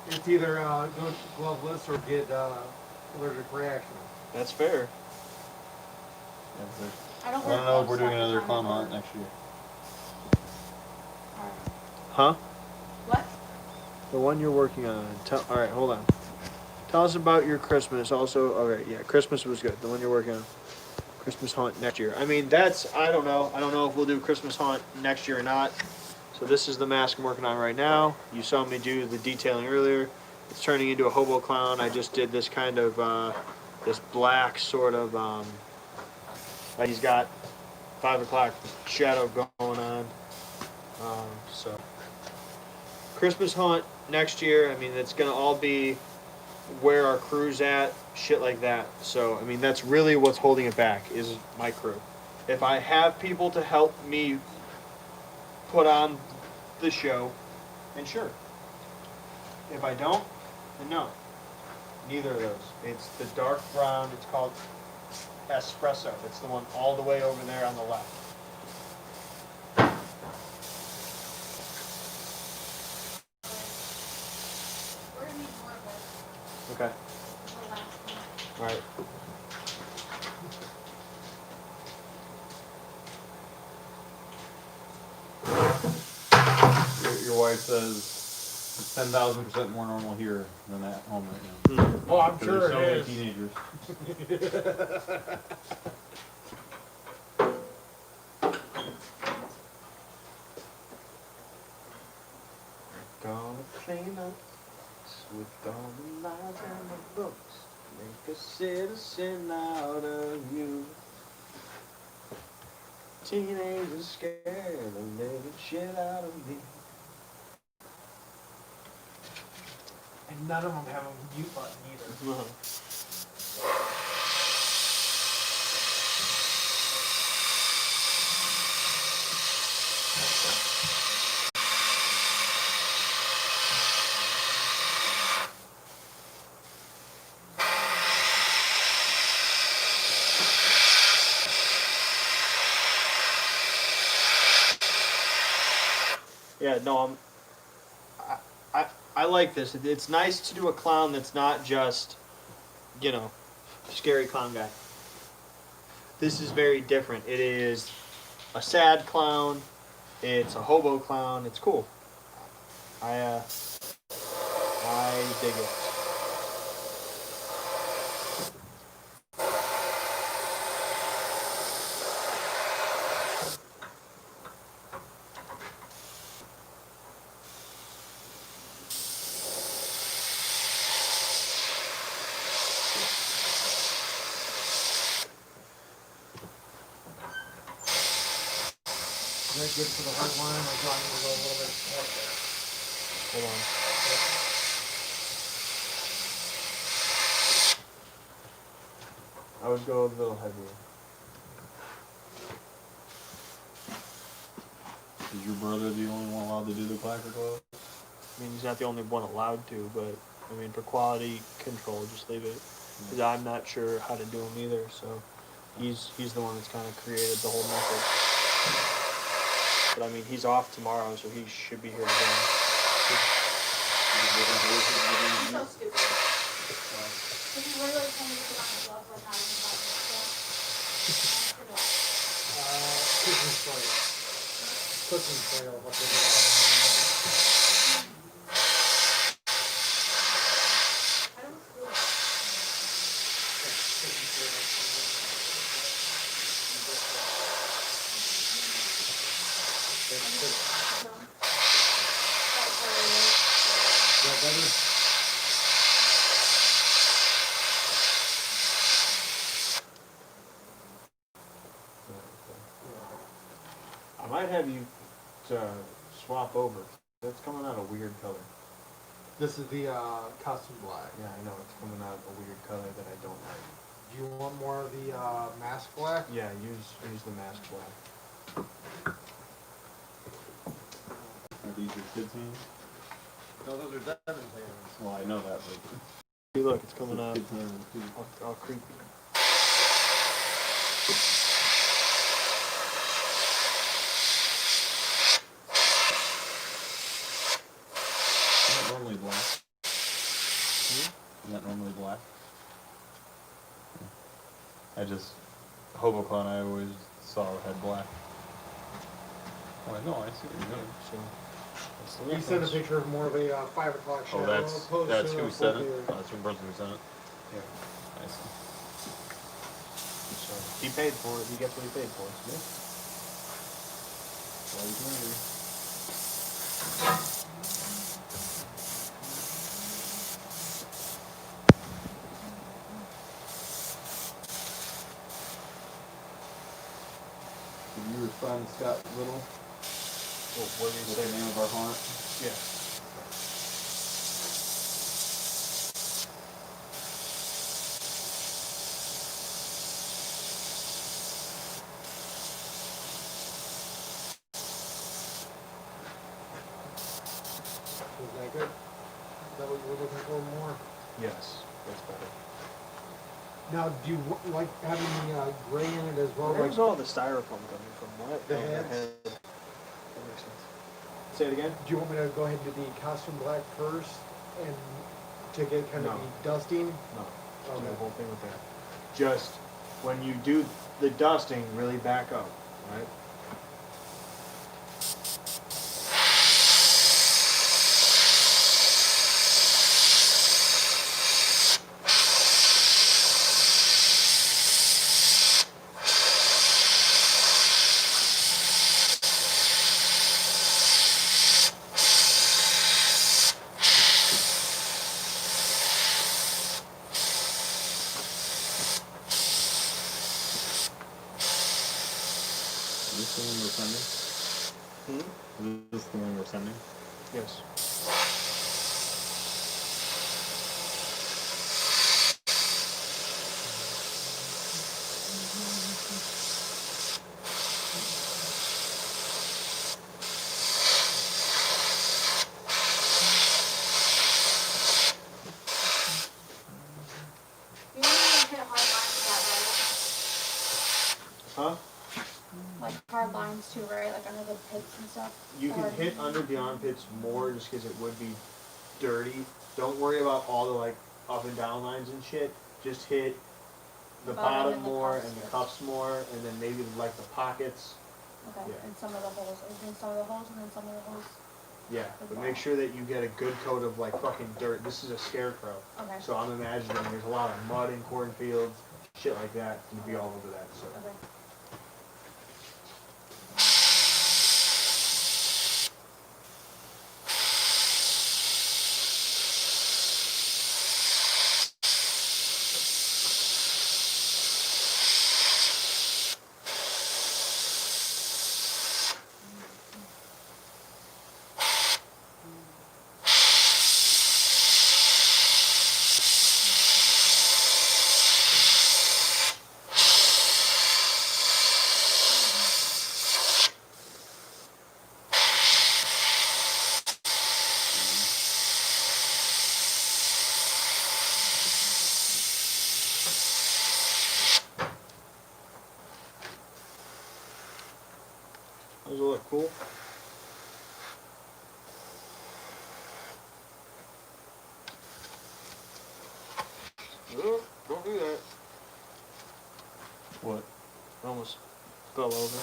It's either go gloveless or get allergic reaction. That's fair. Yeah, but I don't I wear don't know if we're gloves doing all the another time clown at hunt work. next year. Alright. Huh? What? The one you're working on. All right, hold on. Tell us about your Christmas. Also, okay, yeah, Christmas was good. The one you're working on. Christmas hunt next year. I mean, I don't know. I don't know if we'll do Christmas hunt next year or not. So this is the mask I'm working on right now. You saw me do the detailing earlier. It's turning into a hobo clown. I just did this kind of, this black sort of, like he's got 5 o'clock shadow going on. So Christmas hunt next year. I mean, it's gonna all be where our crew's at, shit like that. So I mean, that's really what's holding it back is my crew. If I have people to help me put on the show, then sure. If I don't, then no. Neither of those. It's the dark brown. It's called espresso. It's the one all the way over there on the left. We're gonna need more of this. Okay. The last one. All right. Your wife says it's 10,000% more normal here than at home right now. Oh, I'm 'Cause sure there's so it many is. teenagers. Gonna clean up with all the lies and the books. Make a citizen out of you. Teenagers scared the living shit out of me. And none of them have a mute button either. Yeah, no, I like this. It's nice to do a clown that's not just, you know, scary clown guy. This is very different. It is a sad clown. It's a hobo clown. It's cool. I I dig it. Is that good for the hard line, or do I need to go a little bit more there? Hold on. I would go a little heavier. Is your brother the only one allowed to do the clacker glove? I mean, he's not the only one allowed to, but I mean, for quality control, just leave it. Because I'm not sure how to do them either, so he's the one that's kind of created the whole method. But I mean, he's off tomorrow, so he should be here today. I'm so stupid. If you really told me to put on the gloves like not even 5 minutes ago, I forgot. Cooking foil. Cooking foil, what they do. I don't feel it. Cooking foil. That's good. So, that's what it is. Is that better? I might have you to swap over. That's coming out a weird color. This is the costume black. Yeah, I know it's coming out a weird color that I don't like. Do you want more of the mask black? Yeah, use the mask black. Are these your kids' hands? No, those are Devin's hands. Well, I know that, but See, look, it's coming out kids' hands too. all creepy. Isn't that normally black? Isn't that normally black? I just, HoboCon I always saw had black. Oh, I know, I see what you're doing. So that's the He sent a difference. picture of more of a 5 o'clock shadow. Oh, that's who sent it? Oh, that's your brother who sent it? Yeah. I see. So he paid for it. He gets what he paid for. Yeah. Well, you can agree. Did you respond to Scott Little? Well, what do you What's say? the name of our haunt? Yeah. Is that good? Is that what you were looking for more? Yes, that's better. Now, do you like having the gray in it as well? Where's Like, all the styrofoam coming from? What? The Oh, heads? head. That makes sense. Say it again. do you want me to go ahead and do the costume black first and to get kind of No. the dusting? No. Just do Okay. the whole thing with that. Just when you do the dusting, really back up, right? Is this the one we're sending? Hmm? Is this the one we're sending? Yes. You want me to hit hard lines with that, Huh? right? Like hard lines too, right? Like under the pits and stuff? You can Or- hit under the armpits more just because it would be dirty. Don't worry about all the like up and down lines and shit. Just hit the Bottom bottom and the more cuffs and the first. cuffs more, and then maybe like the pockets. Okay, Yeah. and some of the holes. And then some of the holes and then some of the holes. Yeah, but make sure that you get a good coat of like fucking dirt. This is a scarecrow. Okay. So I'm imagining there's a lot of mud in cornfields, shit like that, and be all over that. So. Okay. Those will look cool. Oh, don't do that. What? It almost fell over.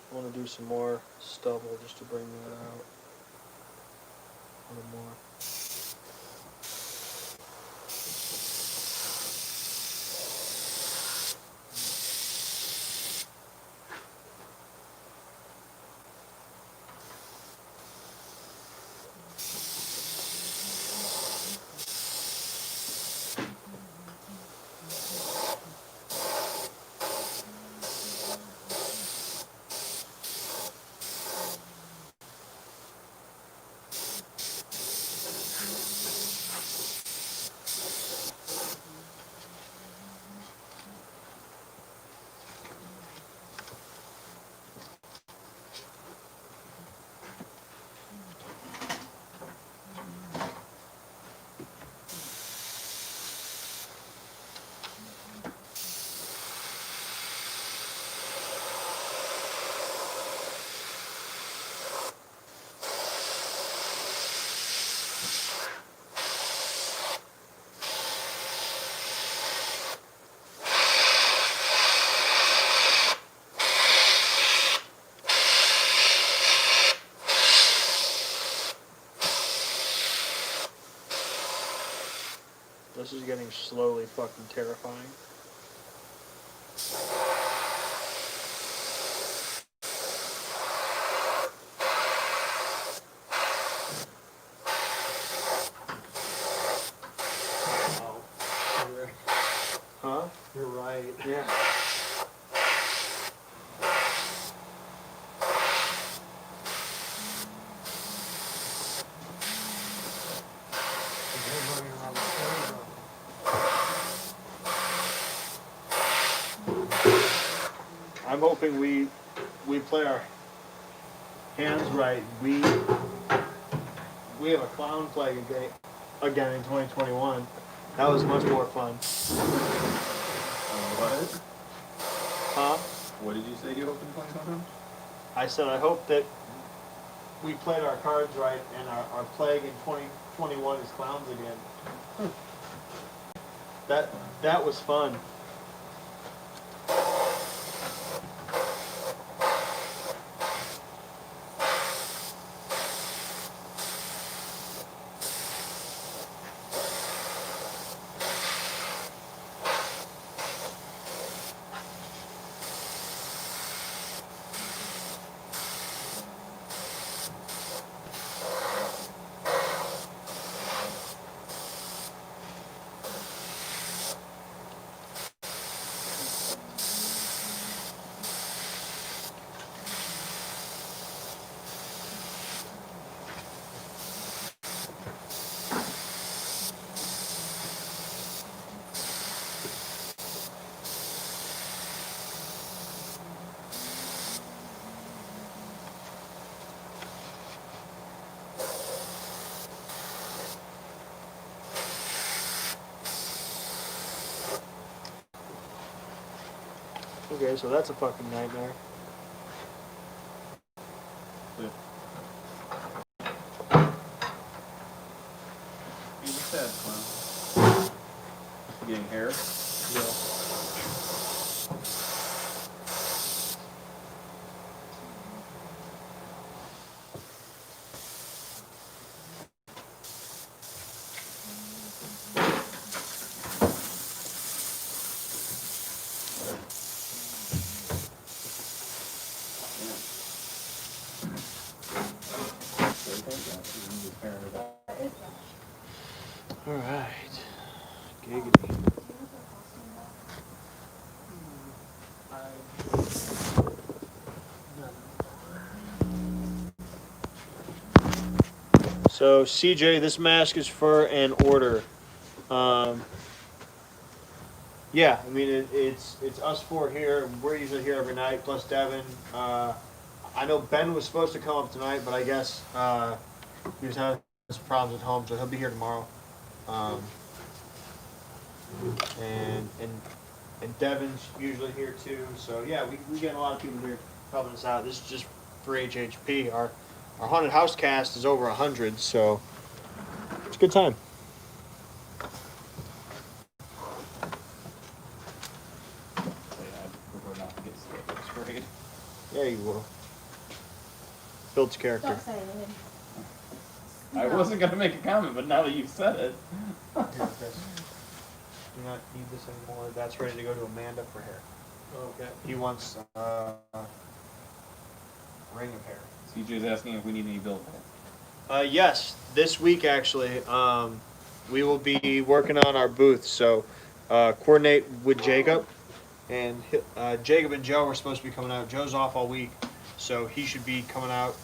I want to do some more stubble just to bring that out. A little more. This is getting slowly fucking terrifying. Huh? You're right. Yeah. They're running around the corner. I'm hoping we play our hands right. We have a clown plague again in 2021. That was much more fun. What? Huh? What did you say you opened on? I said I hope that we played our cards right and our plague in 2021 is clowns again. That was fun. Okay, so that's a fucking nightmare. He's a sad clown. getting hair. All right. Giggity. So CJ, this mask is for an order. Yeah, I mean it's us four here. We're usually here every night, plus Devin. I know Ben was supposed to come up tonight, but I guess he was having some problems at home, so he'll be here tomorrow. Um, and Devin's usually here too. So yeah, we get a lot of people here helping us out. This is just for HHP. Our haunted house cast is over 100, so it's a good time. Yeah, you will. Builds character. Don't say it. I wasn't gonna make a comment, but now that you've said it. Here, Chris. Do not need this anymore. That's ready to go to Amanda for hair. Okay. He wants ring of hair. CJ's asking if we need any build. Yes, this week actually, we will be working on our booth. So coordinate with Jacob, and Jacob and Joe are supposed to be coming out. Joe's off all week, so he should be coming out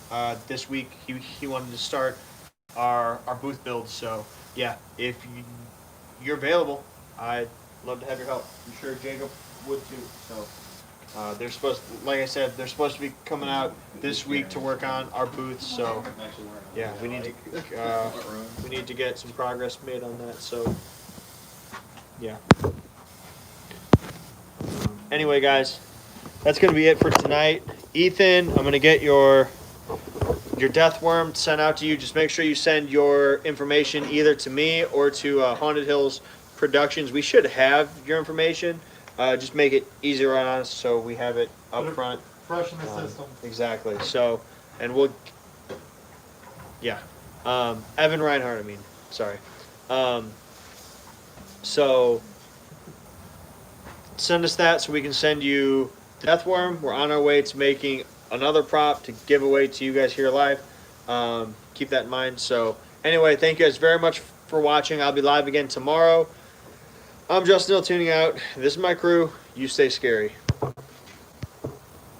this week. He wanted to start our booth build. So yeah, if you're available, I'd love to have your help. I'm sure Jacob would too. So. They're supposed, like I said, they're supposed to be coming out this week to work on our booths. So, yeah, we need to get some progress made on that. So, yeah. Anyway, guys, that's gonna be it for tonight. Ethan, I'm gonna get your death worm sent out to you. Just make sure you send your information either to me or to Haunted Hills Productions. We should have your information. Just make it easier on us so we have it up front. Fresh in the system. Exactly. So, and we'll, yeah. Evan Reinhardt, I mean, sorry. So, send us that so we can send you Death Worm. We're on our way to making another prop to give away to you guys here live. Keep that in mind. So, anyway, thank you guys very much for watching. I'll be live again tomorrow. I'm Justin Hill tuning out. This is my crew. You stay scary.